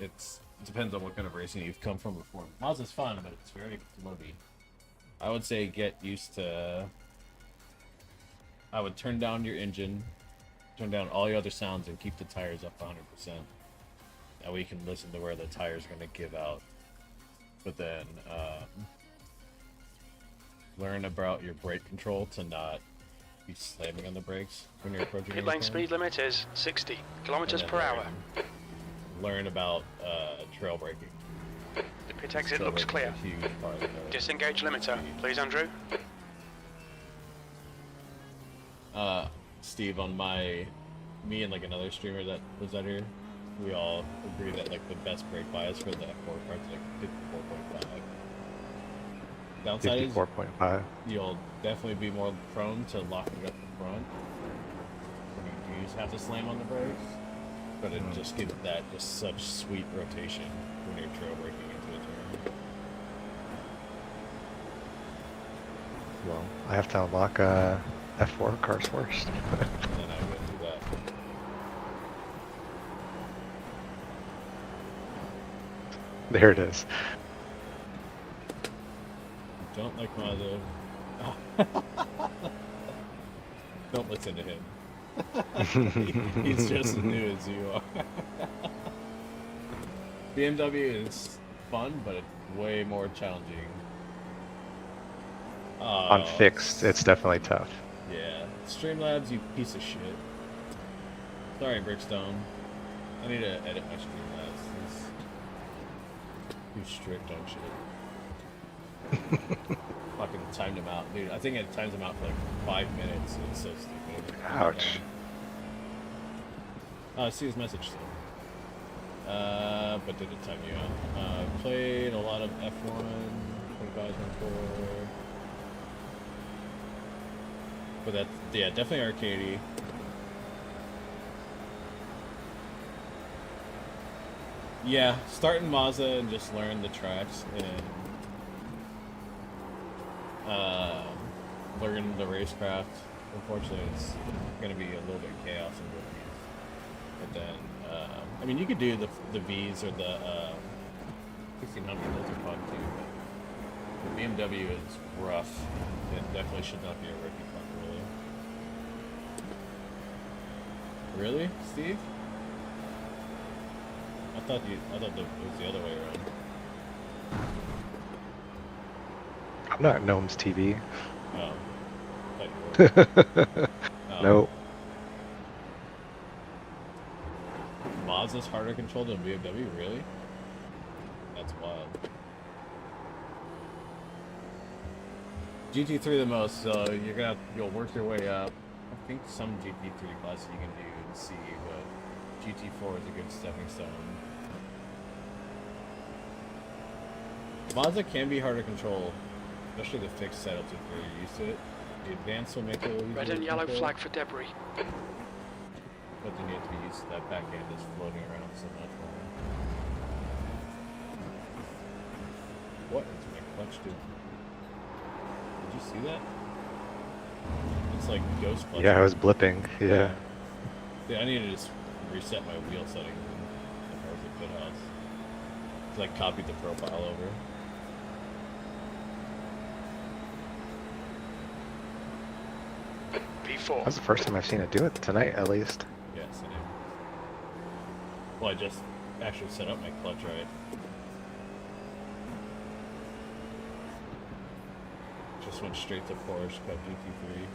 it depends on what kind of racing you've come from before. Mazda's fun, but it's very floaty. I would say get used to. I would turn down your engine, turn down all your other sounds, and keep the tires up 100%. That way you can listen to where the tires are going to give out. But then learn about your brake control to not be slamming on the brakes when you're approaching. Pit lane speed limit is 60 kilometers per hour. Learn about trail braking. The pit exit Trail looks braking clear. is a huge part of the- Disengage limiter, please, Andrew. Steve, on me and like another streamer that was out here, we all agree that like the best brake bias for the F4 car is like 54.5. Downside is 54.5. you'll definitely be more prone to locking up the front when you do have to slam on the brakes, but it just gives that just such sweet rotation when you're trail braking into a turn. Well, I have to unlock F4 cars first. And then I go through that. There it is. Don't like Mazda. Don't listen to him. He's just as new as you are. BMW is fun, but it's way more challenging. On fixed, it's definitely tough. Yeah. Streamlabs, you piece of shit. Sorry, Brickstone. I need to edit my Streamlabs. It's too strict on shit. Fucking timed him out. Dude, I think it times him out for like 5 minutes. It's so stupid. Ouch. Oh, I see his message still. But did it time you out? Played a lot of F1, 25, 24. But that's, yeah, definitely arcadey. Yeah, start in Mazda and just learn the tracks and learn the racecraft. Unfortunately, it's going to be a little bit chaos in both these. But then, I mean, you could do the V's or the 1600. Those are fun too. But the BMW is rough. It definitely should not be a rookie car, really. Really, Steve? I thought it was the other way around. I'm not Gnome's TV. Oh. I thought you were. Oh. Nope. Mazda's harder controlled than BMW, really? That's wild. GT3 the most, so you'll work your way up. I think some GT3 classes you can do and see, but GT4 is a good stepping stone. Mazda can be hard to control, especially the fixed setups if you're used to it. The advanced will make it a little easier. Red and to yellow control, flag for debris. but you need to be used to that back end that's floating around so much more. What is my clutch doing? Did you see that? It's like ghost clutch. Yeah, I was blipping. Yeah. Yeah, I need to just reset my wheel settings in the cars at Pit House. Cause I copied the profile over. P4. That's the first time I've seen it do it tonight, at least. Yes, I do. Well, I just actually set up my clutch right. Just went straight to Porsche Cup GT3.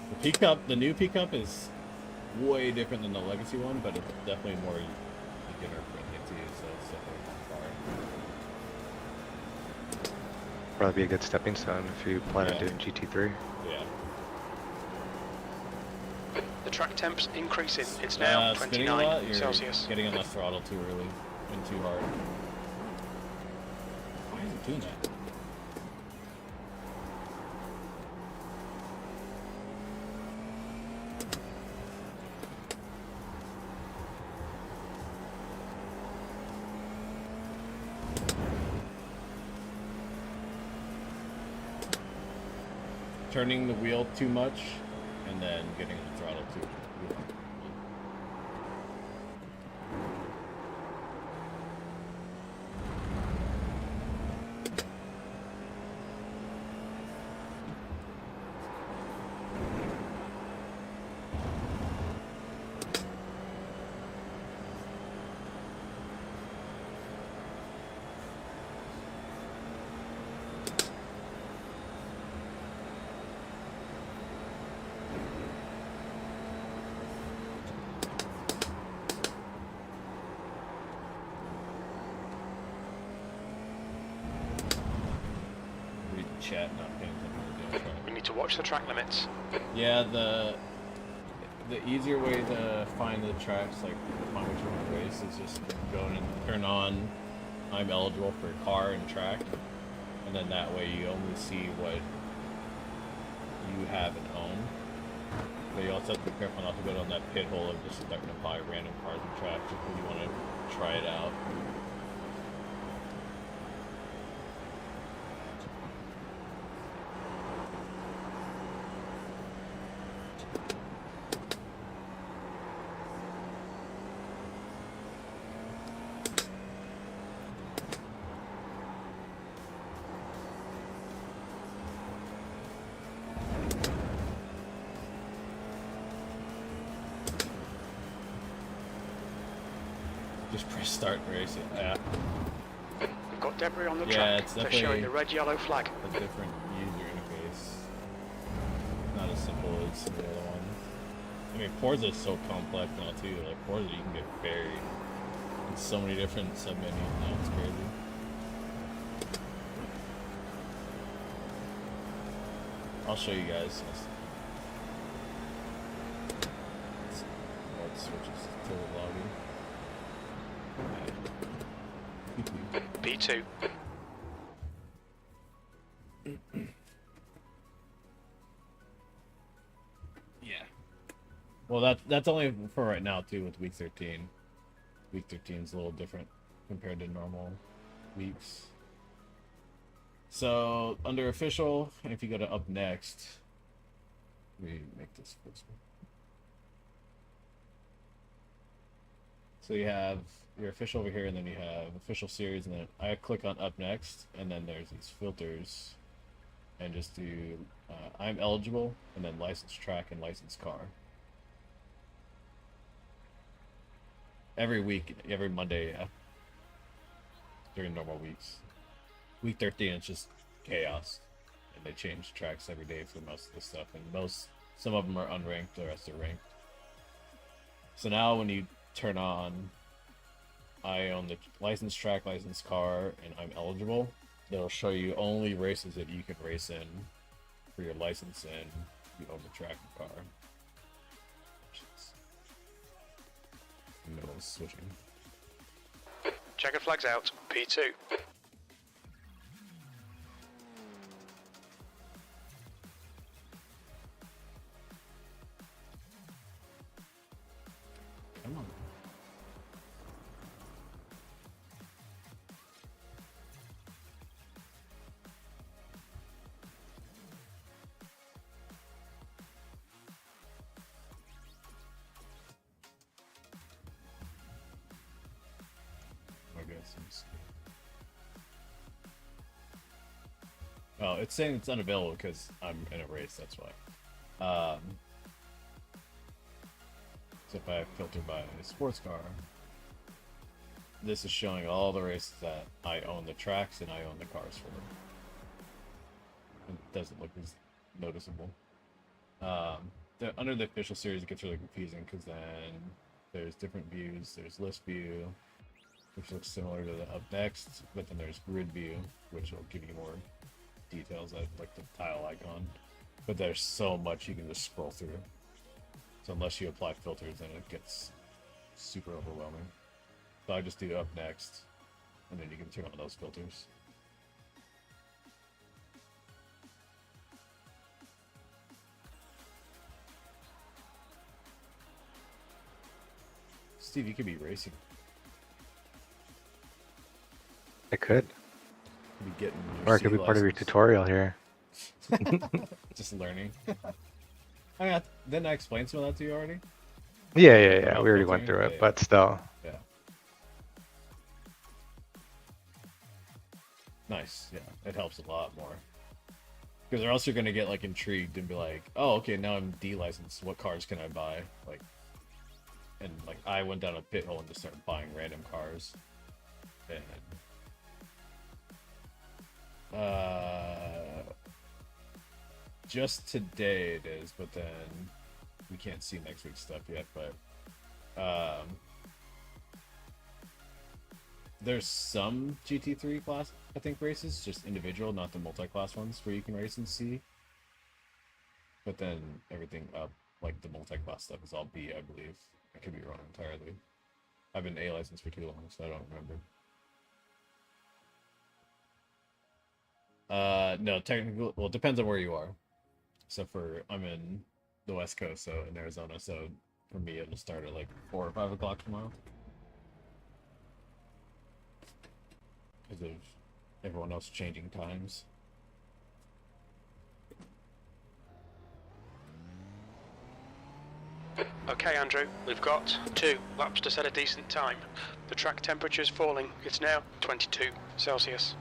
The P-Cup, the new P-Cup is way different than the legacy one, but it's definitely more beginner friendly too, so it's definitely far. Probably be a good stepping stone if you plan on Yeah. doing GT3. Yeah. The track temp's increasing. It's now Spinning a lot, 29 you're Celsius. getting on the throttle too early and too hard. Why is it doing that? Turning the wheel too much and then getting the throttle too. Read the chat, not paying attention to the We need to watch the track limits. Yeah, the easier way to find the tracks, like find which one to race, is just go in and turn on I'm eligible for car and track, and then that way you only see what you have and own. But you also have to be careful not to go down that pit hole of just starting to buy random cars and tracks if you want to try it out. Just press start and race it. Yeah, We've got debris on the Yeah, track. it's They're definitely- showing the red-yellow flag. a different user interface. Not as simple as some of the other ones. I mean, Forza is so complex now too. Like Forza, you can get buried in so many different sub-menus now. It's crazy. I'll show you guys. Let's switch to the lobby. P2. Yeah. Well, that's only for right now too. With week 13, week 13 is a little different compared to normal weeks. So under official, if you go to up next, we make this first one. So you have your official over here, and then you have official series, and then I click on up next, and then there's these filters, and just do I'm eligible, and then license track and license car. Every week, every Monday, yeah. During normal weeks. Week 13, it's just chaos, and they change tracks every day for most of the stuff, and some of them are unranked, the rest are ranked. So now when you turn on I own the license track, license car, and I'm eligible, it'll show you only races that you can race in for your license, and you own the track and car. Middle switching. Checker flags out. P2. Come on. Oh, it's saying it's unavailable because I'm in a race, that's why. So if I filter by a sports car, this is showing all the races that I own the tracks and I own the cars for. It doesn't look as noticeable. Under the official series, it gets really confusing because then there's different views. There's list view, which looks similar to the up next, but then there's grid view, which will give you more details, like the tile icon. But there's so much you can just scroll through. So unless you apply filters, then it gets super overwhelming. So I just do up next, and then you can turn on those filters. Steve, you could be racing. I could. You could be getting your Or it could C be part of your license. tutorial here. Just learning. I mean, didn't I explain some of that to you already? Yeah. We already went filtering? through it, Yeah. but still. Yeah. Nice. Yeah, it helps a lot more. Because or else you're gonna get like intrigued and be like, oh, okay, now I'm D-licensed. What cars can I buy? Like, and like I went down a pit hole and just started buying random cars. And just today it is, but then we can't see next week's stuff yet. But there's some GT3 class, I think, races, just individual, not the multi-class ones where you can race and see. But then everything up, like the multi-class stuff, is all B, I believe. I could be wrong entirely. I've been A licensed for too long, so I don't remember. No, technically, well, it depends on where you are. So I'm in the West Coast, so in Arizona, so for me it'll start at like 4 or 5 o'clock tomorrow. Because of everyone else changing times. Okay, Andrew, we've got 2 laps to set a decent time. The track temperature's falling. It's now 22 Celsius.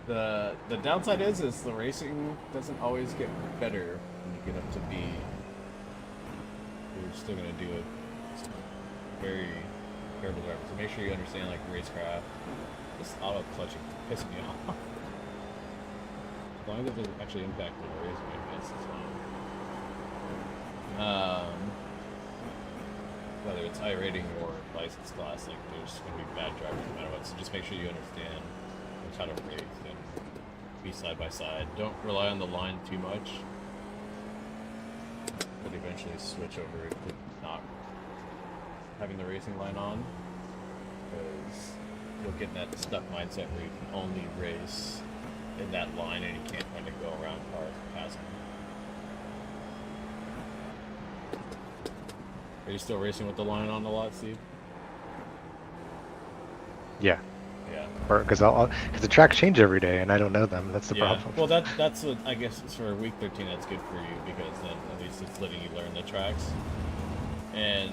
The downside is the racing doesn't always get better when you get up to B. You're still gonna do it very careful driver. So make sure you understand like racecraft. This auto clutching pissing me off. As long as it doesn't actually impact the race, it's fine. Whether it's I rating or license class, like there's gonna be bad drivers no matter what. So just make sure you understand how to race and be side by side. Don't rely on the line too much, but eventually switch over to not having the racing line on, because you'll get in that stuck mindset where you can only race in that line and you can't kind of go around cars and pass them. Are you still racing with the line on a lot, Steve? Yeah. Yeah. Or because the tracks change every day and I don't know them. That's the problem. Well, that's what I guess it's for week 13. That's good for you because then at least it's letting you learn the tracks. And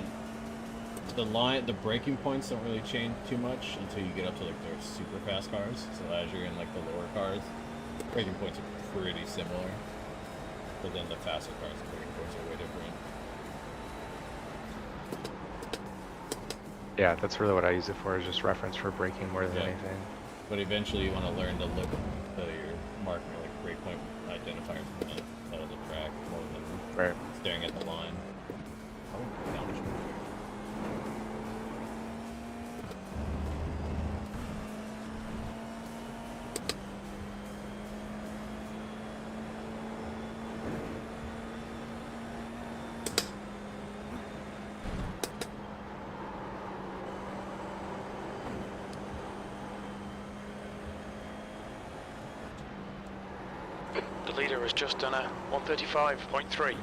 the braking points don't really change too much until you get up to like their super fast cars. So as you're in like the lower cars, braking points are pretty similar. But then the faster cars, the braking points are way different. Yeah, that's really what I use it for, is just reference for braking more than anything. But eventually you want to learn to look at your marker, like breakpoint identifiers on the side of the track more than staring at the line. The leader has just done a 135.3.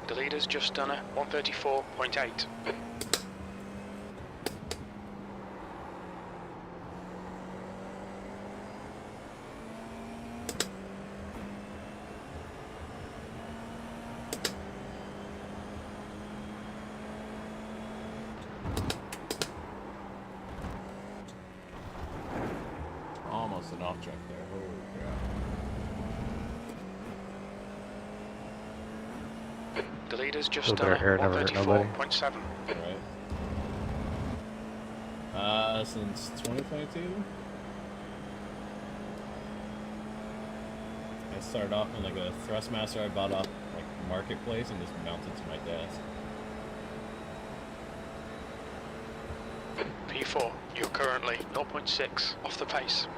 The leader's just done a 134.8. Almost an off track there. Holy crap. The leader's just So done a their air never hurt nobody. 134.7. Right. Since 2022? I started off on like a Thrustmaster I bought off like Marketplace and just mounted to my desk. P4, you're currently 0.6 off the pace.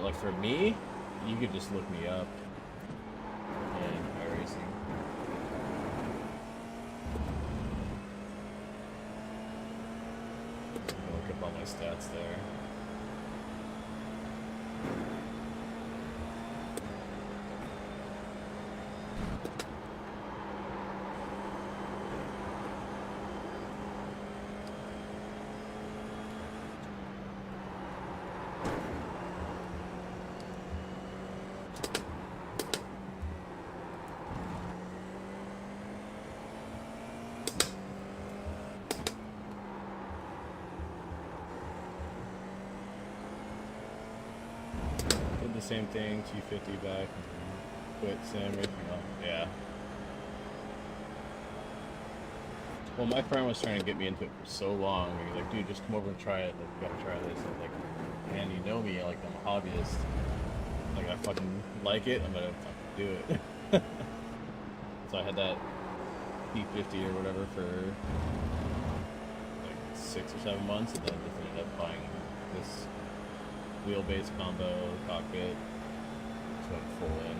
Like for me, you could just look me up in iRacing. Look up all my stats there. Same thing, 250 back, quit sim racing. Oh, yeah. Well, my friend was trying to get me into it for so long. He was like, dude, just come over and try it. Like, you gotta try this. I was like, man, you know me. Like, I'm a hobbyist. Like, I fucking like it. I'm gonna fucking do it. So I had that P50 or whatever for like 6 or 7 months, and then just ended up buying this wheelbase combo, cockpit, just went full in.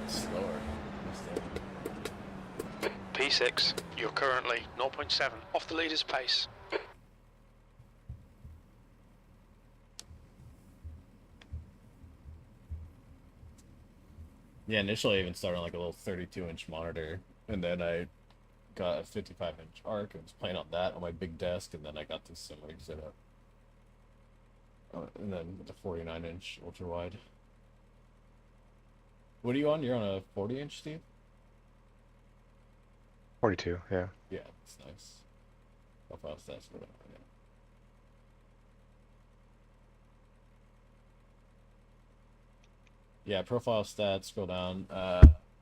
Slower. P6, you're currently 0.7 off the leader's pace. Yeah, initially I even started on like a little 32-inch monitor, and then I got a 55-inch arc and was playing on that on my big desk, and then I got this sim rig set up. And then with the 49-inch ultra wide. What are you on? You're on a 40-inch, Steve? 42, yeah. Yeah, that's nice. Profile stats, whatever, yeah. Yeah, profile stats, scroll down.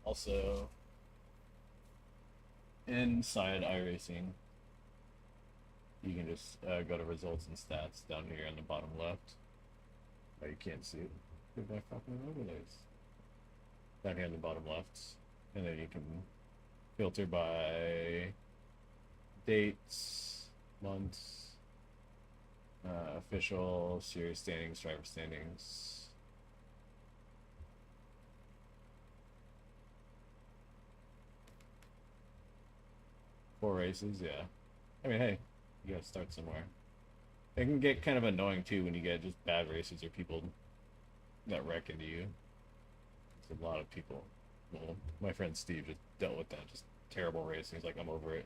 Also, inside iRacing, you can just go to results and stats down here on the bottom left. Oh, you can't see it. Look at my fucking overlays. Down here on the bottom left. And then you can filter by dates, months, official, series standings, driver standings. Four races, yeah. I mean, hey, you gotta start somewhere. It can get kind of annoying too when you get just bad races or people that wreck into you. It's a lot of people. Well, my friend Steve just dealt with that. Just terrible racing. He's like, I'm over it.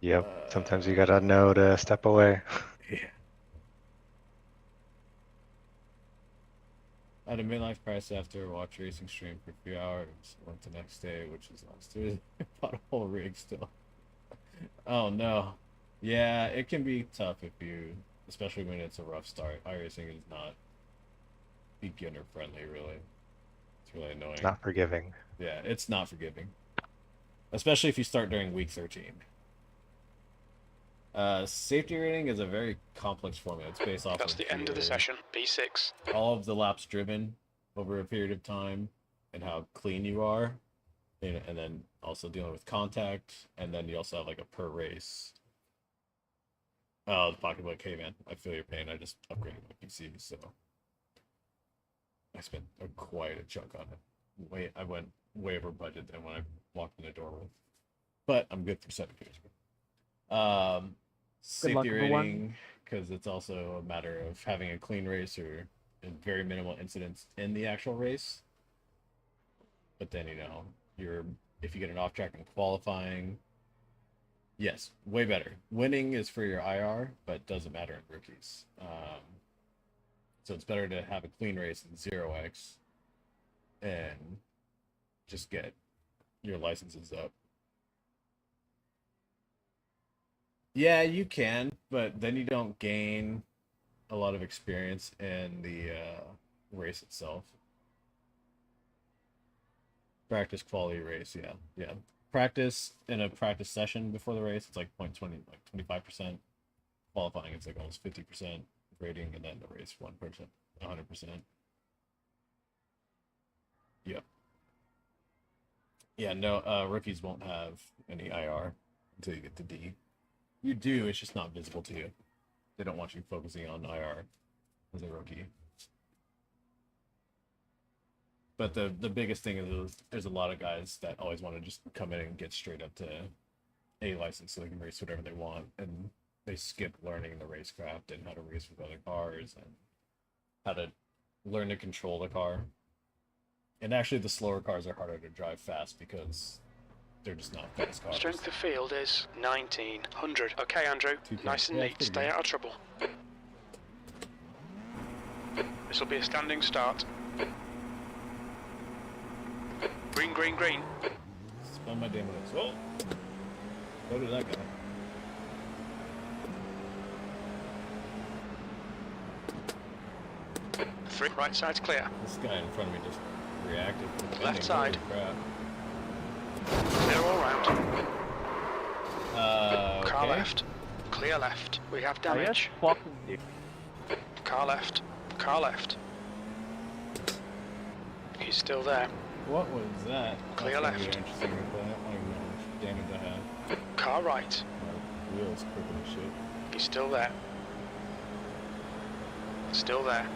Yep. Sometimes you gotta know to step away. Yeah. I had a midlife crisis after a watch racing stream for a few hours. Went the next day, which is last Tuesday. Bought a whole rig still. Oh no. Yeah, it can be tough if you, especially when it's a rough start. iRacing is not beginner friendly, really. It's really annoying. It's not forgiving. Yeah, it's not forgiving. Especially if you start during week 13. Safety rating is a very complex formula. It's based off That's of the end of the session. B6. all of the laps driven over a period of time and how clean you are, and then also dealing with contact, and then you also have like a per race. Oh, the pocketbook. Hey man, I feel your pain. I just upgraded my PC, so I spent quite a chunk on it. I went way over budget than when I walked in the door with, but I'm good for 7 years. Safety rating, because it's also a matter of having a clean race or very minimal incidents in the actual race. But then, you know, if you get an off track in qualifying, yes, way better. Winning is for your IR, but doesn't matter in rookies. So it's better to have a clean race in 0x and just get your licenses up. Yeah, you can, but then you don't gain a lot of experience in the race itself. Practice quality race, yeah. Practice in a practice session before the race, it's like 0.20, like 25%. Qualifying, it's like almost 50% grading, and then the race 1%, 100%. Yep. Yeah, no, rookies won't have any IR until you get to D. You do, it's just not visible to you. They don't want you focusing on IR as a rookie. But the biggest thing is there's a lot of guys that always want to just come in and get straight up to A license so they can race whatever they want, and they skip learning the racecraft and how to race with other cars and how to learn to control the car. And actually the slower cars are harder to drive fast because they're just not fast cars. Strength of field is 1900. Okay, Andrew. Nice and neat. Stay out of trouble. This will be a standing start. Green, green, green. Spun my damn legs. Oh! Go to that guy. Three. Right side's clear. This guy in front of me just reacted. Left side. Crap. Clear all round. Car Okay. left. Clear left. We have damage. Fucking dick. Car left. Car left. He's still there. What was that? Clear That's gonna be left. interesting with that. I don't even know how much damage I have. Car right. My wheel's crooked as shit. He's still there. Still there.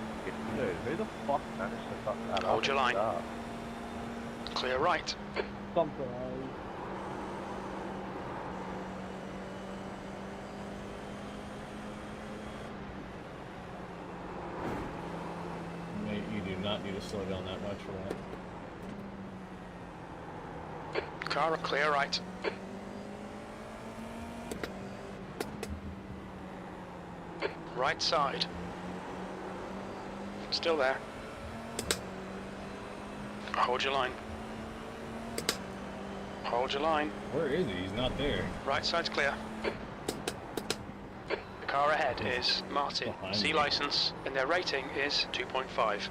Dude, who the fuck managed to fuck that up? Hold your line. Start? Clear right. Something. Mate, you do not need to slow down that much for that. Car clear right. Right side. Still there. Hold your line. Hold your line. Where is he? He's not there. Right side's clear. The car ahead is Martin, Behind C me. license, and their rating is 2.5.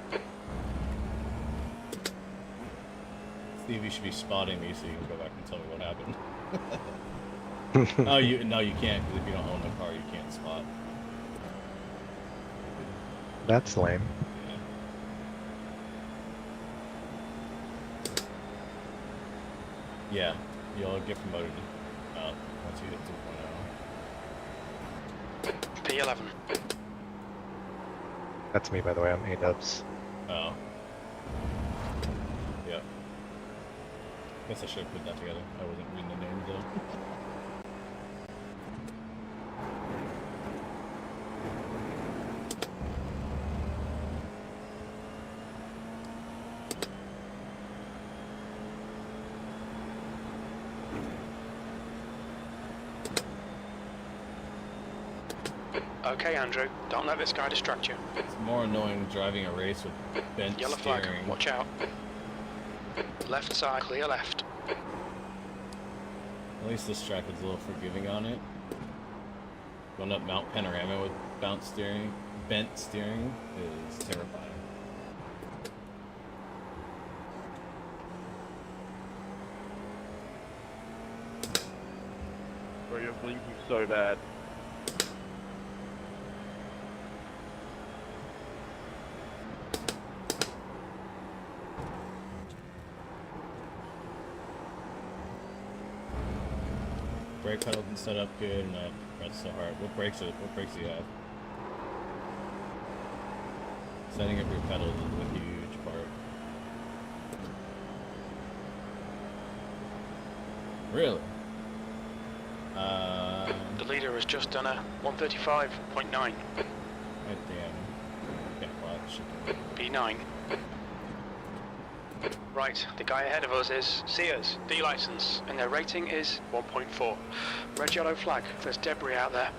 Steve, you should be spotting me so you can go back and tell me what happened. No, you can't, because if you don't own the car, you can't spot. That's lame. Yeah, you'll get promoted once you hit 2.0. P11. That's me, by the way. I'm A-dubs. Oh. Yeah. Guess I should have put that together. I wasn't reading the names though. Okay, Andrew, don't let this guy distract you. It's more annoying driving a race with bent Yellow steering. flag, watch out. Left side, clear left. At least this track is a little forgiving on it. Going up Mount Panorama with bent steering is terrifying. Bro, you're blinking so bad. Brake pedal can set up good, and that's so hard. What brakes do you have? Setting up your pedals is a huge part. Really? The leader has just done a 135.9. God damn. Can't fly this shit. B9. Right, the guy ahead of us is Sears, D license, and their rating is 1.4. Red yellow flag, there's debris out there.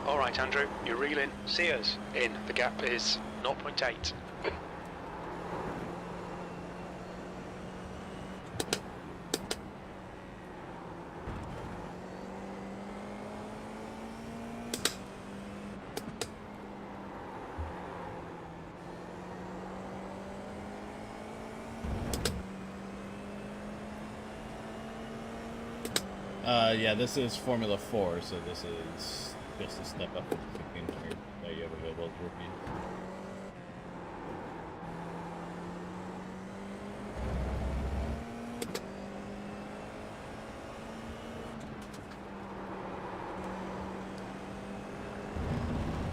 Alright Andrew, you reel in. Sears, in. The gap is 0.8. Yeah, this is Formula 4, so this is just a step up with the 1500 that you have available as rookie.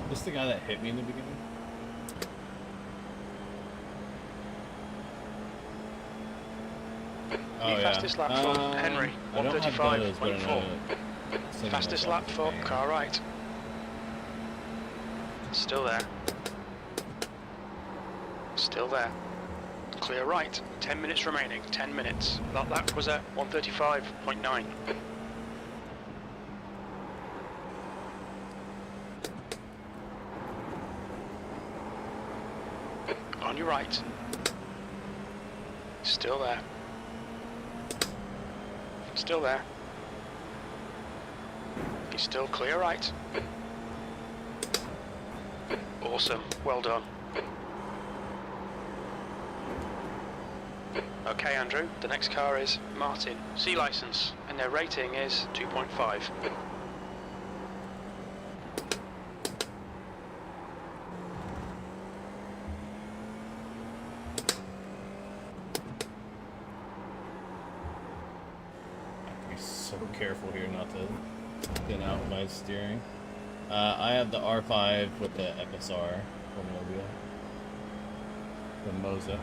This the guy that hit me in the beginning? The fastest lap for Henry, I don't have those, but I 135.4. know that Fastest lap for car right. Still there. Still there. Clear right. 10 minutes remaining. 10 minutes. That lap was at 135.9. On your right. Still there. Still there. He's still clear right. Awesome. Well done. Okay, Andrew. The next car is Martin. C license. And their rating is 2.5. So careful here not to thin out my steering. I have the R5 with the FSR Formula, the Moza.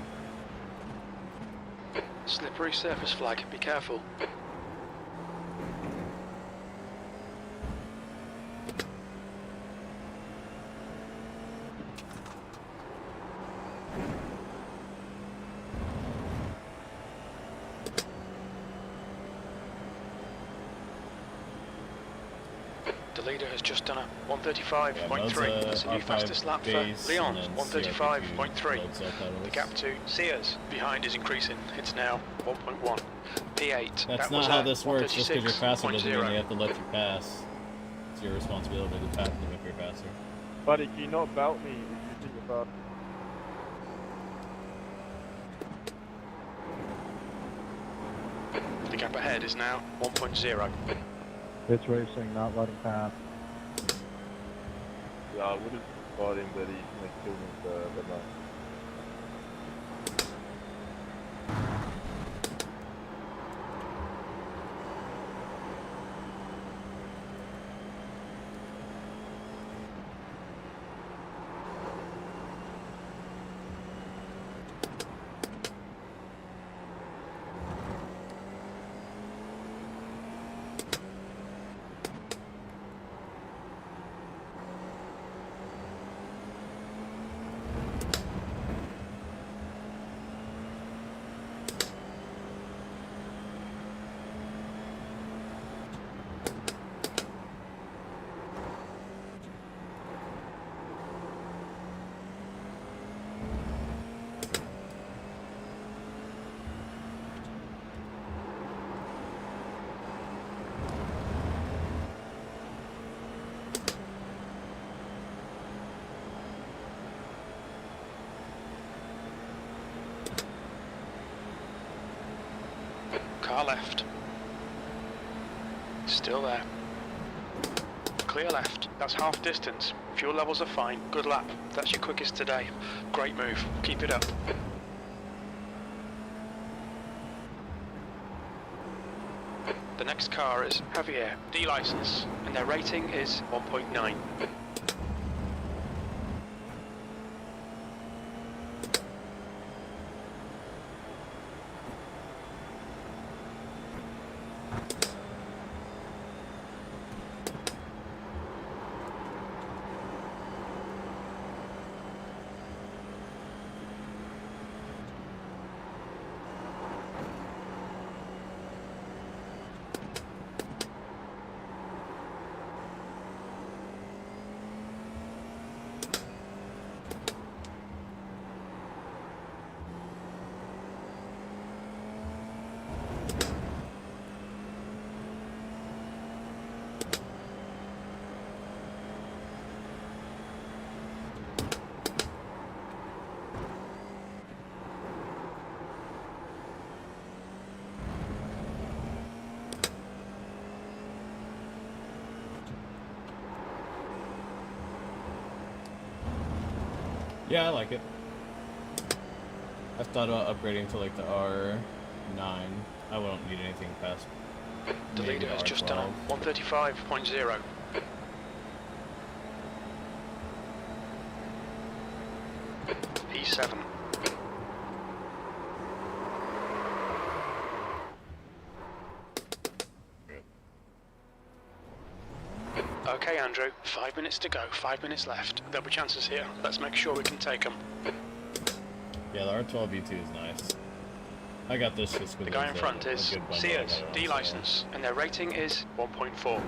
Slippery surface flag. Be careful. The leader has just done a Yeah, 135.3. That's a new R5 fastest lap for base, Leon. and then 135.3. CRP2 The gap to Sears behind is increasing. It's now 1.1. P8. That's that not was how at this works. Just because you're faster doesn't mean 136.0. they have to let you pass. It's your responsibility to pass them if you're faster. Buddy, can you not belt me if you think about it? The gap ahead is now 1.0. It's racing, not letting pass. Yeah, I would have fought him, but he's gonna kill me with the knife. Car left. Still there. Clear left. That's half distance. Fuel levels are fine. Good lap. That's your quickest today. Great move. Keep it up. The next car is Javier, D license, and their rating is 1.9. Yeah, I like it. I've thought about upgrading to like the R9. I won't need anything past. The maybe leader has R12. just done a 135.0. P7. Okay, Andrew, 5 minutes to go, 5 minutes left. There'll be chances here. Let's make sure we can take them. Yeah, the R12 V2 is nice. I got this just because The guy in front is Sears, D license, and their rating is 1.4.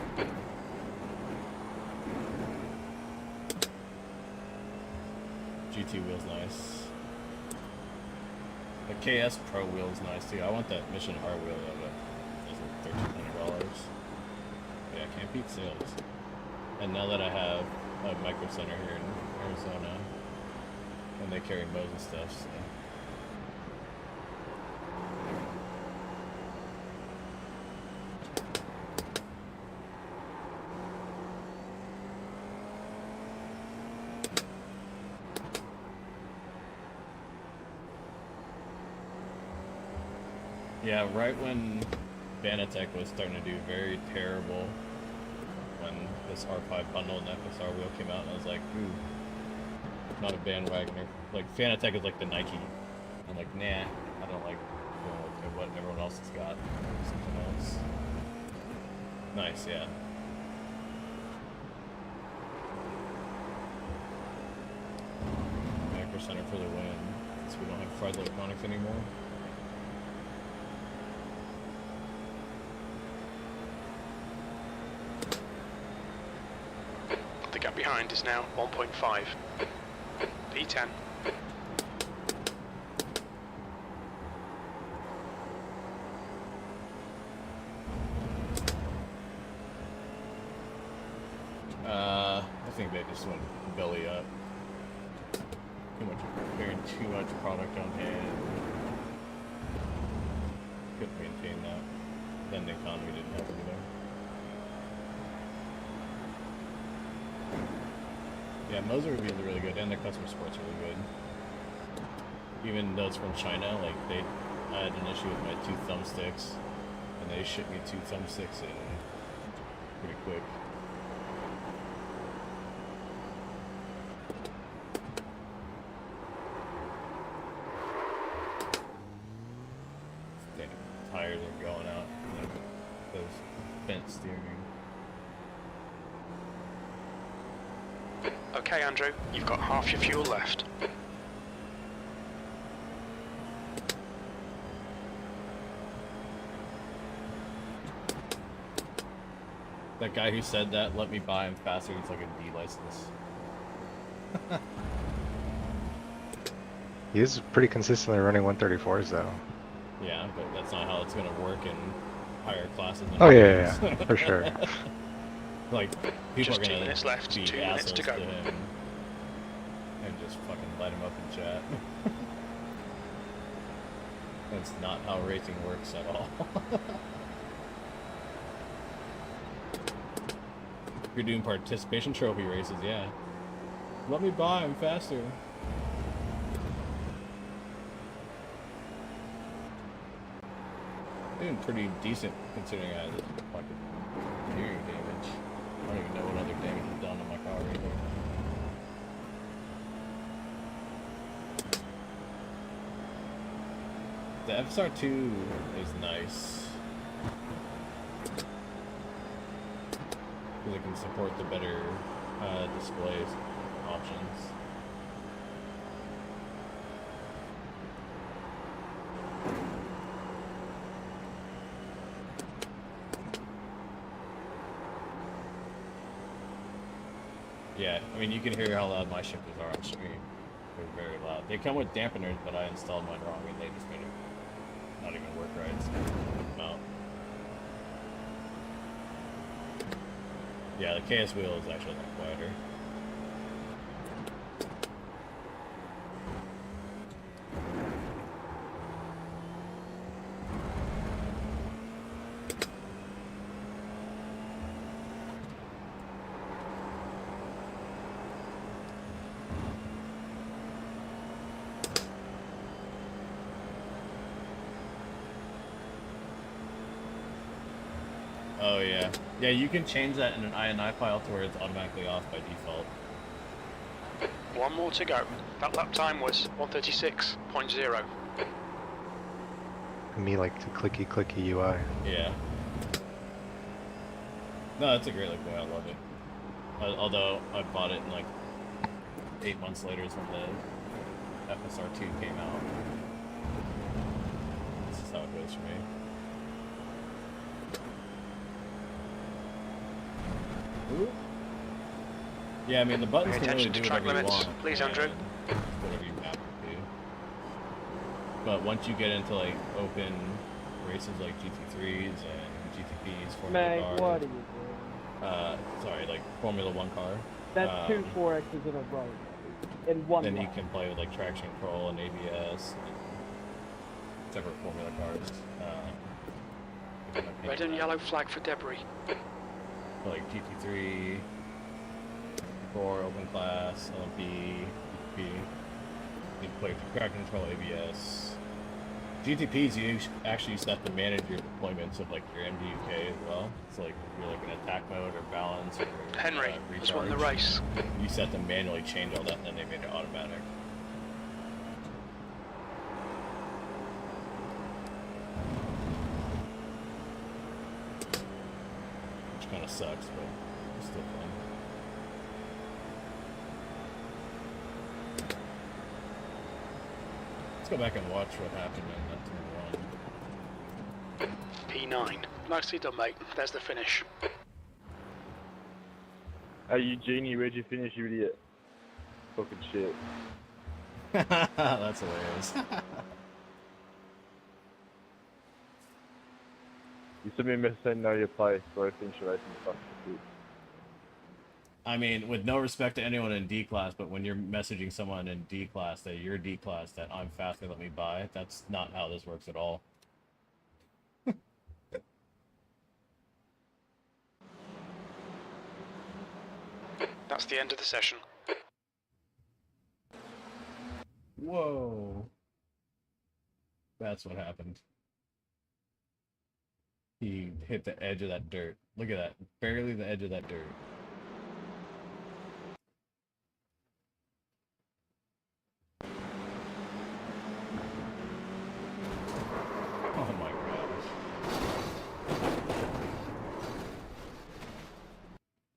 GT wheel's nice. The KS Pro wheel is nice too. I want that Mission R wheel though, but it's $1,300. Yeah, I can't beat sales. And now that I have a Micro Center here in Arizona, and they carry mows and stuff, so. Yeah, right when Vanatech was starting to do very terrible, when this R5 bundle and FSR wheel came out, and I was like, ooh, not a bandwagoner. Like, Fanatec is like the Nike. I'm like, nah, I don't like going with what everyone else has got. Something else. Nice, yeah. Micro Center for the win, since we don't have Fried Electronics anymore. Gap behind is now 1.5. P10. I think they just went belly up. Carrying too much product on hand. Couldn't maintain that. Then the economy didn't help either. Yeah, Moser reviews are really good, and their customer support's really good. Even though it's from China, like I had an issue with my 2 thumbsticks, and they shipped me 2 thumbsticks in pretty quick. Damn, tires are going out. Like those bent steering. Okay, Andrew, you've got half your fuel left. That guy who said that, let me buy him faster, he's like a D license. He is pretty consistently running 134s though. Yeah, but that's not how it's gonna work in higher classes. Oh yeah, for sure. Like, people Just are 2 gonna minutes left, be 2 minutes to assholes go. him and just fucking light him up in chat. That's not how racing works at all. If you're doing participation trophy races, yeah. Let me buy him faster. Doing pretty decent considering I had fucking hearing damage. I don't even know what other damage is done on my car either. The FSR2 is nice. Because it can support the better displays options. Yeah, I mean, you can hear how loud my shifters are on stream. They're very loud. They come with dampeners, but I installed mine wrong and they just made it not even work right. So took them out. Yeah, the KS wheel is actually a lot quieter. Oh yeah. Yeah, you can change that in an INI file to where it's automatically off by default. 1 more to go. That lap time was 136.0. Me like the clicky UI. Yeah. No, that's a great looking way. I love it. Although I bought it in like 8 months later is when the FSR2 came out. This is how it goes for me. Ooh. Yeah, I mean the buttons Pay can really attention do to track whatever you limits, want. please, Andrew. and Whatever you map it to. But once you get into like open races like GT3s and GTPs, Formula Meg, cars, what are you doing? sorry, like Formula 1 car. That's 2 4Xs in a row. In one Then you lap. can play with like traction control and ABS and separate Formula cars. Red and yellow flag for debris. Like GT3, 4 open class, LMP, GTP. You can play with traction control, ABS. GTPs, you actually set to manage your deployments of like your MDUK as well. So like if you're like in attack mode or balance or Henry has won the recharge, race. you set to manually change all that, and then they made it automatic. Which kind of sucks, but it's still fun. Let's go back and watch what happened in that turn 1. P9. Nicely done, mate. There's the finish. Hey, Eugenie, where'd you finish, you idiot? Fucking shit. That's hilarious. You sent me a message saying know your place, so I finished your race in the fucking shit. I mean, with no respect to anyone in D class, but when you're messaging someone in D class that you're D class that I'm faster, let me buy, that's not how this works at all. That's the end of the session. Whoa. That's what happened. He hit the edge of that dirt. Look at that. Barely the edge of that dirt. Oh my gosh.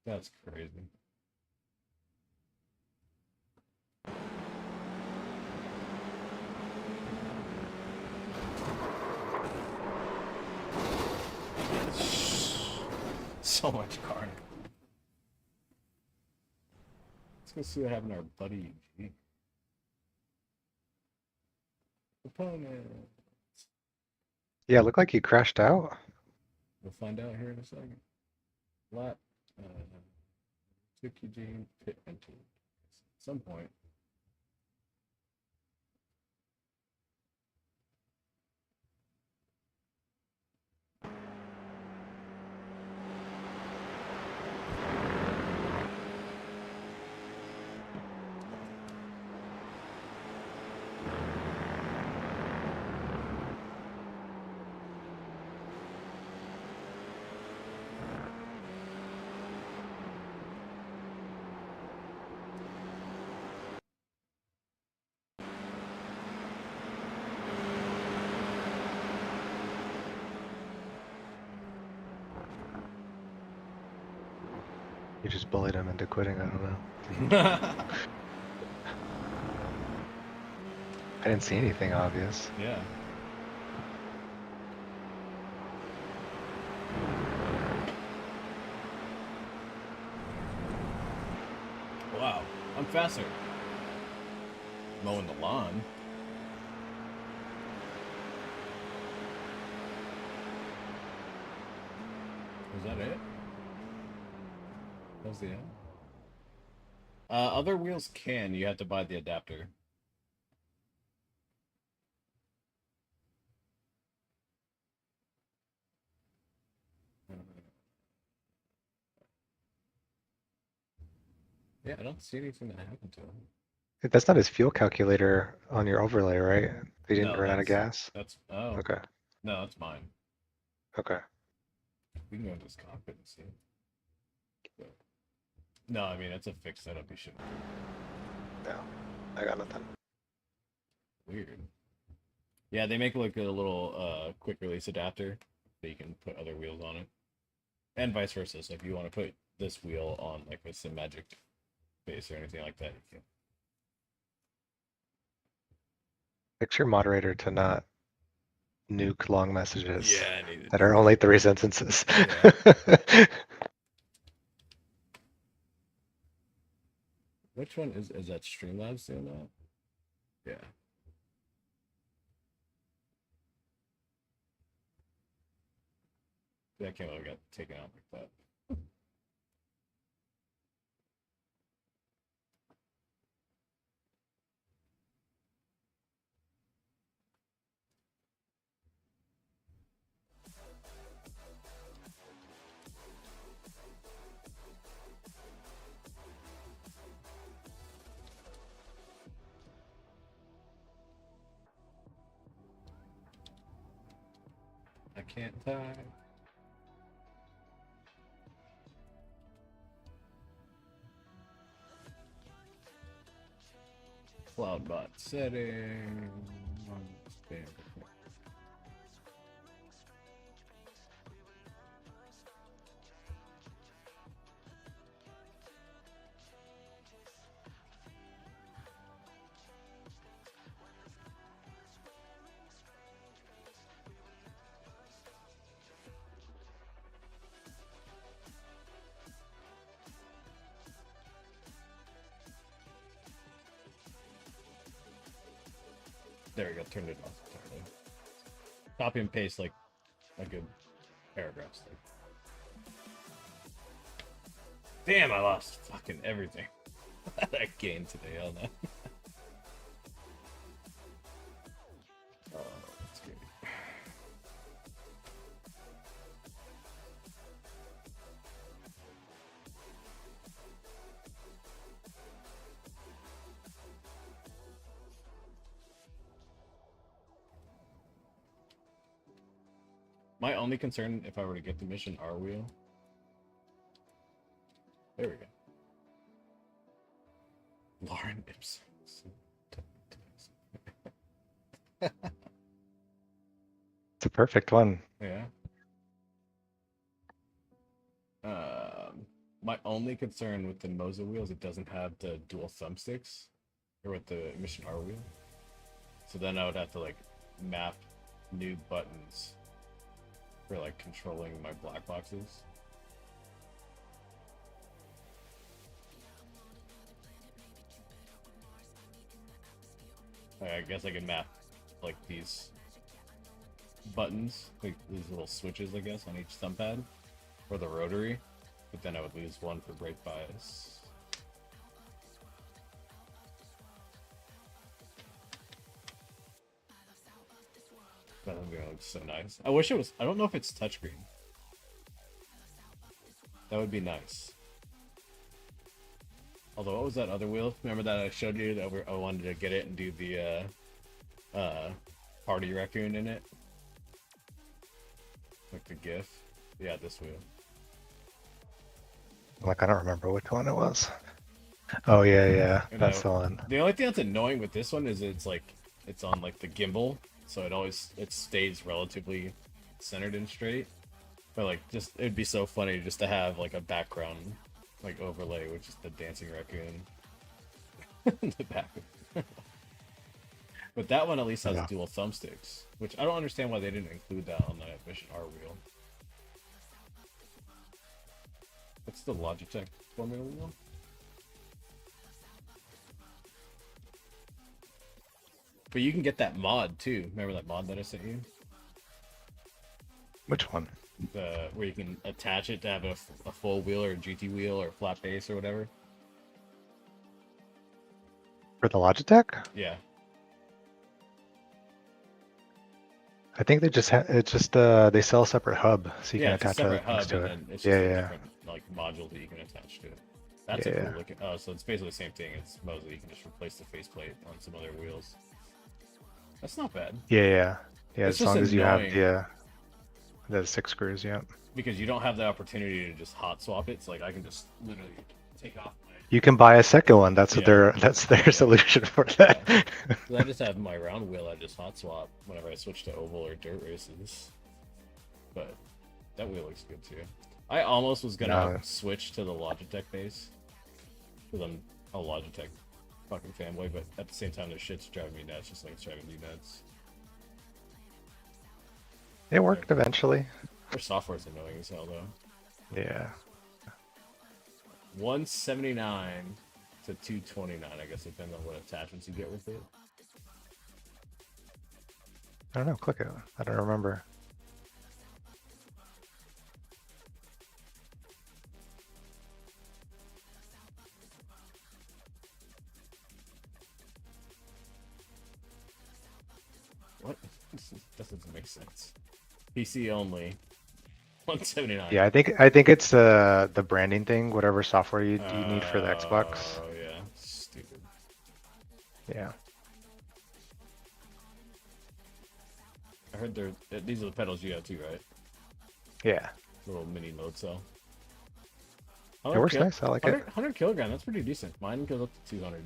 That's crazy. So much carnage. Let's go see what happened to our buddy G. Opponent. Yeah, it looked like he crashed out. We'll find out here in a second. Lap. Took Eugene, pit entered. At some point. You just bullied him into quitting, I don't know. I didn't see anything obvious. Yeah. Wow, I'm faster. Mowing the lawn. Was that it? That was the end? Other wheels can. You have to buy the adapter. Yeah, I don't see anything that happened to him. That's not his fuel calculator on your overlay, right? He didn't No, run out of gas? That's oh. Okay. No, that's mine. Okay. We can go into this cockpit and see. But, no, I mean it's a fixed setup. You shouldn't. No, I got nothing. Weird. Yeah, they make like a little quick release adapter that you can put other wheels on it, and vice versa. So if you want to put this wheel on like a Simagic base or anything like that, you can. Fix your moderator to not nuke long messages Yeah, I need to that do are only 3 sentences. Yeah. Which one is that Streamlabs doing that? Yeah. That camera got taken out like that. I can't die. Cloudbot setting. Spam. There we go. Turned it off entirely. Copy and paste like a good paragraphs. Damn, I lost fucking everything that I gained today on that. Oh, that's good. My only concern if I were to get the mission R wheel. There we go. Lauren Ipson. It's a perfect one. Yeah. My only concern with the Moza wheel is it doesn't have the dual thumbsticks, or with the Mission R wheel. So then I would have to like map new buttons for like controlling my black boxes. I guess I can map like these buttons, like these little switches, I guess, on each thumb pad for the rotary, but then I would lose one for brake bias. That looks so nice. I wish it was. I don't know if it's touchscreen. That would be nice. Although, what was that other wheel? Remember that I showed you that I wanted to get it and do the party raccoon in it? Like the GIF? Yeah, this wheel. Like, I don't remember which one it was. Oh, yeah, And that's the one. The only thing that's annoying with this one is it's on like the gimbal, so it stays relatively centered and straight. But like, it'd be so funny just to have like a background like overlay, which is the dancing raccoon in the back. But that one at least has dual thumbsticks, which I don't understand why they didn't include that on the Mission R wheel. What's the Logitech Formula wheel? But you can get that mod too. Remember that mod that I sent you? Which one? Where you can attach it to have a full wheel or a GT wheel or flat base or whatever. For the Logitech? Yeah. I think they just they sell a separate hub, so you can attach other things to it. It's just a different like module that you can attach to it. That's a Yeah. cool looking. Oh, so it's basically the same thing. It's mostly you can just replace the faceplate on some other wheels. That's not bad. Yeah. It's As long just as you have annoying. the 6 screws, yeah. Because you don't have the opportunity to just hot swap it. So like I can just literally take off my. You can buy a second one. That's what that's their solution for that. 'Cause I just have my round wheel. I just hot swap whenever I switch to oval or dirt races. But that wheel looks good too. I almost was gonna switch to the Logitech base because I'm a Logitech fucking fanboy, but at the same time, their shit's driving me nuts, just like it's driving you nuts. It worked eventually. Their software's annoying as hell though. Yeah. 179 to 229, I guess, depending on what attachments you get with it. I don't know. Click it. I don't remember. What? That doesn't make sense. PC only. 179. Yeah, I think it's the branding thing. Whatever software you need for the Xbox. Oh yeah, stupid. Yeah. I heard these are the pedals you have too, right? Yeah. Little mini load cell. It works nice. I like it. 100 kilogram. That's pretty decent. Mine goes up to 200.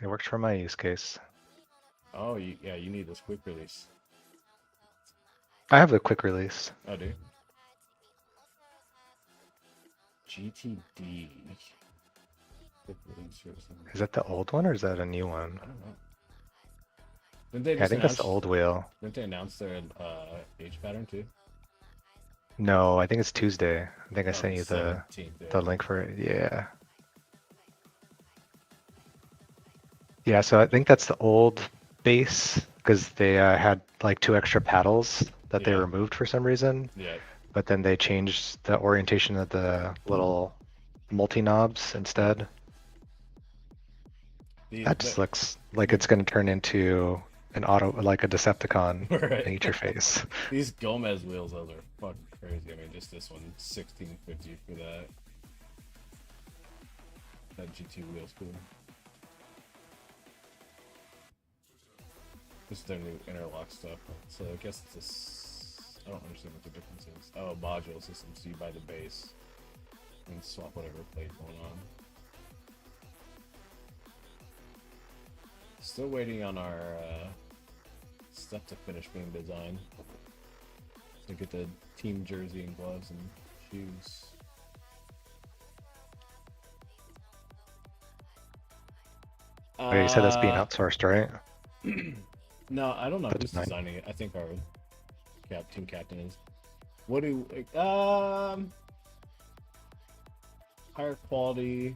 It works for my use case. Oh, yeah, you need this quick release. I have the quick release. Oh, dude. GTD. Quick release or something. Is that the old one or is that a new one? I don't know. Didn't they Yeah, I just think that's the old wheel. Didn't they announce their age pattern too? No, I think it's Tuesday. I think I Oh, sent you the 17th, the yeah. link for it. Yeah. Yeah, so I think that's the old base because they had like 2 extra paddles that they Yeah. removed for some reason. Yeah. But then they changed the orientation of the little multi-knobs instead. That just looks like it's going to turn into an like a Decepticon Right. and eat your face. These Gomez wheels, those are fucking crazy. I mean, just this one, $16.50 for that. That GT wheel's cool. This is their new interlock stuff. So I guess it's this. I don't understand what the difference is. Oh, module system. So you buy the base and swap whatever plate going on. Still waiting on our stuff to finish being designed. To get the team jersey and gloves and shoes. Okay, you said that's being outsourced, right? No, I don't know The who's design. designing it. I think our team captain is. What do higher quality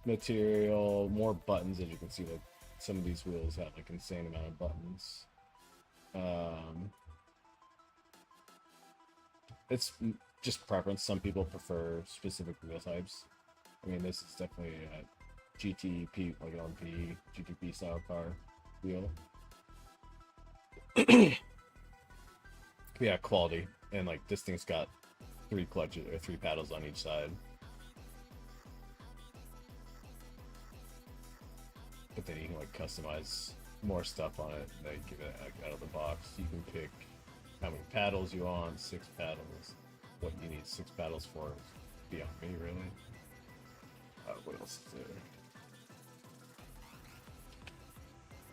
material, more buttons, as you can see. Like some of these wheels have like insane amount of buttons. It's just preference. Some people prefer specific wheel types. I mean, this is definitely a GTP, like an LMP GTP style car wheel. Yeah, quality. And like this thing's got 3 clutches or 3 paddles on each side. But then you can like customize more stuff on it. They give it like, out of the box. You can pick how many paddles you want, 6 paddles. What you need 6 paddles for is beyond me, really. What else is there?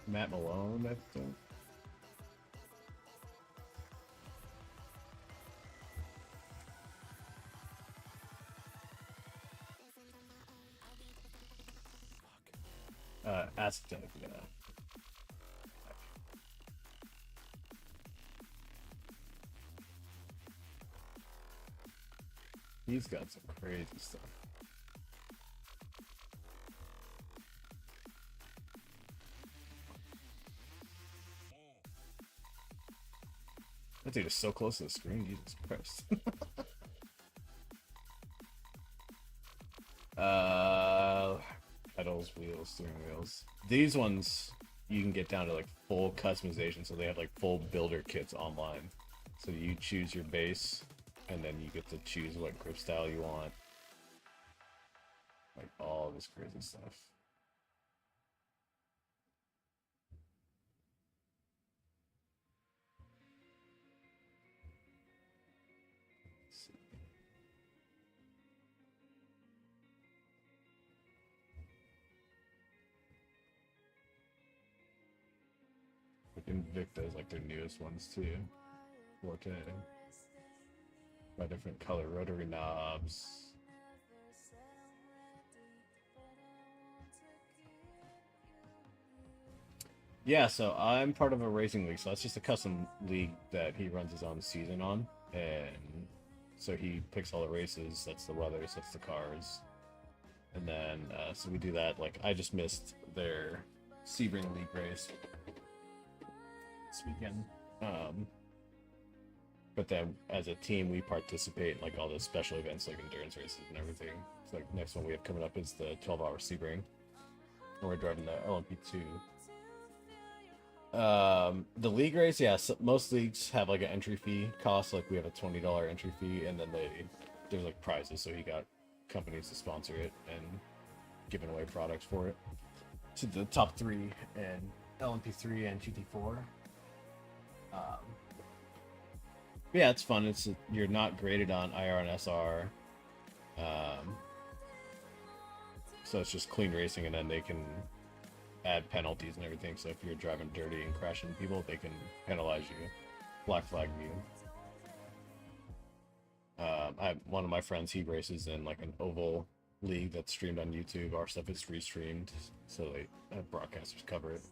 Matt Malone, I think. Aztec, yeah. He's got some crazy stuff. That dude is so close to the screen, Jesus Christ. Pedals, wheels, steering wheels. These ones you can get down to like full customization, so they have like full builder kits online. So you choose your base, and then you get to choose what grip style you want. Like all this crazy stuff. Invicta is like their newest ones too. Forte. By different color rotary knobs. Yeah, so I'm part of a racing league, so that's just a custom league that he runs his own season on, and so he picks all the races, sets the weather, sets the cars, and then so we do that. Like I just missed their Sebring League race this weekend, but then as a team we participate in like all the special events like endurance races and everything. So like next one we have coming up is the 12-hour Sebring, and we're driving the LMP2. The league race, yeah, so most leagues have like an entry fee cost. Like we have a $20 entry fee, and then there's like prizes, so you got companies to sponsor it and giving away products for it to the top 3 and LMP3 and GT4. Yeah, it's fun. You're not graded on IR and SR, so it's just clean racing, and then they can add penalties and everything. So if you're driving dirty and crashing people, they can penalize you, black flag you. I have one of my friends, he races in like an oval league that's streamed on YouTube. Our stuff is restreamed, so they have broadcasters cover it.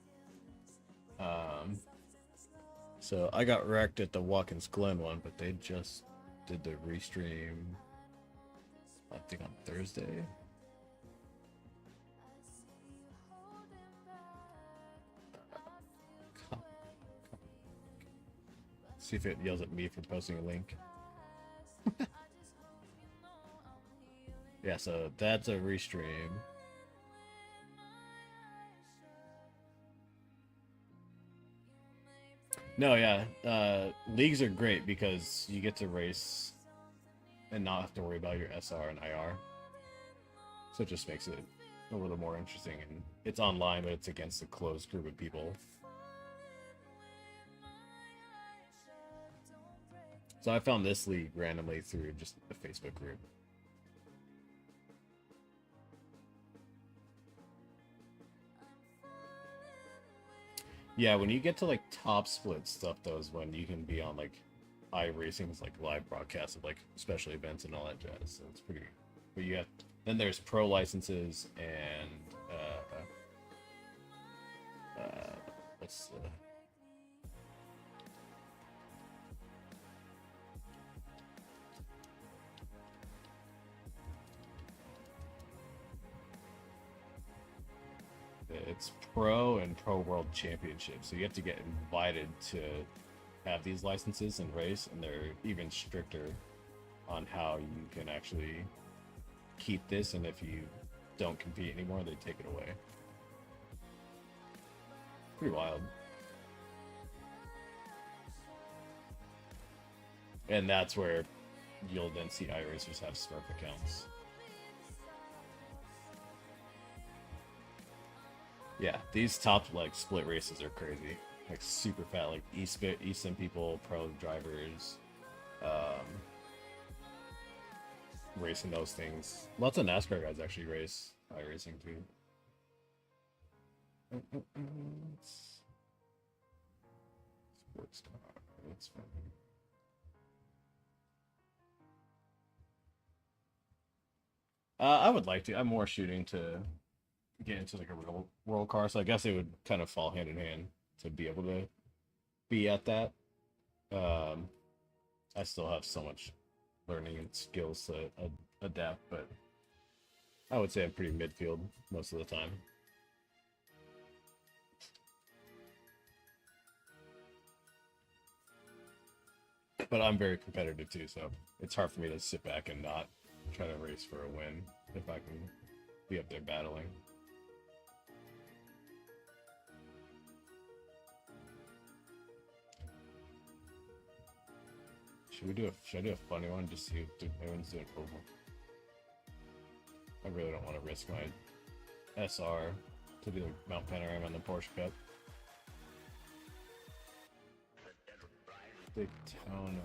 So I got wrecked at the Watkins Glen one, but they just did the restream, I think on Thursday. See if it yells at me for posting a link. Yeah, so that's a restream. No, yeah, leagues are great because you get to race and not have to worry about your SR and IR. So it just makes it a little more interesting, and it's online, but it's against a closed group of people. So I found this league randomly through just a Facebook group. Yeah, when you get to like top split stuff, though, is when you can be on like iRacing's like live broadcasts of like special events and all that jazz. So it's pretty. But you have then there's pro licenses and what's it's Pro and Pro World Championship, so you have to get invited to have these licenses and race, and they're even stricter on how you can actually keep this, and if you don't compete anymore, they take it away. Pretty wild. And that's where you'll then see iRacers have Smurf accounts. Yeah, these top like split races are crazy. Like super fat, like eSIM people, pro drivers, racing those things. Lots of NASCAR guys actually race iRacing too. Sports car. That's fun. I would like to. I'm more shooting to get into like a real world car, so I guess it would kind of fall hand in hand to be able to be at that. I still have so much learning and skills to adapt, but I would say I'm pretty midfield most of the time. But I'm very competitive too, so it's hard for me to sit back and not try to race for a win if I can be up there battling. Should I do a funny one just see if anyone's doing oval? I really don't want to risk my SR to do the Mount Panorama and the Porsche Cup. Daytona.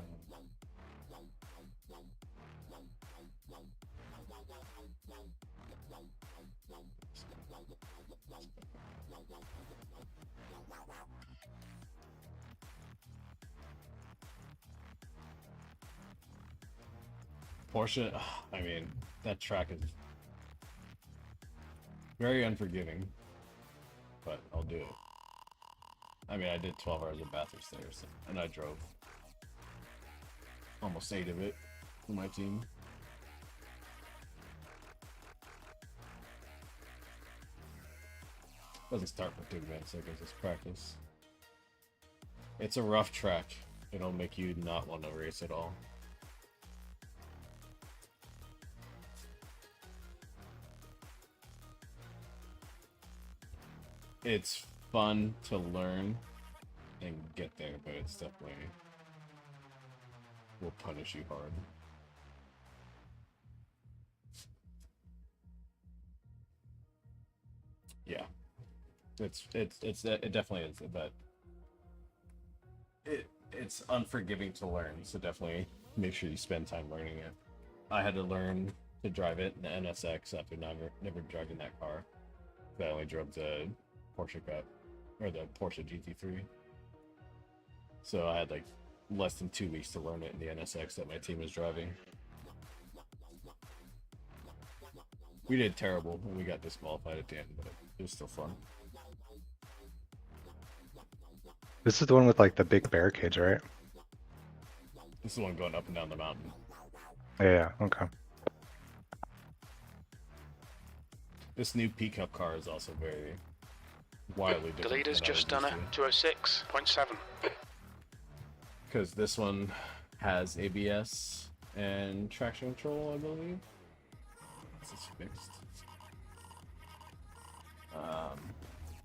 Porsche, I mean, that track is very unforgiving, but I'll do it. I mean, I did 12 hours of Bathurst there, so, and I drove almost 8 of it for my team. Doesn't start for 2 minutes, I guess it's practice. It's a rough track. It'll make you not want to race at all. It's fun to learn and get there, but it's definitely will punish you hard. Yeah, it definitely is, but it's unforgiving to learn. So definitely make sure you spend time learning it. I had to learn to drive it in the NSX after never driving that car. I only drove the Porsche Cup, or the Porsche GT3. So I had like less than 2 weeks to learn it in the NSX that my team was driving. We did terrible when we got disqualified at the end, but it was still fun. This is the one with like the big barricades, right? This is the one going up and down the mountain. Yeah, okay. This new pickup car is also very wildly different. The leader's just done it, 206.7. because this one has ABS and traction control, I believe. This is fixed.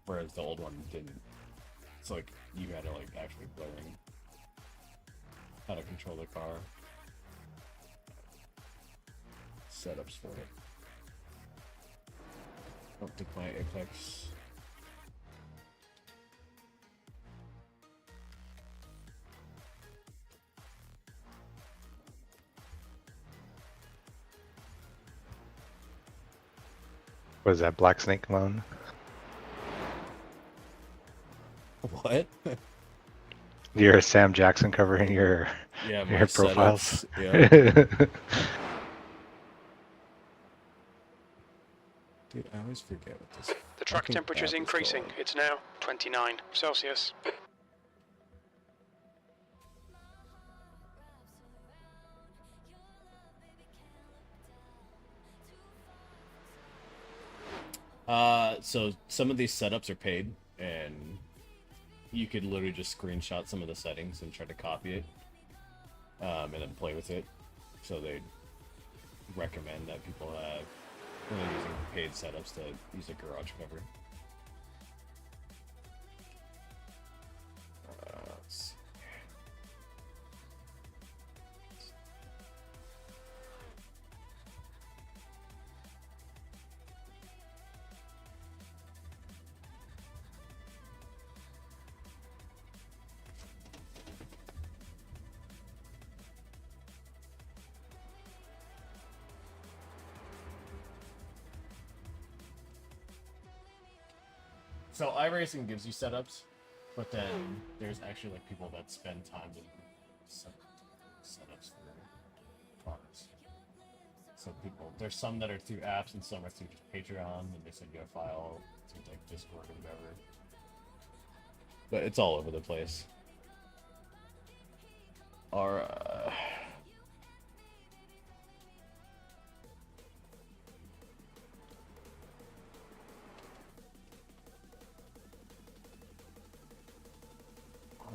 Whereas the old one didn't. It's like you had to like actually learn how to control the car. Setups for it. Don't take my Apex. What is that, Black Snake loan? What? You're a Sam Jackson covering your Yeah, my your profiles. setups, yeah. Dude, I always forget what this. The track fucking temperature is app increasing. called. It's now 29 Celsius. So some of these setups are paid, and you could literally just screenshot some of the settings and try to copy it, and then play with it. So they recommend that people have, when they're using paid setups, to use a garage cover. Let's see. So iRacing gives you setups, but then there's actually like people that spend time to set setups for cars. So there's some that are through apps and some are through just Patreon, and they send you a file through like Discord or whatever. But it's all over the place. Our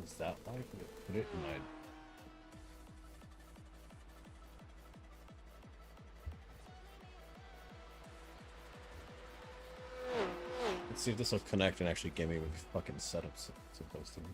is that like put it in my let's see if this will connect and actually give me what fucking setups it's supposed to be.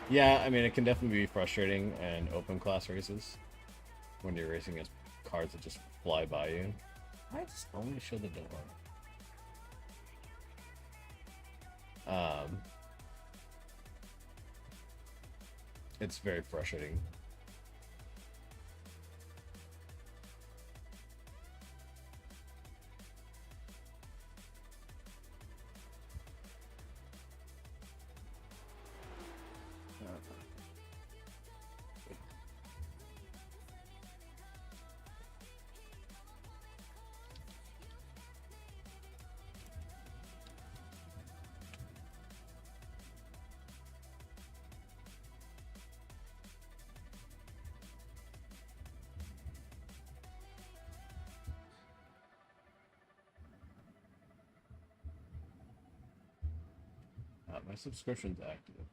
Yeah, I mean, it can definitely be frustrating in open class races when you're racing against cars that just fly by you. I just only show the door. It's very frustrating. My subscription's active.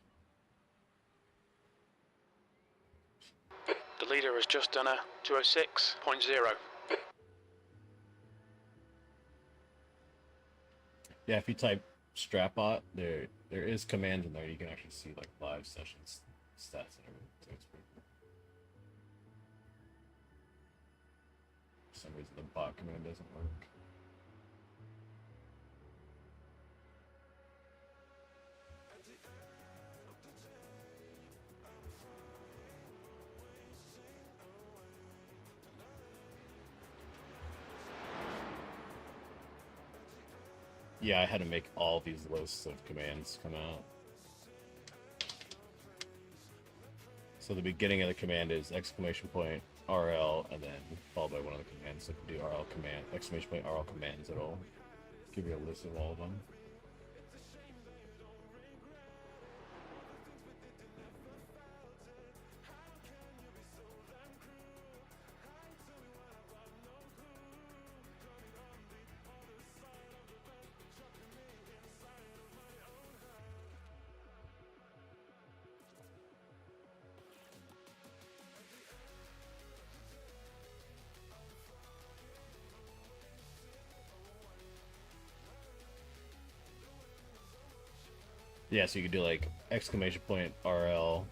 The leader has just done a 206.0. Yeah, if you type Strapbot, there is commands in there. You can actually see like live sessions stats and everything. So it's pretty cool. For some reason, the bot command doesn't work. Yeah, I had to make all these lists of commands come out. So So the beginning of the command is exclamation point RL, and then followed by one of the commands. So if you do RL command, exclamation point RL commands, it'll give you a list of all of them. Yeah, so you could do like exclamation point RL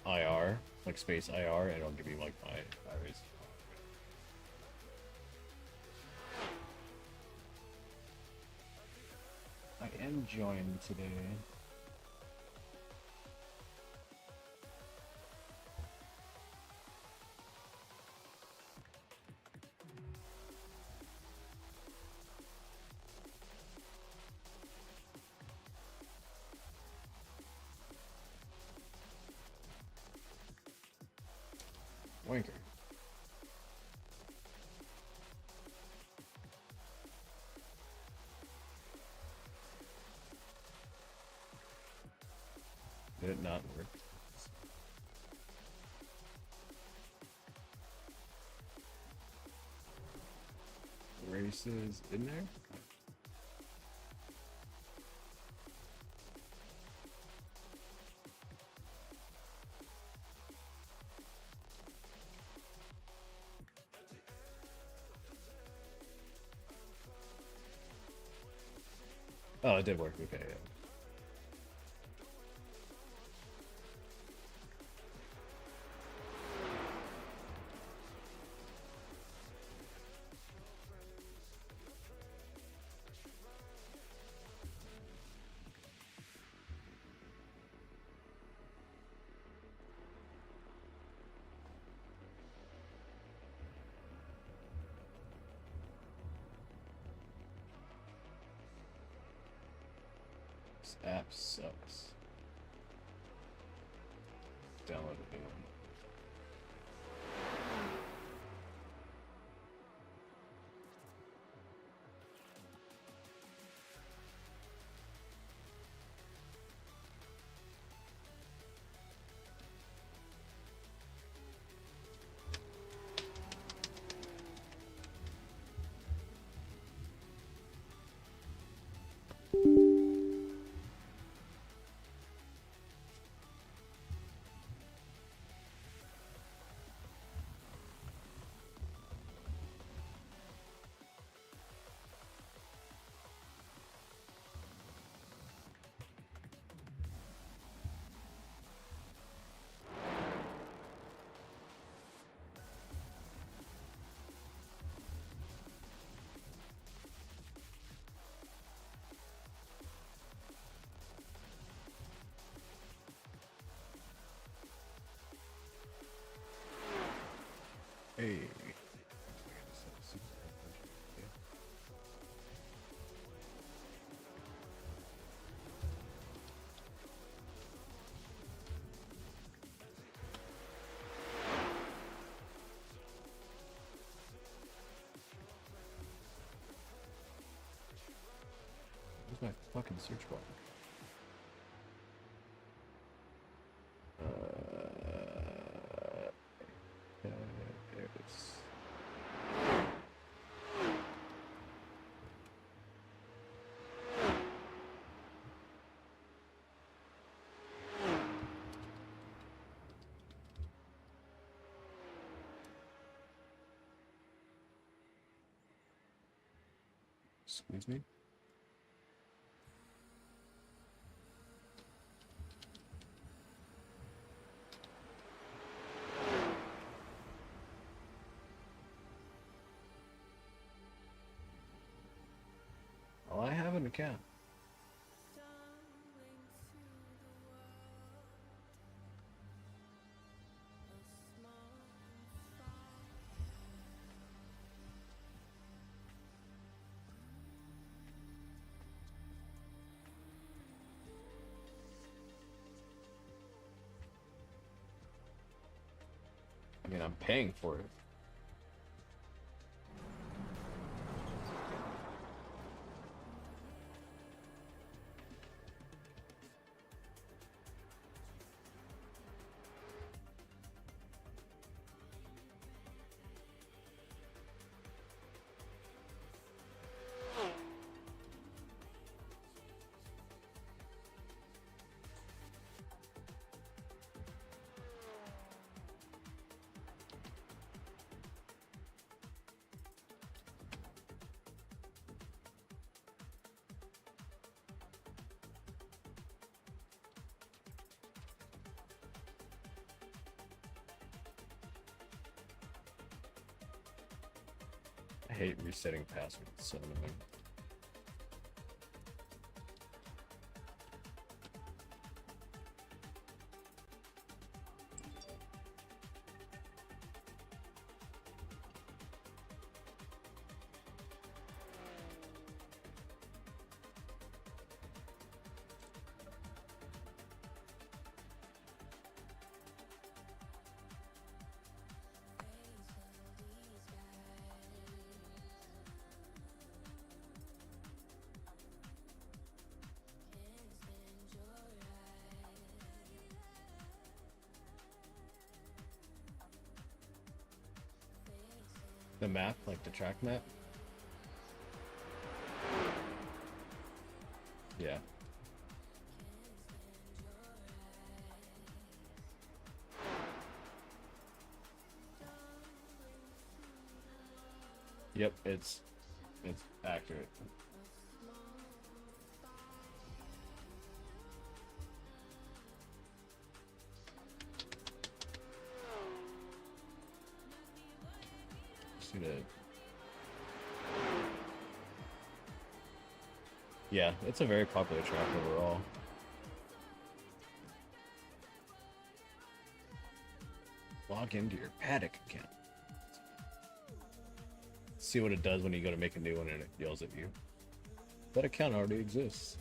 IR, like space IR, and it'll give you like my IRs. I am joined today. Wanker. Did it not work? Races in there? Oh, it did work. Okay, yeah. This app sucks. Download a new one. Hey. Where's my fucking search bar? There it is. Excuse me? Well, I have an account. I mean, I'm paying for it. I hate resetting passwords. It's so annoying. The map, like the track map? Yeah. Yep, it's accurate. See that? Yeah, it's a very popular track overall. Log into your Paddock account. See what it does when you go to make a new one and it yells at you. That account already exists.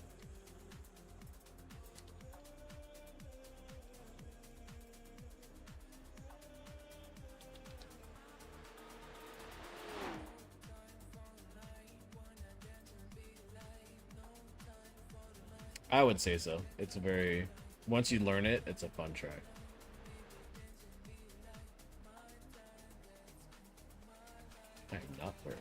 I would say so. It's a very... Once you learn it, it's a fun track. I am not where.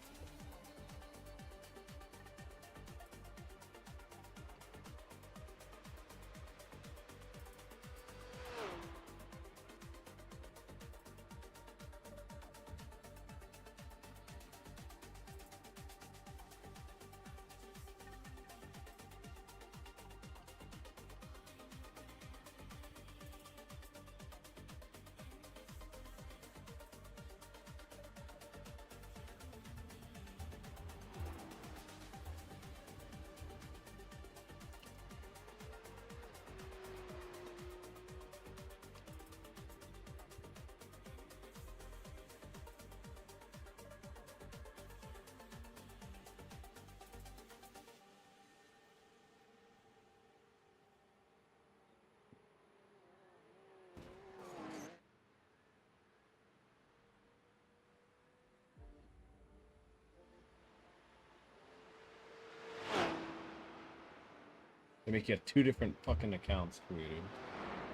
They make you have two different fucking accounts created.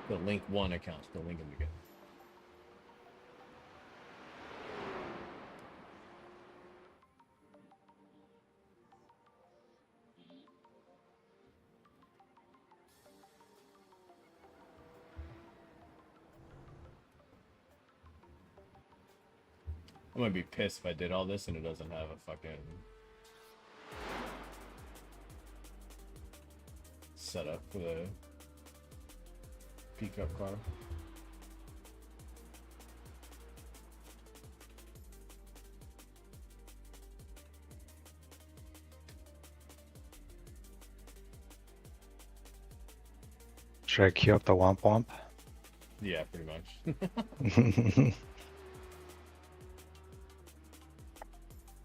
The link one accounts, to link them together. I'm gonna be pissed if I did all this and it doesn't have a fucking setup for the pickup car. Should I queue up the Womp Womp? Yeah, pretty much.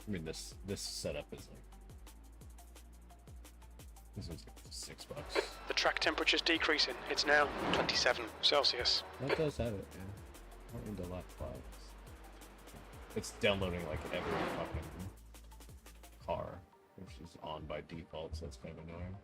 I mean, this setup is like, this one's like $6. The track temperature's decreasing. It's now 27 Celsius. That does have it, yeah. I don't need the lap clouds. It's downloading like every fucking car, which is on by default, so it's kind of annoying.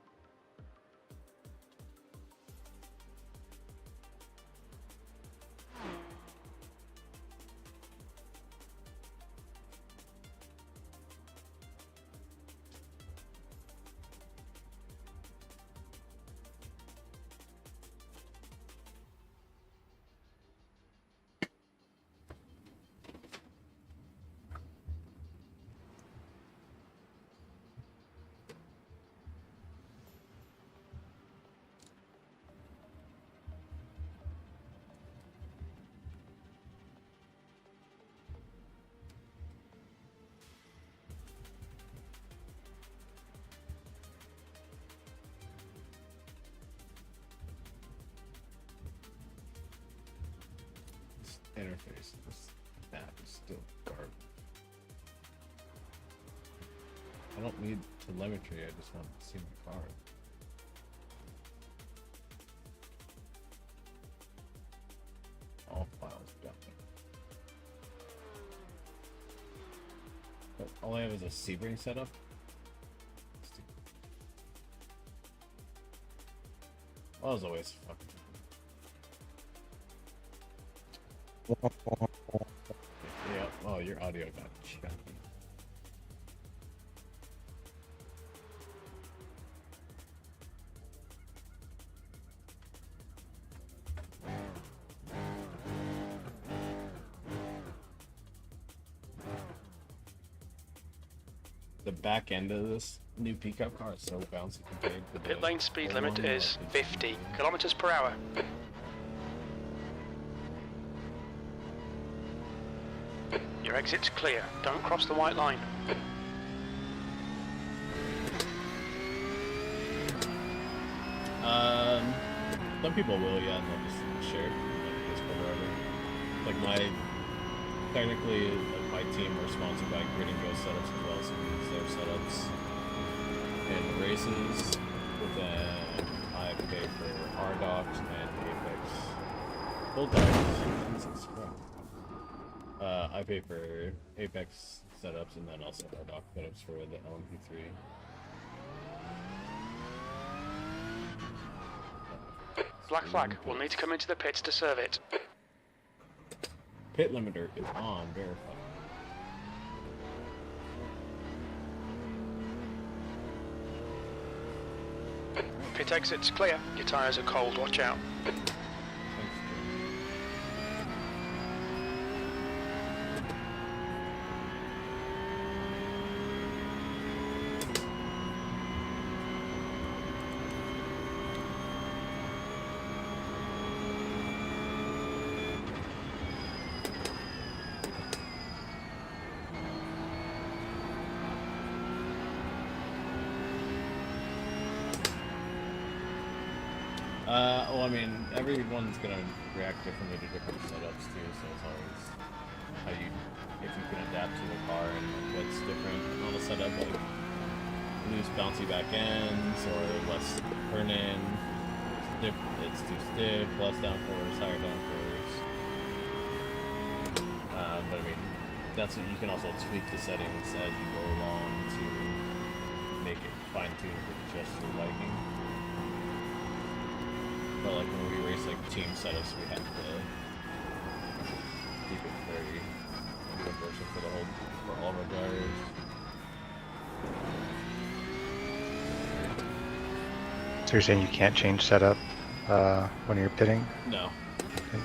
Interface, this map is still garbage. I don't need telemetry, I just want to see my car. All files done. But all I have is a Sebring setup. Well, as always, fucking. Yeah, oh, your audio got choppy. The back end of this new pickup car is so bouncy compared to the Pit lane speed limit is 50 kilometers per hour. Your exit's clear. Don't cross the white line. Some people will, yeah, and they'll just share like this or whatever. Like technically, like my team are sponsored by Grid and Go setups as well, so we use their setups in races. But then I pay for RDocs and Apex. Both dives. I pay for Apex setups and then also RDoc setups for the LMP3. Black flag. We'll need to come into the pits to serve it. Pit limiter is on, verified. Pit exit's clear. Your tyres are cold. Watch out. Well, I mean, everyone's gonna react differently to different setups too, so it's always how you, if you can adapt to the car and what's different on the setup, like loose bouncy back ends or less turn in, it's too stiff, less downforce, higher downforce. But I mean, that's what you can also tweak the settings as you go along to make it fine-tuned for just your liking. But like when we race like team setups, we have to keep it very universal for all of our drivers. So you're saying you can't change setup when you're pitting? No. Okay.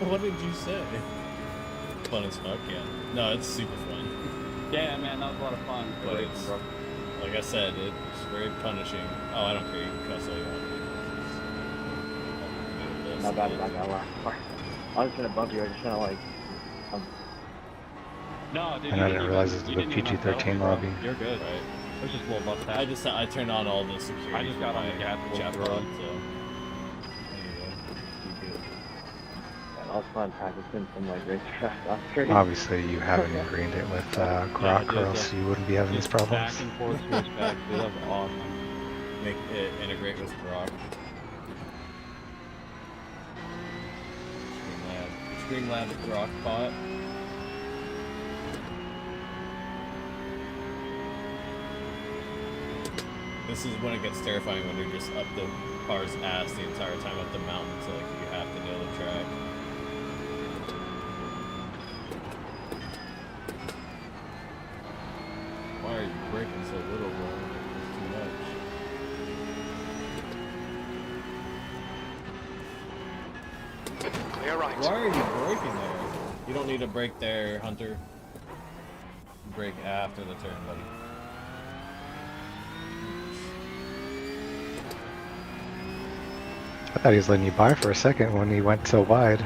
What did you say? Fun as fuck, yeah. No, it's super fun. Yeah, man, that was a lot of fun. But it's, like I said, it's very punishing. Oh, I don't care, you can cuss all you want. Not bad, not gonna lie. I was gonna bump you, I just kinda like... No, dude, And I didn't realize it's the PG-13 lobby. You're good. Right. It was just a little bust I turned on all the security. I just got on the gas a little chat bit. pod, so... Anyway, keep it. also on practicing some like racetrack off-screen. Obviously, you haven't ingrained it with Grok, or else you wouldn't be having these problems. Back and forth switch back, dude, that's awesome. Make it integrate with Grok. Streamlabs Grok bot. This is when it gets terrifying, when you're just up the car's ass the entire time up the mountain, so like you have to know the track. Why are you braking so little, bro? It's too much. Clear right. Why are you braking there? You don't need to brake there, Hunter. Brake after the turn, buddy. I thought he was letting you by for a second when he went so wide. I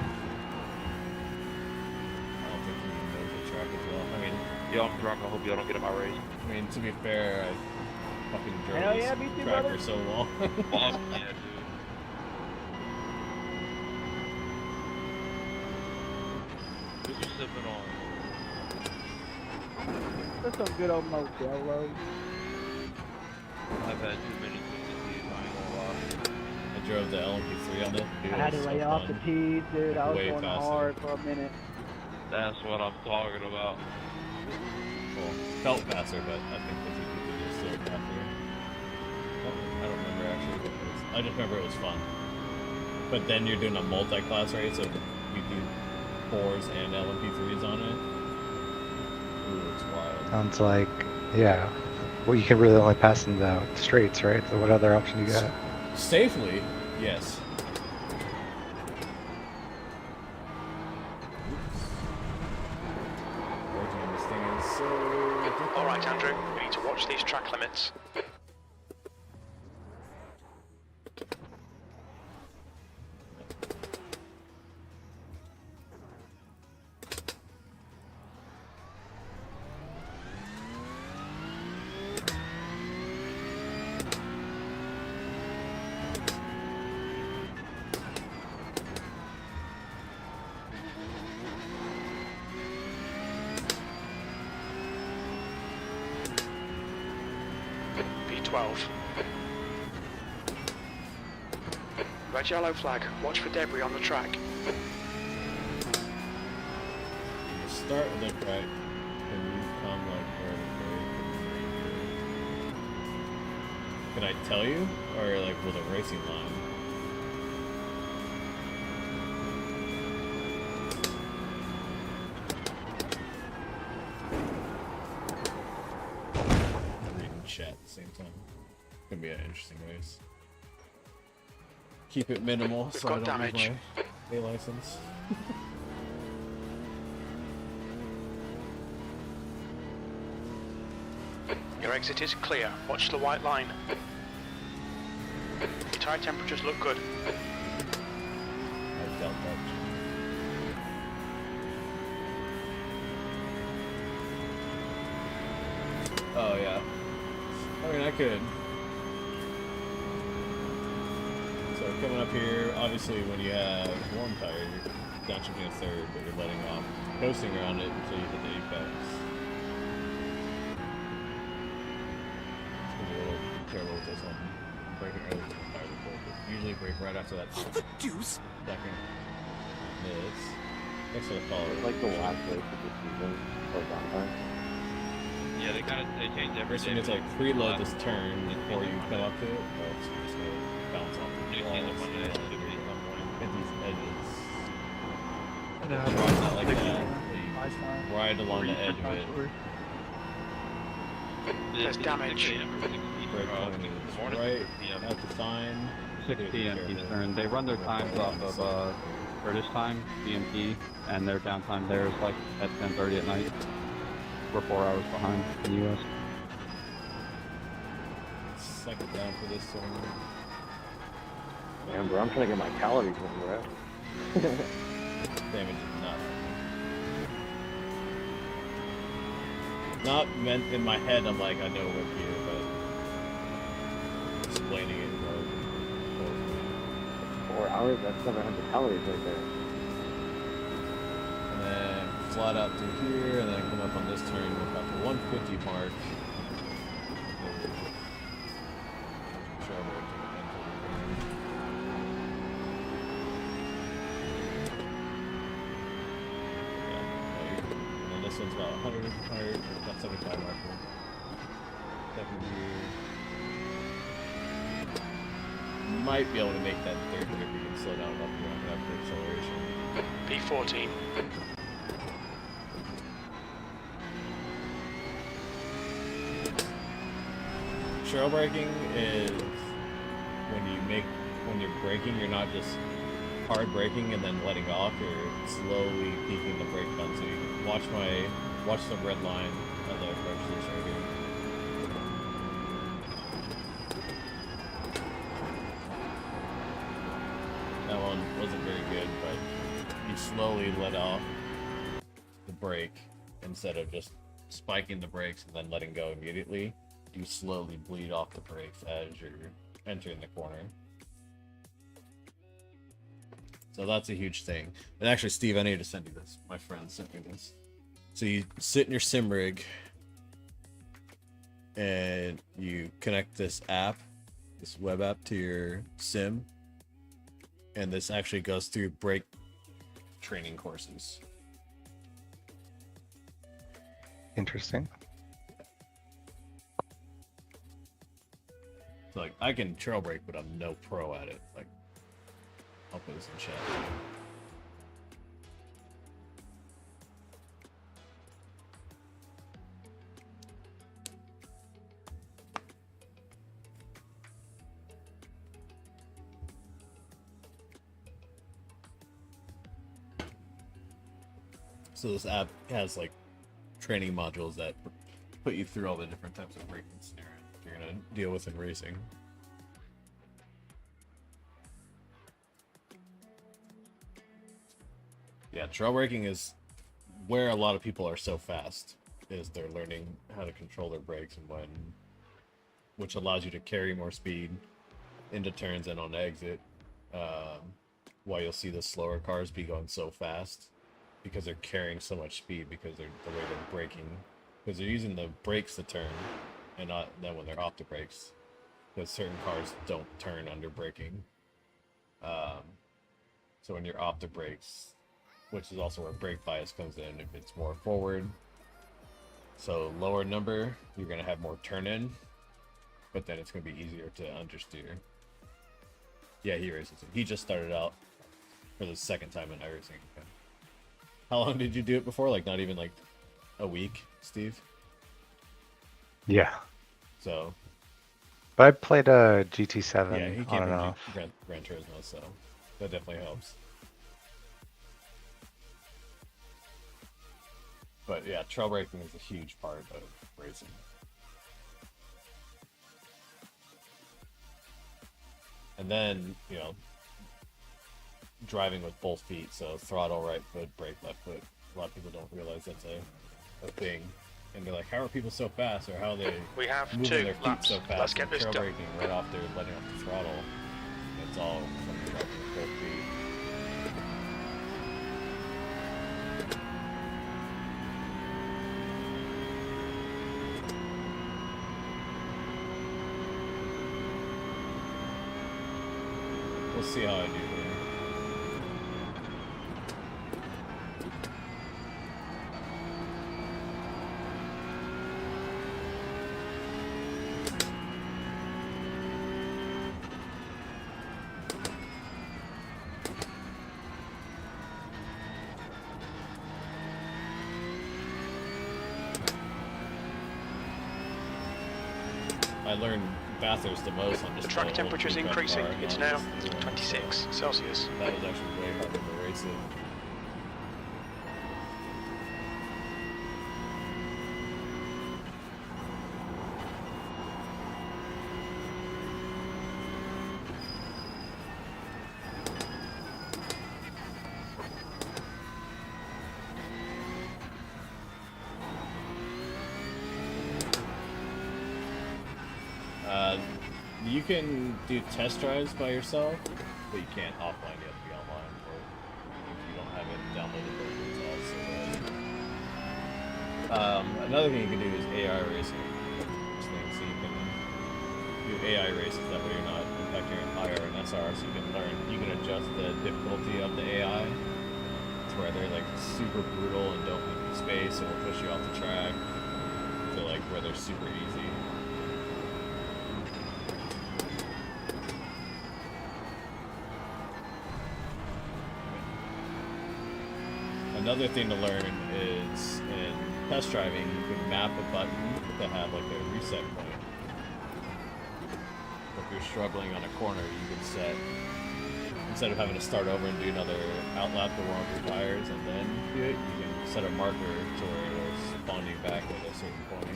don't think he knows the track as well. I mean, Yo, I'm drunk, I hope y'all don't get in my race. I mean, to be fair, I fucking drove Hell this yeah, me too, track brother. for so long. Awesome, yeah, dude. What you sipping on? That's some good old Modelo. I've had too many twisted teas, I ain't gonna lie. I drove the LMP3 on it. Dude, I had it to was lay so off fun. the tees, dude. I was Way going faster. hard for a minute. That's what I'm talking about. Well, felt faster, but I think the GP was still faster. I don't remember actually what it was. I just remember it was fun. But then you're doing a multi-class race, so you do 4s and LMP3s on it. Ooh, it's wild. Sounds like, yeah. Well, you can really only pass in the straights, right? So what other option you got? Safely, yes. Working on this thing is so... Alright, Andrew, we need to watch these track limits. P12. Red yellow flag. Watch for debris on the track. You start with the track, and you come like vertically. Can I tell you? Or like with a racing line? Reading chat at the same time. Gonna be an interesting race. Keep it minimal so I got don't damage. lose my A license. Your exit is clear. Watch the white line. Your tyre temperatures look good. I felt that. Oh yeah. I mean, I could. So coming up here, obviously when you have warm tire, you're downshifting a third, but you're letting off, coasting around it until you hit the apex. It's gonna be a little terrible with this one. Braking early to the tire before, but usually brake right after that What the deuce? second miss. Thanks for the follow. It's like the last race of the season for downtime. Yeah, they change every First day. you need to like preload this turn before you come up to it, or it's just gonna bounce off the New walls. season Monday, Hit should be. these edges. No, Ride not like that. Nice You line. ride along the edge of it. There's damage. Brake coming in right at the sign. 6 p.m. Eastern. They run their times off of British time, GMT, and their downtime there is like at 10:30 at night. We're 4 hours behind in the US. Second down for this one. Man, bro, I'm trying to get my calories in, bro. Damage is not meant in my head. I'm like, I know we're here, but explaining it is 4 hours? That's 700 calories right there. flat out through here, and then come up on this turn with about the 150 mark. This one's about 100, about 75 marker. Might be able to make that third if we can slow down enough for acceleration. P14. Trail braking is when you're braking, you're not just hard braking and then letting off, you're slowly peaking the brake pedal. So you can watch the red line as I approach this right here. That one wasn't very good, but you slowly let off the brake instead of just spiking the brakes and then letting go immediately. You slowly bleed off the brakes as you're entering the corner. So that's a huge thing. And actually, Steve, I need to send you this. My friend sent me this. So you sit in your sim rig and you connect this app, this web app, to your sim. And this actually goes through brake training courses. Interesting. So like, I can trail brake, but I'm no pro at it. Like, I'll put this in chat. So this app has like training modules that put you through all the different types of braking scenarios you're gonna deal with in racing. Yeah, trail braking is where a lot of people are so fast, is they're learning how to control their brakes and when, which allows you to carry more speed into turns and on exit, while you'll see the slower cars be going so fast because they're carrying so much speed because they're the way they're braking, because they're using the brakes to turn and not then when they're off the brakes, because certain cars don't turn under braking. So when you're off the brakes, which is also where brake bias comes in, if it's more forward, so lower number, you're going to have more turn in, but then it's going to be easier to understeer. Yeah, he races it. He just started out for the second time in iRacing. Okay. How long did you do it before? Like not even like a week, Steve? Yeah. So. But I played a GT7 yeah, he on came and from off. Gran Turismo, so that definitely helps. But yeah, trail braking is a huge part of racing. And then, you know, driving with both feet, so throttle right foot, brake left foot. A lot of people don't realize that's a thing. And they're like, how are people so fast? Or how are they We have moving 2 their feet laps. so fast? Let's get this trail done. braking right off there, letting off the throttle. It's all from driving with both feet. We'll see how I do here. I learned Bathurst the most on just The track old temperature is two-track increasing. car, It's not now just the new one, 26 so Celsius. that was actually way harder to race it. You can do test drives by yourself, but you can't offline. You have to be online, or if you don't have it downloaded locally, it's also Another thing you can do is AI racing. So you can do AI races that way you're not impacting your IR and SR, so you can adjust the difficulty of the AI to where they're like super brutal and don't leave you space and will push you off the track to like where they're super easy. Another thing to learn is in test driving, you can map a button to have like a reset point. If you're struggling on a corner, you can set, instead of having to start over and do another outlap to warm up your tires and then do it, you can set a marker to where it'll spawn you back at a certain point.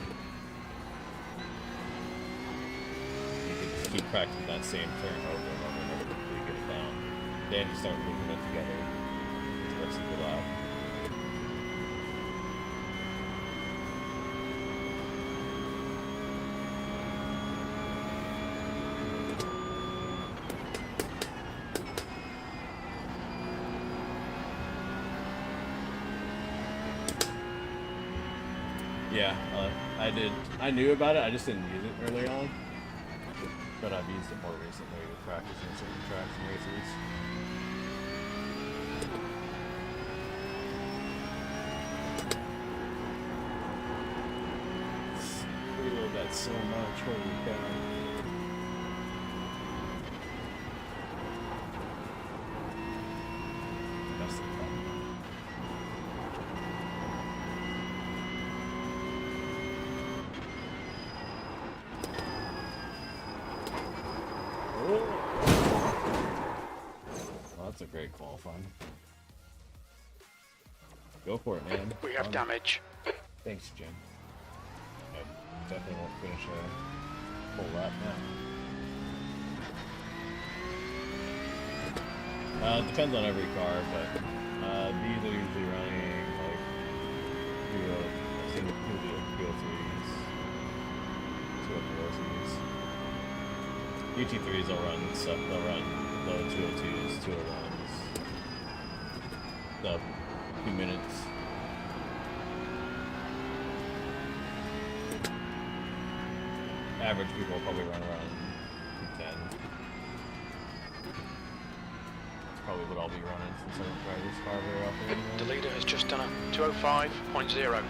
You can keep practicing that same turn over and over and over until you get it down. Then you start moving it together to the rest of your lap. Yeah, I knew about it, I just didn't use it early on. But I've used it more recently with practicing certain tracks and races. Reload that so much, holy cow. That's the problem. Well, that's a great qualifying. Go for it, man. We have damage. Thanks, Jim. I definitely won't finish a full lap now. It depends on every car, but these are usually running like PO3s, 2 GT3s will run stuff, they'll run low 202s, 201s, sub 2 minutes. Average people will probably run around 210. That's probably what I'll be running since I don't drive this car very often anymore. The leader has just done a 205.0.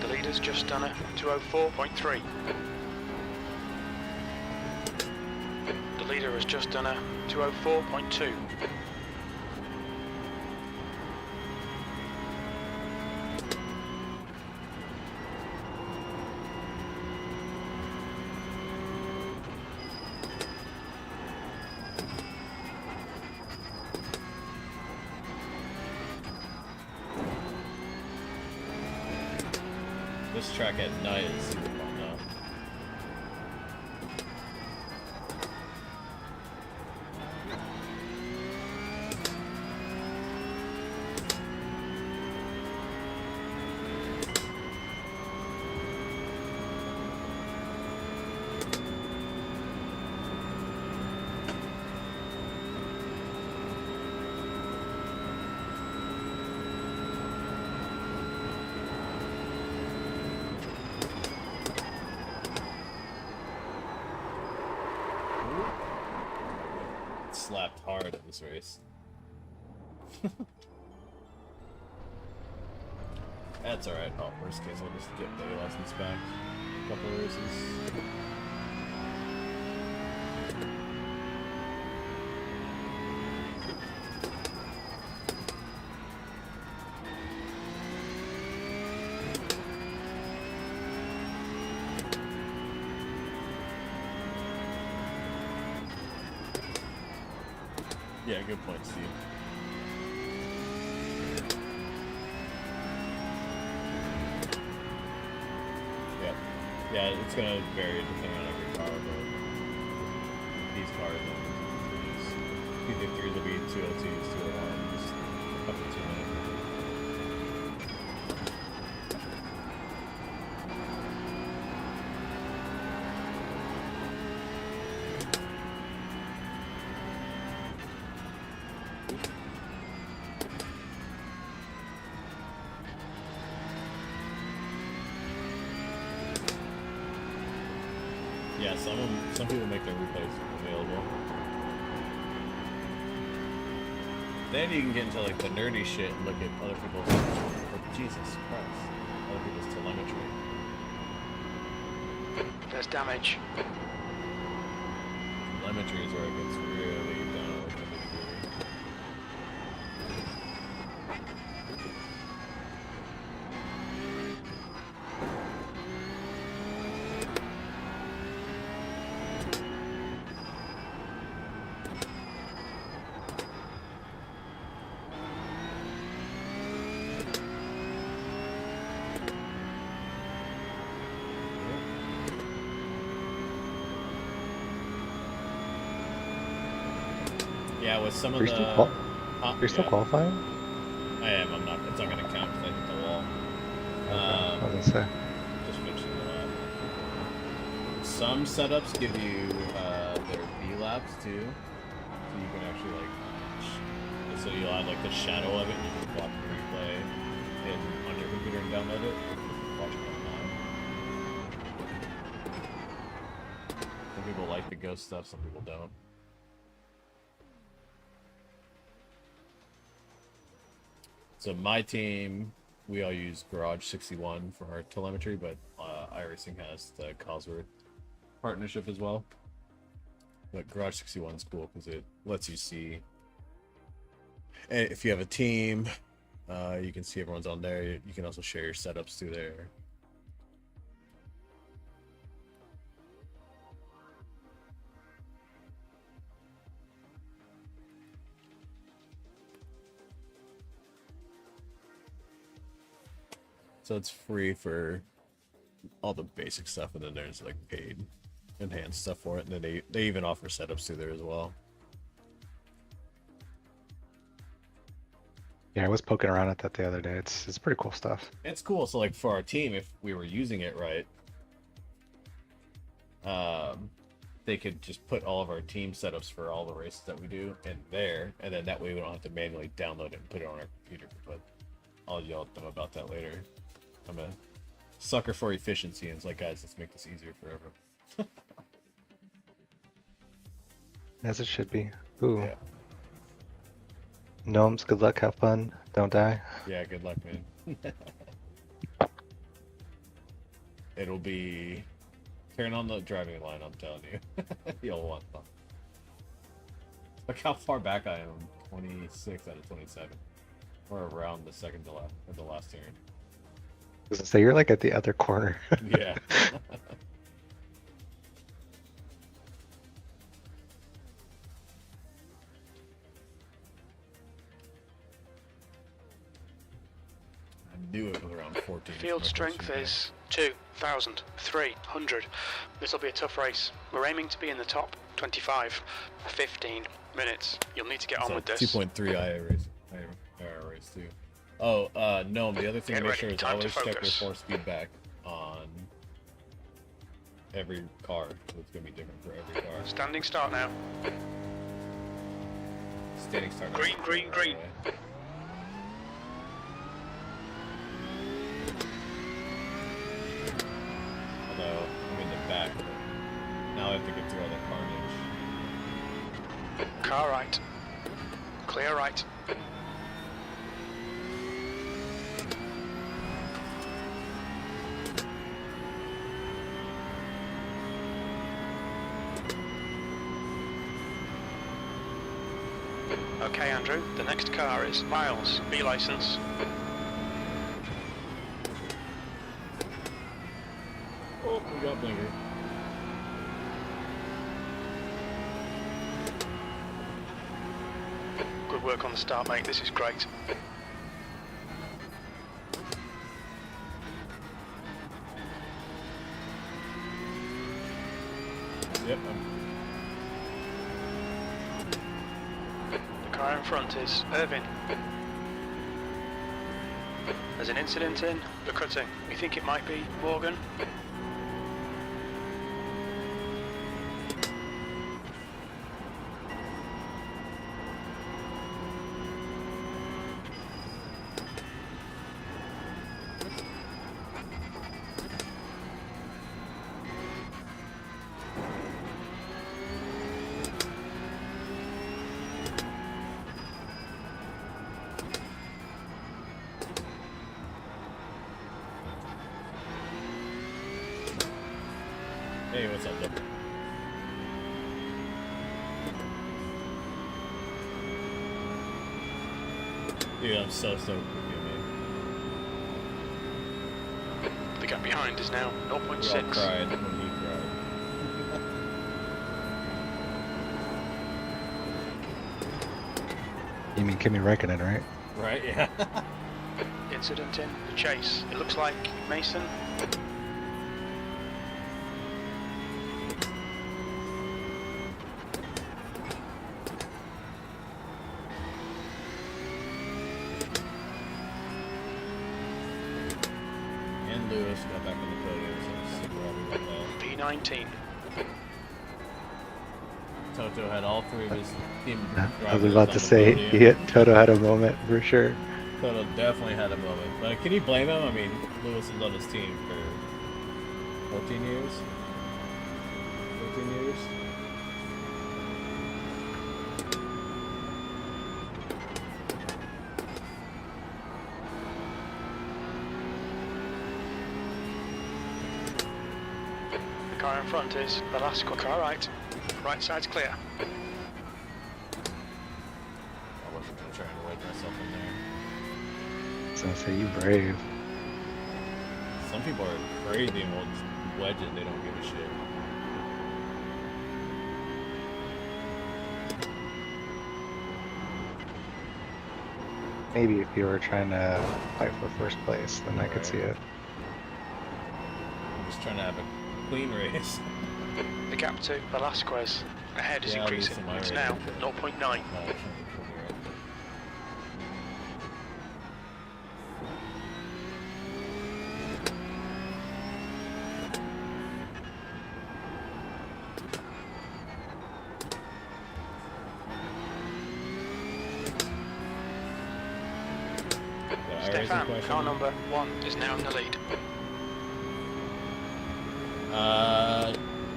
The leader's just done a 204.3. The leader has just done a 204.2. This track at night is super fun though. Slapped hard at this race. That's alright. Oh, worst case, I'll just get the license back. A couple of races. Yeah, good point, Steve. Yep. Yeah, it's gonna vary depending on every car, but these cars, these P53s will be 202s, 201s, up to 2 minutes. Yeah, some people make their replays available. Then you can get into like the nerdy shit and look at other people's. Jesus Christ, other people's telemetry. There's damage. Telemetry is where it gets really down with the degree. Yeah, with some of Are you the. still, you're still yeah, qualifying? I am. I'm not. It's not gonna count because I hit the wall. I was gonna say. Just finishing the lap. Some setups give you their B laps too, so you can actually like. So you'll have like the shadow of it, and you can watch the replay on your computer and download it. Watch it online. Some people like the ghost stuff. Some people don't. So my team, we all use Garage 61 for our telemetry, but iRacing has the Cosworth partnership as well. But Garage 61 is cool because it lets you see. And if you have a team, you can see everyone's on there. You can also share your setups through there. So it's free for all the basic stuff, and then there's like paid enhanced stuff for it, and then they even offer setups through there as well. Yeah, I was poking around at that the other day. It's pretty cool stuff. It's cool. So like for our team, if we were using it right, they could just put all of our team setups for all the races that we do in there, and then that way we don't have to manually download it and put it on our computer. But I'll yell at them about that later. I'm a sucker for efficiency, and it's like, guys, let's make this easier for everyone. As it should be. Ooh. Yeah. Gnomes, good luck, have fun, don't die. Yeah, good luck, man. It'll be turn on the driving line, I'm telling you. You'll want fun. Look how far back I am. 26 out of 27. We're around the second to last, or the last turn. I was gonna say, you're like at the other corner. Yeah. I knew it was around 14. Field strength is 2,300. This will be a tough race. We're aiming to be in the top 25, 15 minutes. You'll need to get on with this. 2.3 IR race too. Oh, no, the other thing to make sure is always check your force feedback on every car. So it's going to be different for every car. Standing start now. Standing start. Green, green, green. Although, I'm in the back. Now I have to get through all the carnage. Car right. Clear right. Okay, Andrew, the next car is Miles, B license. Oh, we got blinker. Good work on the start, mate. This is great. Yep. The car in front is Irvin. There's an incident in the cutting. We think it might be Morgan. up though. Dude, I'm so stoked with you, man. The gap behind is now We all 0.6. cried when he cried. You mean Kimi Räikkönen, right? Right, yeah. Incident in the chase. It looks like Mason. And Lewis got back on the podium, so I'm super happy about that. P19. Toto had all three of his team I was drivers about on to the say, podium. Toto had a moment for sure. Toto definitely had a moment. But can you blame him? I mean, Lewis has on his team for 14 years? 14 years? The car in front is Velasco. Car right. Right side's clear. I wasn't going to try and wedge myself in there. I was gonna say, you brave. Some people are crazy and will wedge it, they don't give a shit. Maybe if you were trying to fight for first place, then I could see it. I'm just trying to have a clean race. The gap to Velasquez ahead is Yeah, I'll increasing. use some It's irony. now 0.9. No, I shouldn't be putting it. Got a Stefan, question? car number 1 is now in the lead.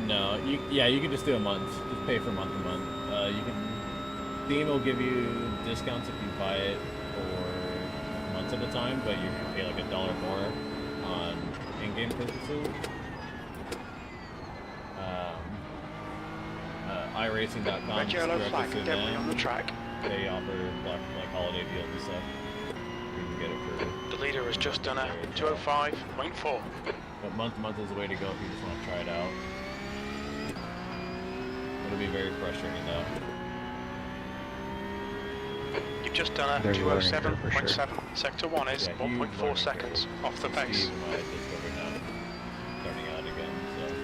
No. You can just do a month. Just pay for month to month. You can. Steam will give you discounts if you buy it for months at a time, but you can pay like $1 more on in-game purchases. iRacing.com. Red yellow flag, through debris them. on the track. They offer like holiday deals and stuff. You can get it for. The leader has just done a 205.4. But month to month is the way to go if you just want to try it out. It'll be very frustrating though. You've just done a There's a learning curve for 207.7. sure. Sector 1 is Yeah, huge 1.4 learning seconds curve. off the pace. Steve and I just over now, starting out again, so.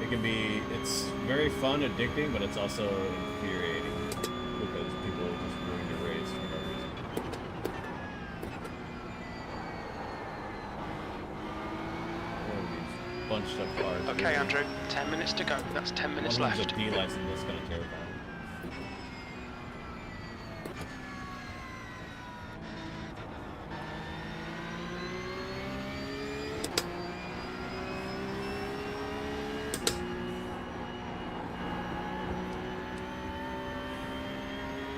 It can be, it's very fun, addicting, but it's also infuriating because people just ruin your race for no reason. One of these bunched up cars. Okay, Andrew, 10 minutes to go. That's 10 minutes One of left. them's a D license, that's kind of terrifying.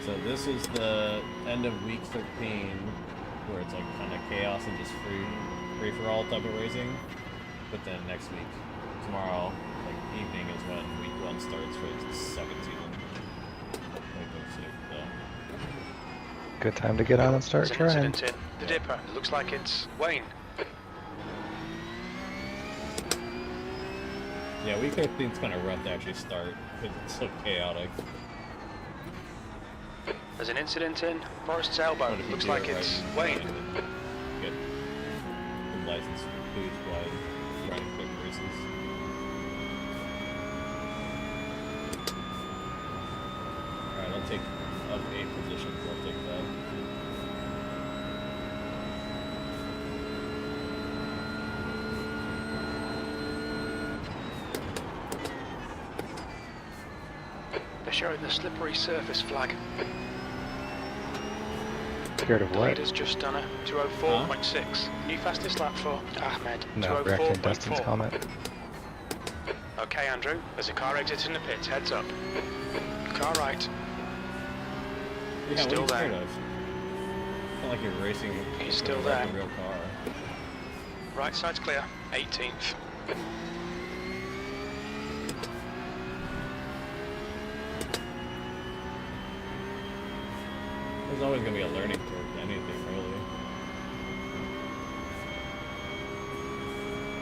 So this is the end of week 13, where it's like kind of chaos and just free for all type of racing. But then next week, tomorrow, like evening is when week 1 starts for the second season. 2026, so. Good time to get on and start There's an trying. incident in the dipper. It looks like it's Wayne. Yeah, week 13's kind of rough to actually start because it's so chaotic. There's an incident in Forest's elbow. But if you Looks do like it right, it's you Wayne. can get the license boost while running quick races. Alright, I'll take up 8 positions. I'll take that. They're showing the slippery surface flag. Scared of The what? leader's just done a 204.6. New fastest lap for Ahmed. No, reacting Dustin's 204.4. comment. Okay, Andrew. There's a car exiting the pits. Heads up. Car right. Yeah, Still what are there. you scared of? like you're racing. He's still like there. a real car. Right side's clear. 18th. There's always gonna be a learning curve to anything, really.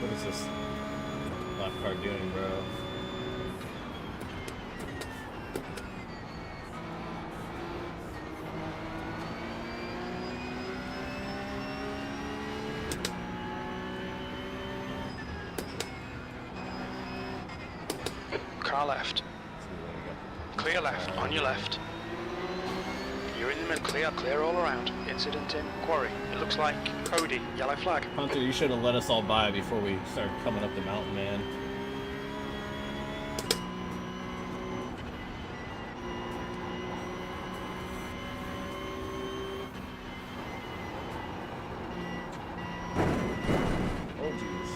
What is this lap car doing, bro? Car left. Clear left. On your left. You're in the middle. Clear all around. Incident in quarry. It looks like Cody. Yellow flag. Hunter, you should have let us all by before we started coming up the mountain, man. Oh, jeez.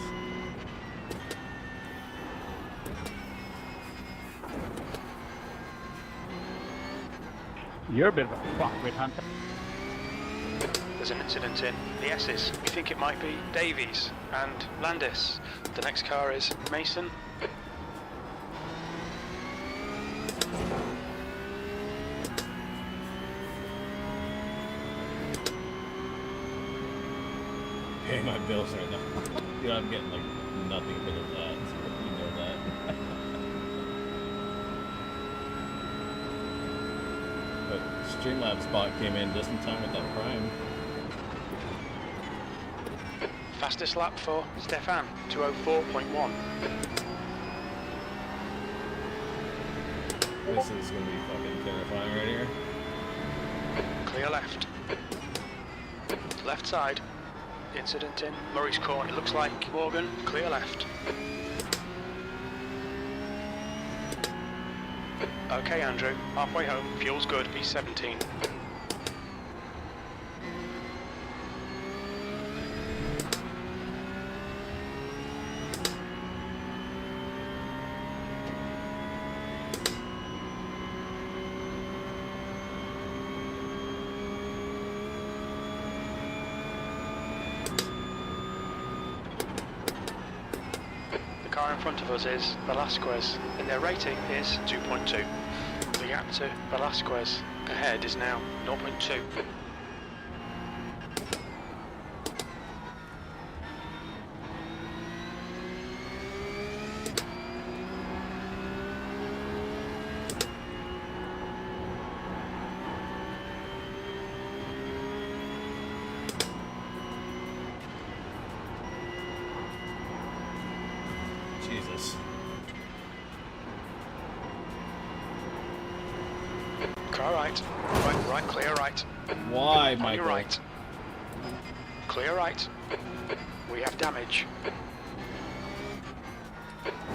You're a bit of a fuckwit, Hunter. There's an incident in the S's. We think it might be Davies and Landis. The next car is Mason. Pay my bills right now. Dude, I'm getting like nothing but of that. You know that. But Streamlabs bot came in just in time with that prime. Fastest lap for Stefan. 2:04.1. This is gonna be fucking terrifying right here. Clear left. Left side. Incident in Murray's Court. It looks like Morgan. Clear left. Okay, Andrew. Halfway home. Fuel's good. B17. The car in front of us is Velasquez, and their rating is 2.2. The gap to Velasquez ahead is now 0.2. Jesus. Car right. Right, clear right. Why, On Michael? your right. Clear right. We have damage.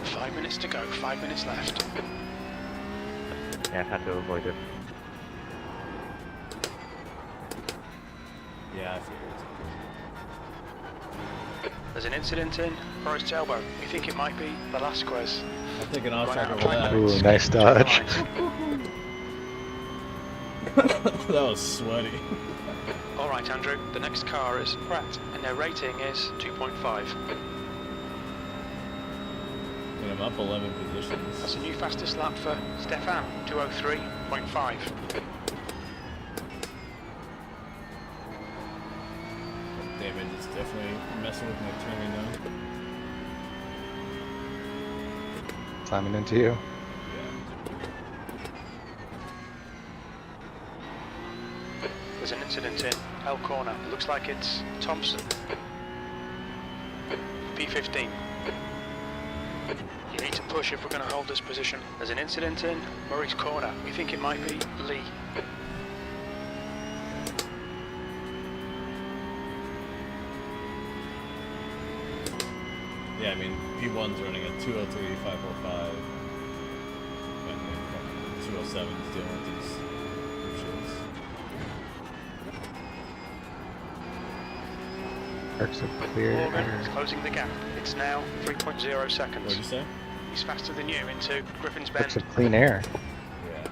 5 minutes to go, 5 minutes left. Yeah, I've had to avoid it. Yeah, I figured. There's an incident in Forest Elbow. We think it might be Velasquez. I'm thinking off Run track out over of that. track Ooh, limits. nice To the dodge. right. That was sweaty. All right, Andrew. The next car is Pratt, and their rating is 2.5. And I'm up 11 positions. That's a new fastest lap for Stefan, 2:03.5. Damage is definitely messing with my turning now. Climbing into you. There's an incident in L corner. It looks like it's Thompson. P15. You need to push if we're going to hold this position. There's an incident in Murray's corner. We think it might be Lee. Yeah, I mean, P1's running at 203.545. And then 207 is dealing with these shits. Arcs are clear. Morgan is closing the gap. It's now 3.0 seconds. What'd you say? He's faster than you into Griffin's Arcs Bend. of clean air. Yeah.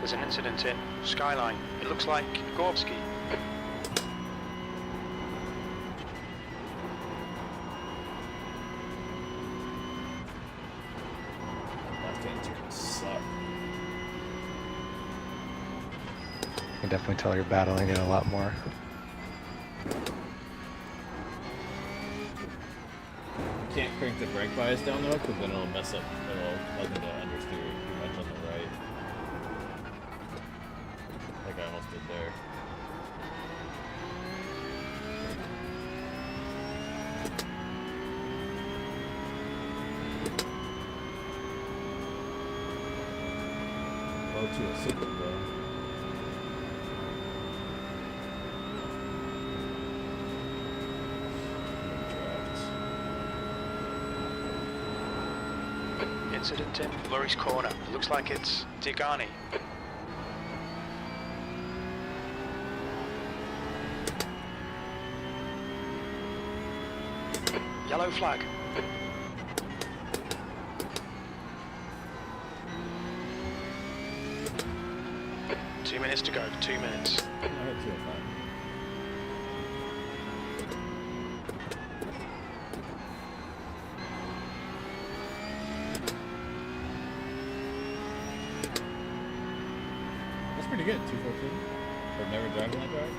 There's an incident in Skyline. It looks like Gorski. Left-hand turns suck. You can definitely tell you're battling it a lot more. Can't crank the brake bias down though, because then it'll mess up. It'll cause them to understeer too much on the right. Like I almost did there. Low to a single though. Incident in Lurie's Corner. It looks like it's Tigani. Yellow flag. Two minutes to go. 2 minutes. I had 205. That's pretty good, 214. I've never driven that drive.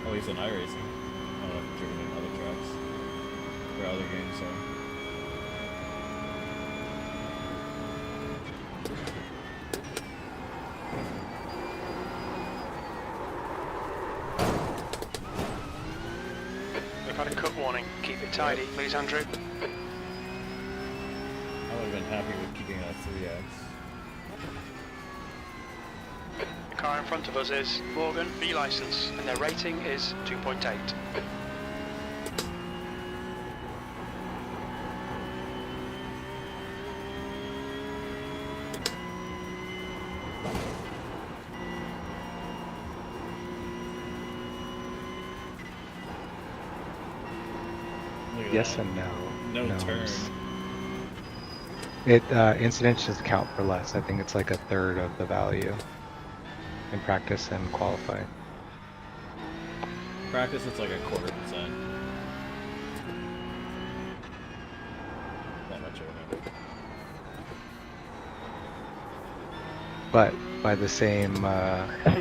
At least in iRacing. I don't know if I've driven in other tracks. Or other games, sorry. We've had a cut warning. Keep it tidy, please, Andrew. I would have been happy with keeping a 3X. The car in front of us is Morgan B license, and their rating is 2.8. Look at Yes that. and no. No No's. turn. It incidents just count for less. I think it's like a third of the value in practice and qualifying. Practice, it's like a 0.25%. That much I remember. But by the same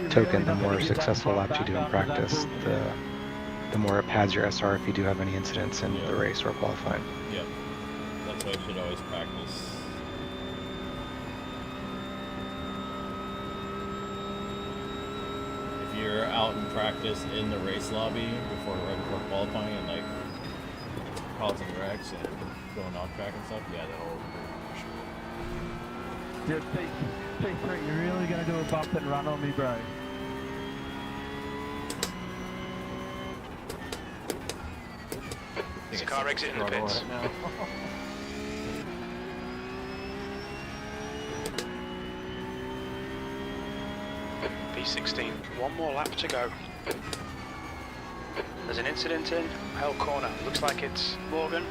token, the more successful laps you do in practice, the more it pads your SR if you do have any incidents in the race or qualifying. Yep. That's why you should always practice. If you're out in practice in the race lobby right before qualifying and like causing wrecks and going off track and stuff, yeah, that'll Dude, C3, you're really gonna do a bump and run on me, bro. There's a car exiting the pits. Right now. P16. One more lap to go. There's an incident in Hell Corner. Looks like it's Morgan.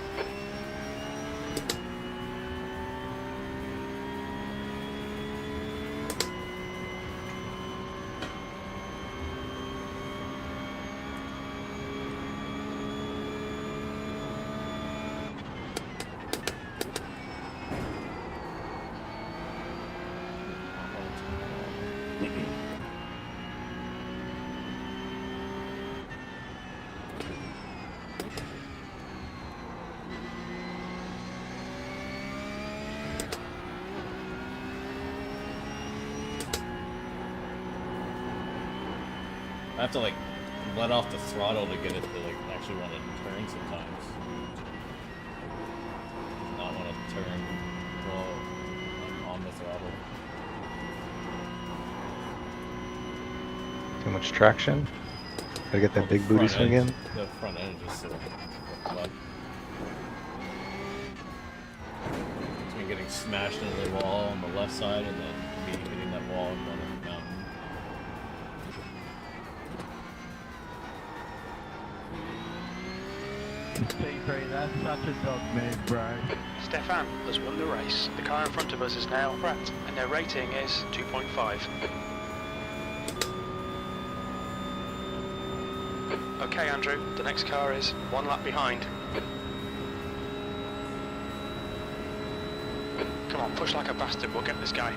I have to like let off the throttle to get it to like actually want to turn sometimes. Not want to turn while I'm on the throttle. Too much traction. Gotta get that Well, big the booty front swing end- in. The front end is just so flat. Between getting smashed into the wall on the left side and then me hitting that wall and running the mountain. C3, That's such a dog move, bro. Stefan has won the race. The car in front of us is now Pratt, and their rating is 2.5. Okay, Andrew, the next car is 1 lap behind. Come on, push like a bastard, we'll get this guy.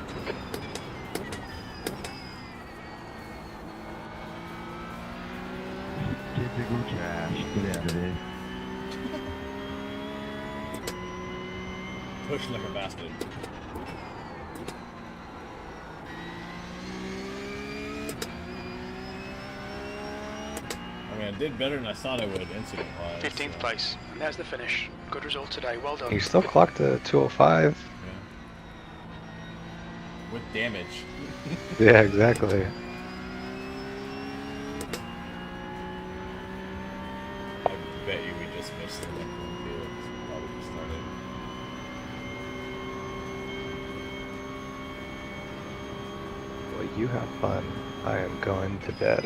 Typical trash. Get out of there. Push like a bastard. I mean, I did better than I thought I would incident-wise. 15th place, and there's the finish. Good result today, well done. You still clocked a 205. Yeah. With damage. Yeah, exactly. I bet you we just missed the next one too. It's probably just started. Well, you have fun. I am going to bed.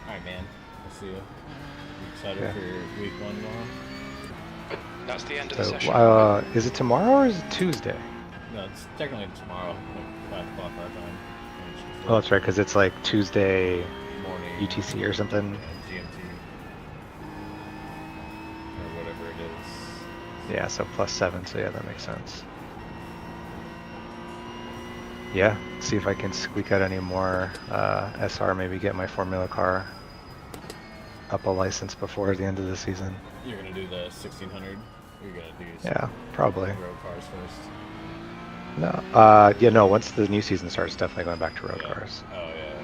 Alright, man. We'll see you. You excited Yeah. for week 1 tomorrow? That's the end of the So, session. is it tomorrow or is it Tuesday? No, it's technically tomorrow, like 5 o'clock our time. Oh, that's right, because it's like Tuesday Morning. UTC or something. GMT. Or whatever it is. Yeah, so +7, so yeah, that makes sense. Yeah, see if I can squeak out any more SR, maybe get my Formula car up a license before the end of the season. You're gonna do the 1600? Or you're gonna do Yeah, probably. road cars first? No, yeah, no, once the new season starts, definitely going back to road Yeah. cars. Oh, yeah.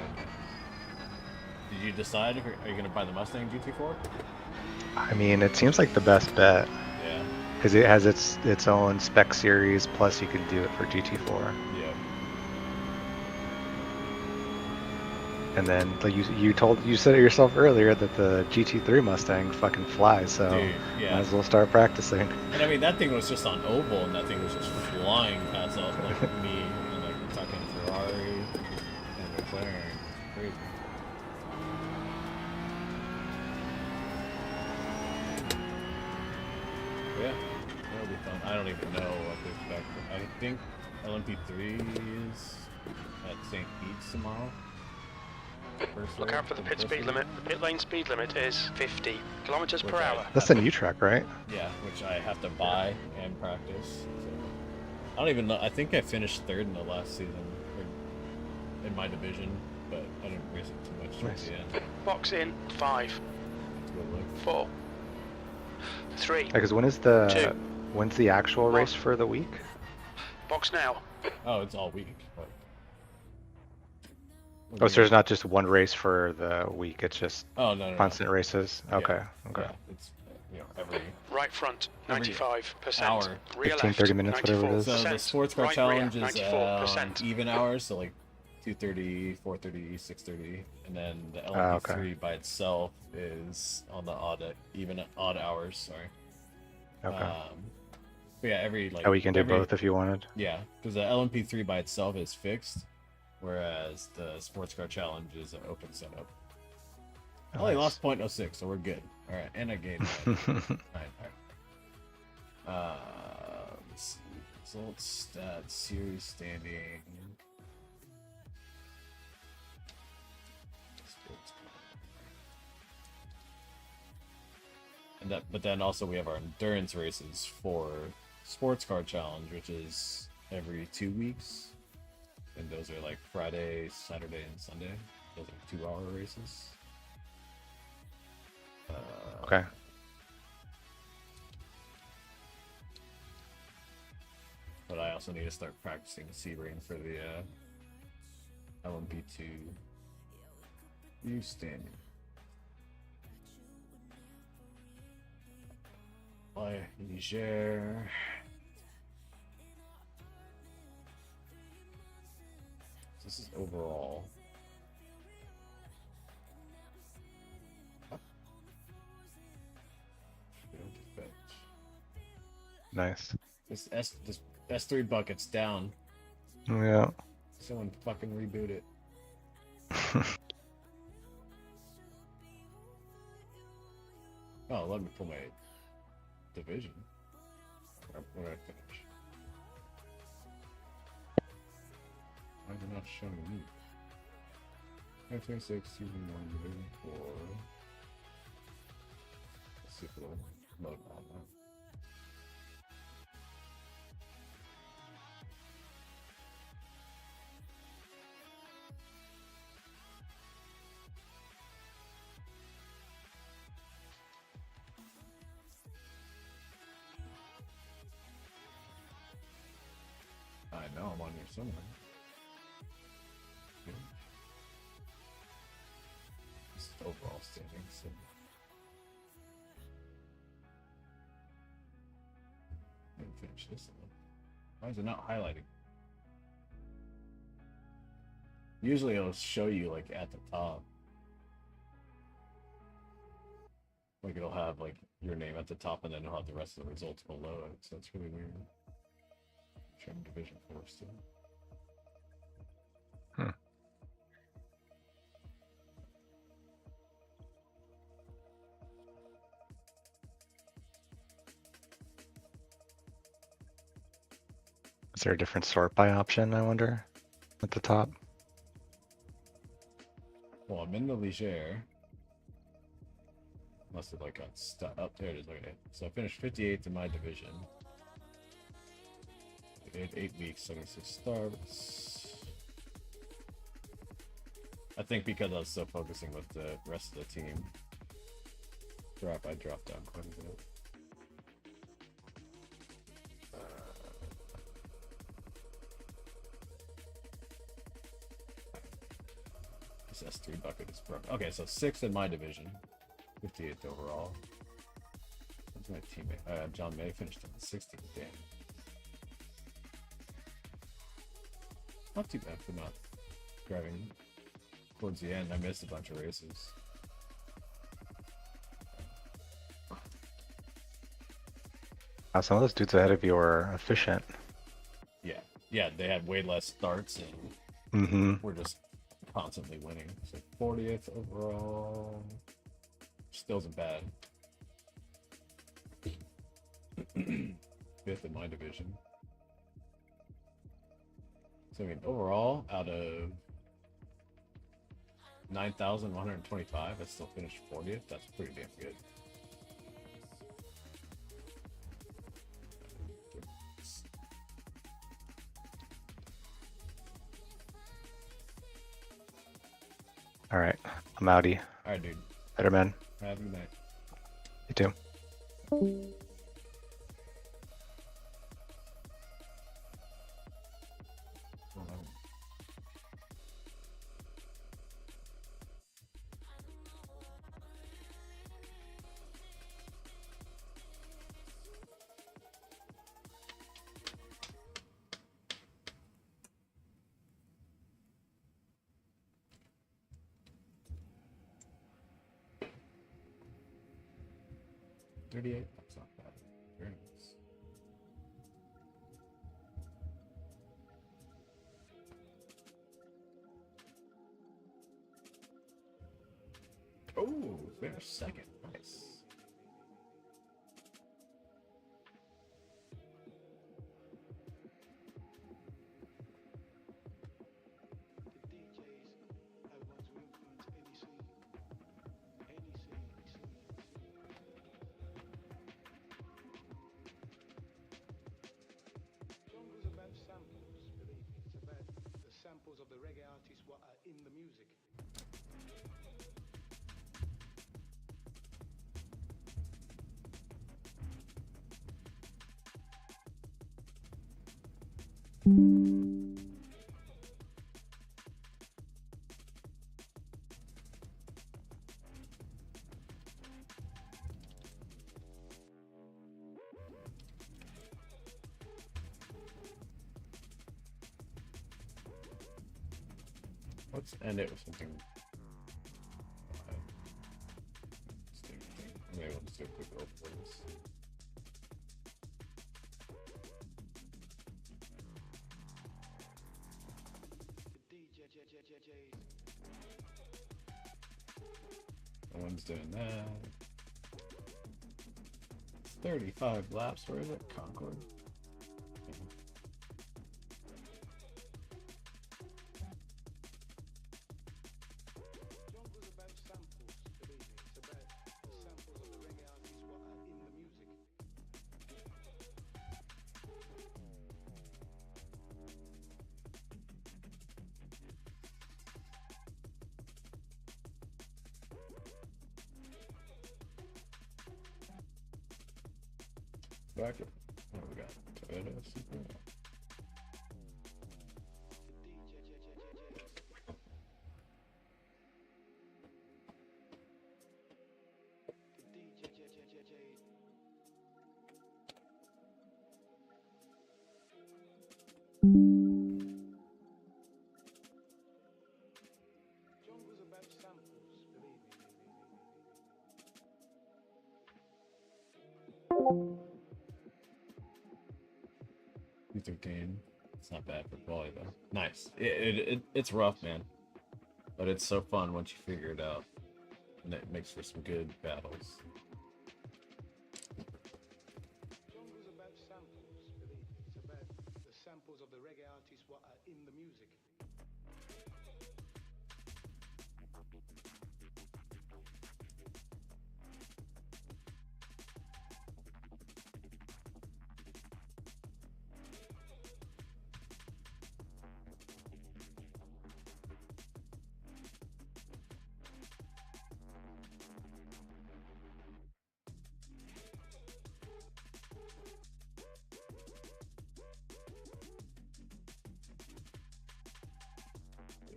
Did you decide if are you gonna buy the Mustang GT4? I mean, it seems like the best bet, Yeah. because it has its own spec series, plus you can do it for GT4. Yeah. And then, like you said it yourself earlier that the GT3 Mustang fucking flies, so Dude, yeah. might as well start practicing. And I mean, that thing was just on oval, and that thing was just flying past all like me and like fucking Ferrari and McLaren. It's crazy. But yeah, that'll be fun. I don't even know what to expect. I think LMP3 is at St. Pete's tomorrow. Look out for the pit speed limit. The pit lane speed limit is 50 kilometers per hour. That's the new track, right? Yeah, which I have to buy and practice. So. I don't even know. I think I finished 3rd in the last season in my division, but I didn't race it too much towards the end. Box in 5, 4, 3. Because when's the actual race for the week? Box now. Oh, it's all week. But... Oh, so there's not just one race for the week, it's just constant races? Okay, okay. Yeah, it's, every... Right front, 95%. Hour. Rear 15, 30 minutes, whatever it is. So the sports car right challenge rear, is 94%. even hours, so like 2:30, 4:30, 6:30, and then the LMP3 by itself is on the odd hours. Sorry. Okay. But yeah, every like. Oh, you can do both if you wanted. Yeah, because the LMP3 by itself is fixed, whereas the sports car challenge is an open setup. I only lost 0.06, so we're good. All right, and I gained. All right. Let's see. Results, stats, series standing. And that, but then also we have our endurance races for sports car challenge, which is every 2 weeks, and those are like Friday, Saturday, and Sunday. Those are 2-hour races. Okay. But I also need to start practicing Sebring for the LMP2 new standing. By Niger. This is overall. Nice. This S3 bucket's down. Yeah. Someone fucking reboot it. Oh, let me pull my division. Where did I finish? Why is it not showing me? 526, season 1, division 4. Let's see if it'll load on that. I know I'm on here somewhere. Yeah. Just overall standings. So. Let me finish this one. Why is it not highlighting? Usually it'll show you like at the top. Like it'll have like your name at the top and then it'll have the rest of the results below it. So it's really weird. Trying Division 4 still. Is there a different sort by option, I wonder, at the top? Well, I'm in the Ligier. Must have like got stuck up there. It is. Okay. So I finished 58th in my division. I did 8 weeks, 76 starts. I think because I was so focusing with the rest of the team, I dropped down quite a bit. This S3 bucket is broken. Okay, so 6th in my division, 58th overall. That's my teammate. John May finished in the 16th. Damn. Not too bad for not driving towards the end. I missed a bunch of races. Some of those dudes ahead of you are efficient. Yeah, they had way less starts and we're just constantly winning. So 40th overall, still isn't bad. 5th in my division. So I mean, overall, out of 9,125, I still finished 40th. That's pretty damn good. All right, I'm outie. All right, dude. Better man. Have a good night. You too. That's not bad. Very nice. Oh, finished second. Nice. Of the reggae artists what are in the music. Let's end it with something. Maybe we'll just do a quick roll for this. One's doing that. 35 laps. Where is it? Concord. Jungle's about samples, believe me. It's about the samples of the reggae artists what are in the music. Back up. What we got? Toyota Supra. Jungle's about samples, believe me. 213. It's not bad for quality though. Nice. It's rough, man, but it's so fun once you figure it out, and it makes for some good battles. Jungle's about samples, believe me. It's about the samples of the reggae artists what are in the music.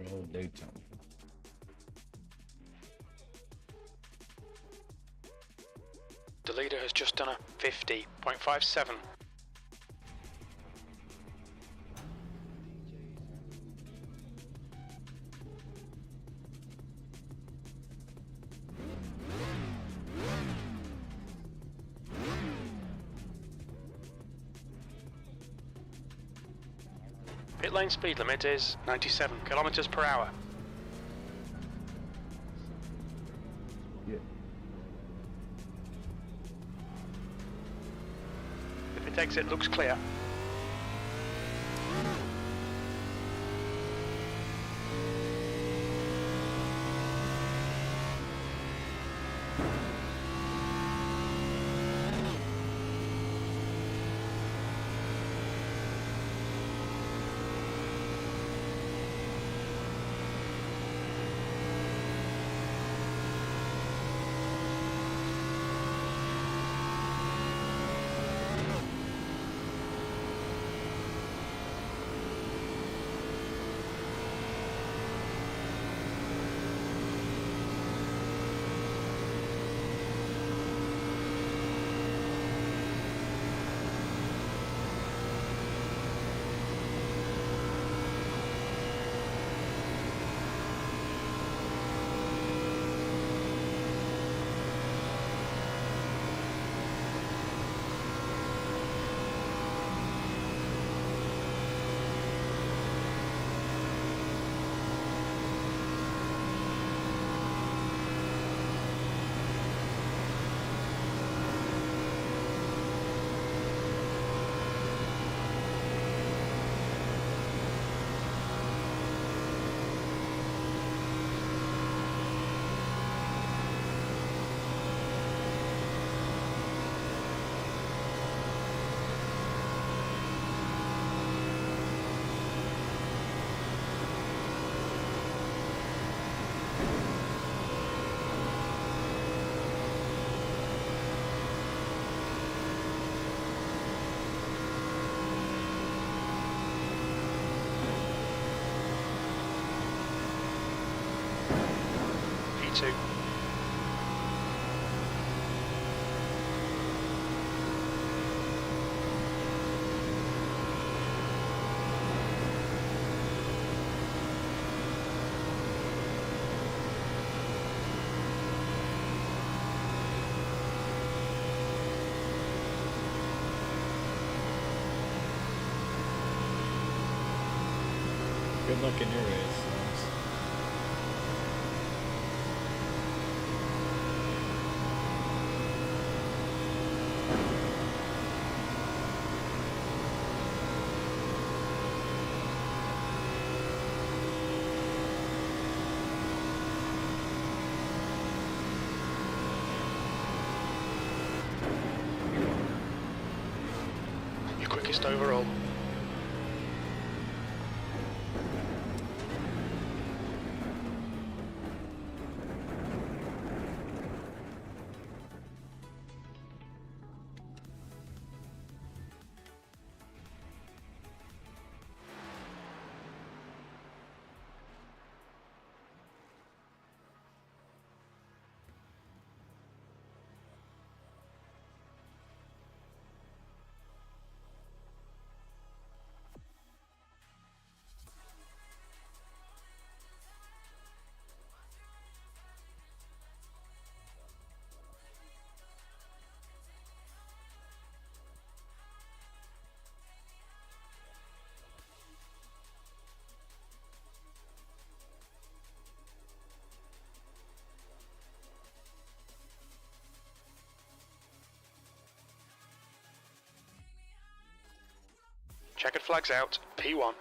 Real Daytona. The leader has just done a 50.57. Pit lane speed limit is 97 kilometers per hour. Yeah. The pit exit looks clear. P2. Good luck in your race. fast overall. Checkered flags out, P1.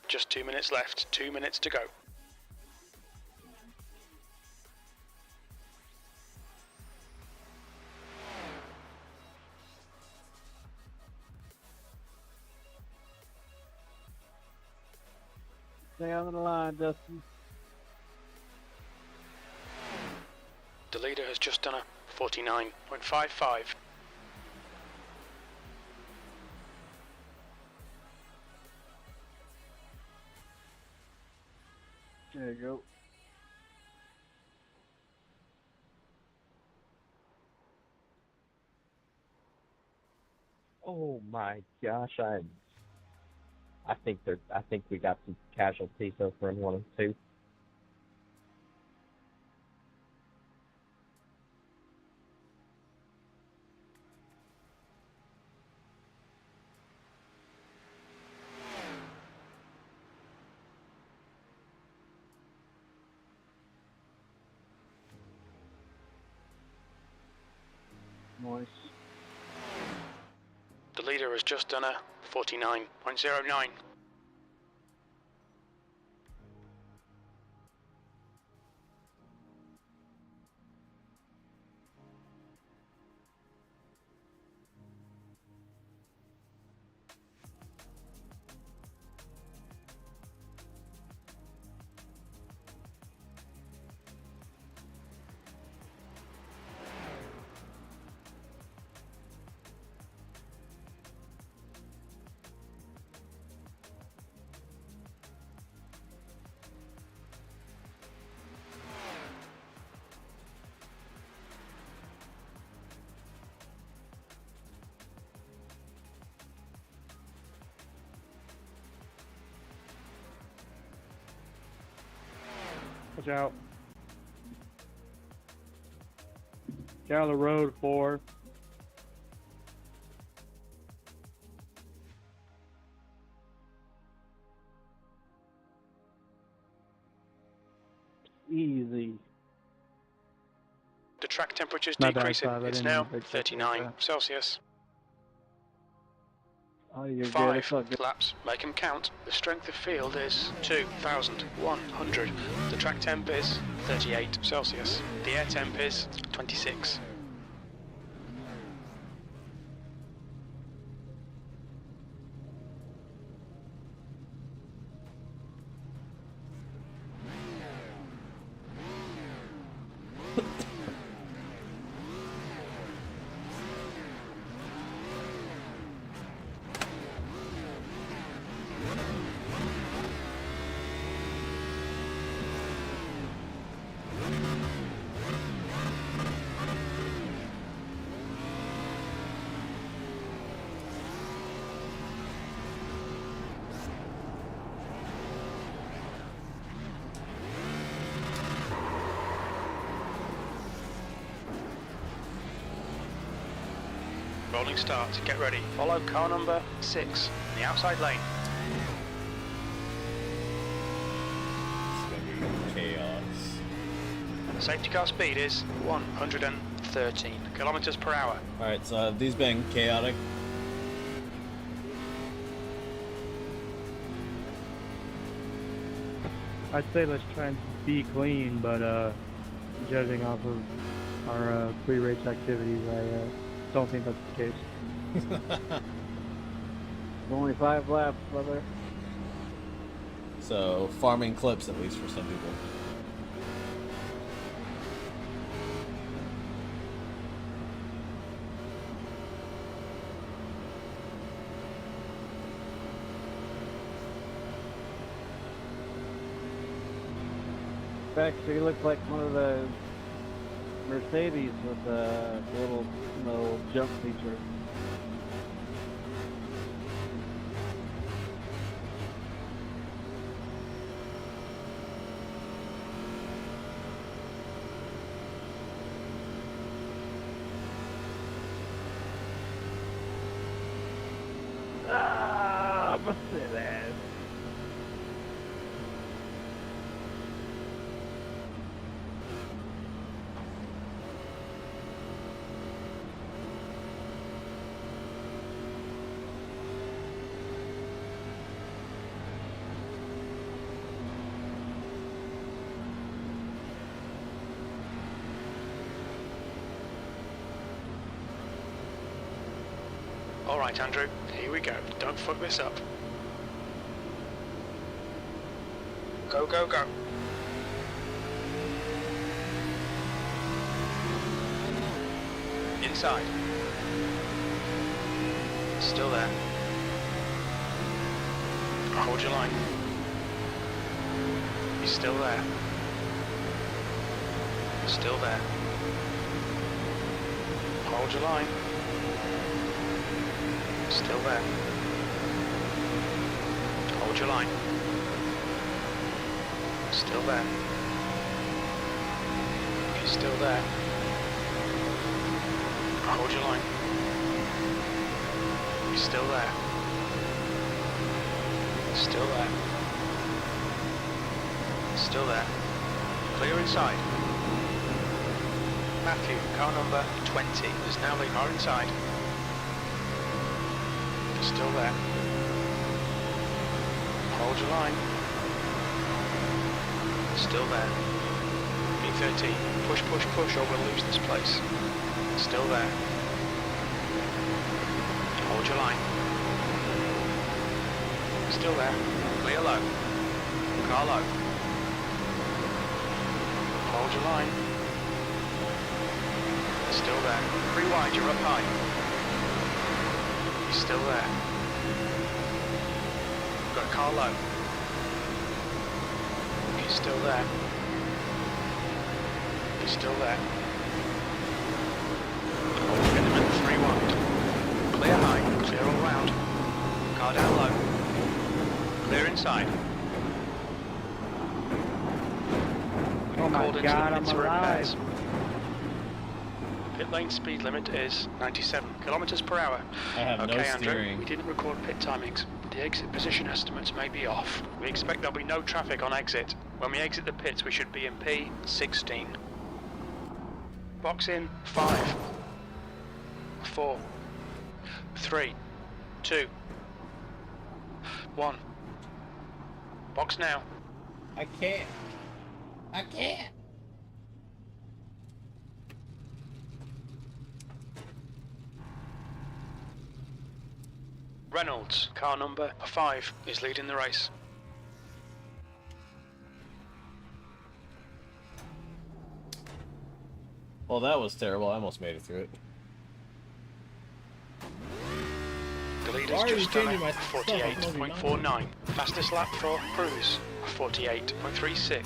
Just 2 minutes left, 2 minutes to go. Stay on the line, Dustin. The leader has just done a 49.55. There you go. Oh my gosh, I think we got some casualties over in 1 and 2. Nice. The leader has just done a 49.09. Watch out. Get on the road, 4. Easy. The track temperature's My bad, decreasing. Bob, I It's didn't now mean to fix it 39 like that. Celsius. Oh, you're good. 5 It's all good. laps, make them count. The strength of field is 2,100. The track temp is 38 Celsius. The air temp is 26. rolling start. Get ready. Follow car number 6 in the outside lane. It's gonna be chaos. The safety car speed is 113 kilometers per hour. Alright, so have these been chaotic? I'd say let's try and be clean, but judging off of our pre-race activities, I don't think that's the case. Only 5 laps, brother. So, farming clips at least for some people. Actually, looks like one of the Mercedes with a little, jump feature. Ah, Mercedes. Alright, Andrew, here we go. Don't fuck this up. Go, go, go. Inside. Still there. Hold your line. He's still there. Still there. Hold your line. Still there. Hold your line. Still there. He's still there. Hold your line. He's still there. Still there. Still there. Clear inside. Matthew, car number 20 is now the car inside. Still there. Hold your line. Still there. B13. Push, push, push or we'll lose this place. Still there. Hold your line. Still there. Clear low. Car low. Hold your line. Still there. Free wide, you're up high. He's still there. Got a car low. He's still there. He's still there. Hold your minimum 3 wide. Clear high, clear all round. Car down low. Clear inside. Oh my God, I'm alive. Pit lane speed limit is 97 kilometers per hour. I have okay, no Andrew, steering. we didn't record pit timings. The exit position estimates may be off. We expect there'll be no traffic on exit. When we exit the pits, we should be in P16. Box in 5, 4, 3, 2, 1. Box now. I can't. I can't. Reynolds, car number 5, is leading the race. Well, that was terrible. I almost made it through it. The lead Why are is you just done changing my at stuff? 48.49. Fastest lap for Cruz, 48.36.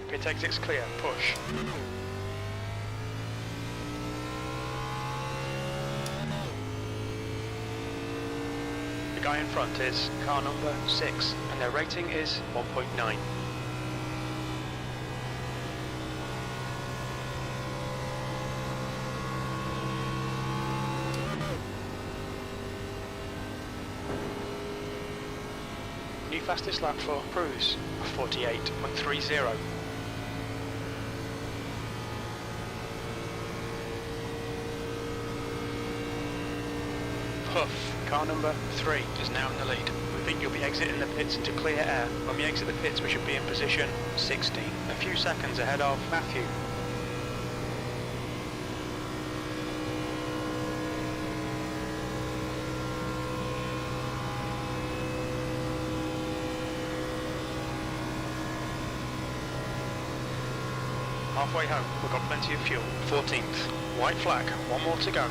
Pit exit's clear, push. guy in front is car number 6, and their rating is 1.9. New fastest lap for Cruise, 48.30. Puff, car number 3, is now in the lead. We think you'll be exiting the pits into clear air. When we exit the pits, we should be in position 16, a few seconds ahead of Matthew. Halfway home, we've got plenty of fuel. 14th, white flag, one more to go.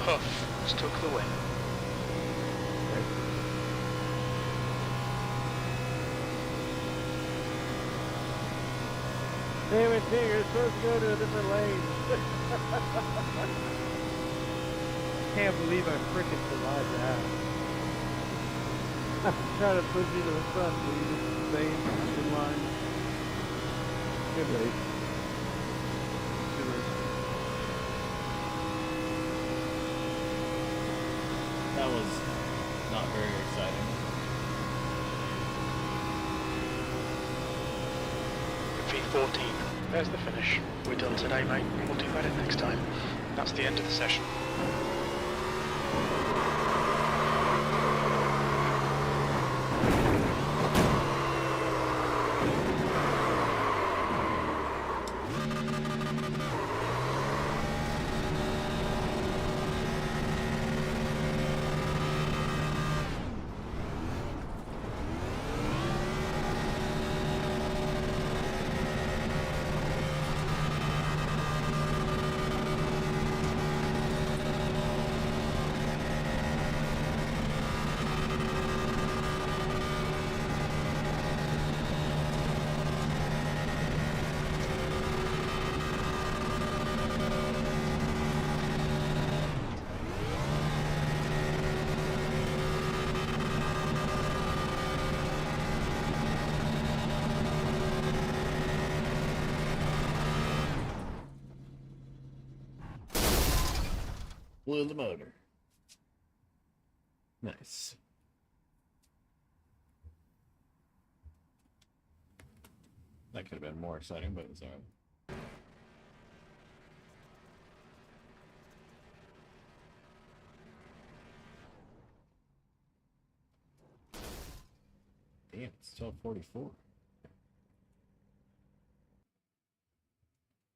Puff took the win. Damn it, Tigger, you're supposed to go to a different lane. Can't believe I frickin' survived that. I'm trying to push you to the front, so you just stay in line. Good race. Good race. That was not very exciting. V14. There's the finish. We're done today, mate. We'll do better next time. That's the end of the session. Blew the motor. Nice. That could have been more exciting, but it's alright. Damn, it's 12:44.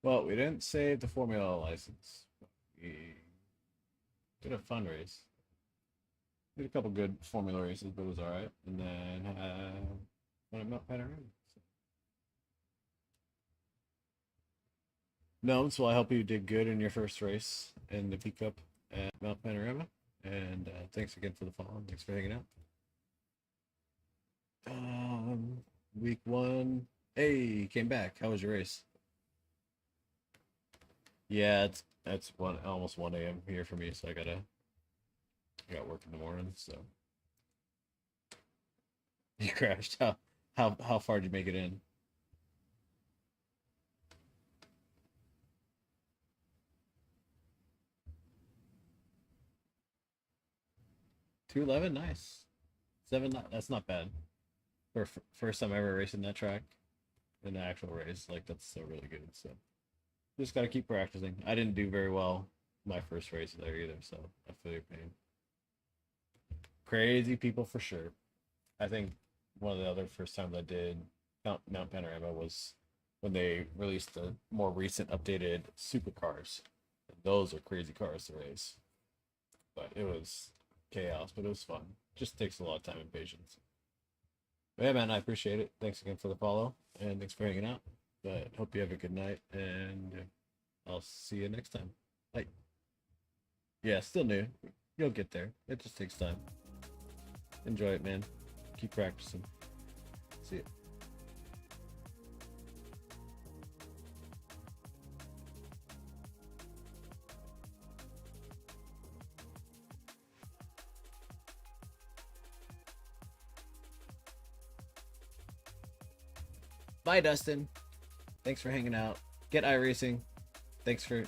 Well, we didn't save the Formula license. We did a fun race. Did a couple good Formula races, but it was alright. And then went at Mount Panorama. So. No, so I hope you did good in your first race in the P Cup at Mount Panorama. And thanks again for the follow. Thanks for hanging out. Week 1. Hey, came back. How was your race? Yeah, it's almost 1 a.m. here for me, so I got work in the morning, so. You crashed. How far did you make it in? $211, nice. 7, that's not bad. For first time ever racing that track in the actual race, like that's so really good. So just gotta keep practicing. I didn't do very well my first race there either, so I feel your pain. Crazy people for sure. I think one of the other first times I did Mount Panorama was when they released the more recent updated supercars. Those are crazy cars to race. But it was chaos, but it was fun. Just takes a lot of time and patience. But yeah, man, I appreciate it. Thanks again for the follow, and thanks for hanging out. But hope you have a good night, and I'll see you next time. Bye. Yeah, still new. You'll get there. It just takes time. Enjoy it, man. Keep practicing. See ya. Bye, Dustin. Thanks for hanging out. Get iRacing. Thanks for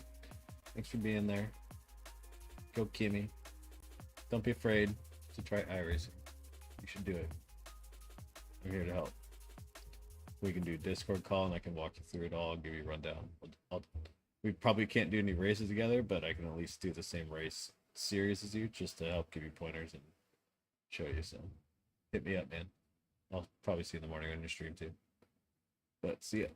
being there. Go Kimmy. Don't be afraid to try iRacing. You should do it. I'm here to help. We can do a Discord call and I can walk you through it all. I'll give you a rundown. We probably can't do any races together, but I can at least do the same race series as you just to help give you pointers and show you. So hit me up, man. I'll probably see you in the morning on your stream too. But see ya.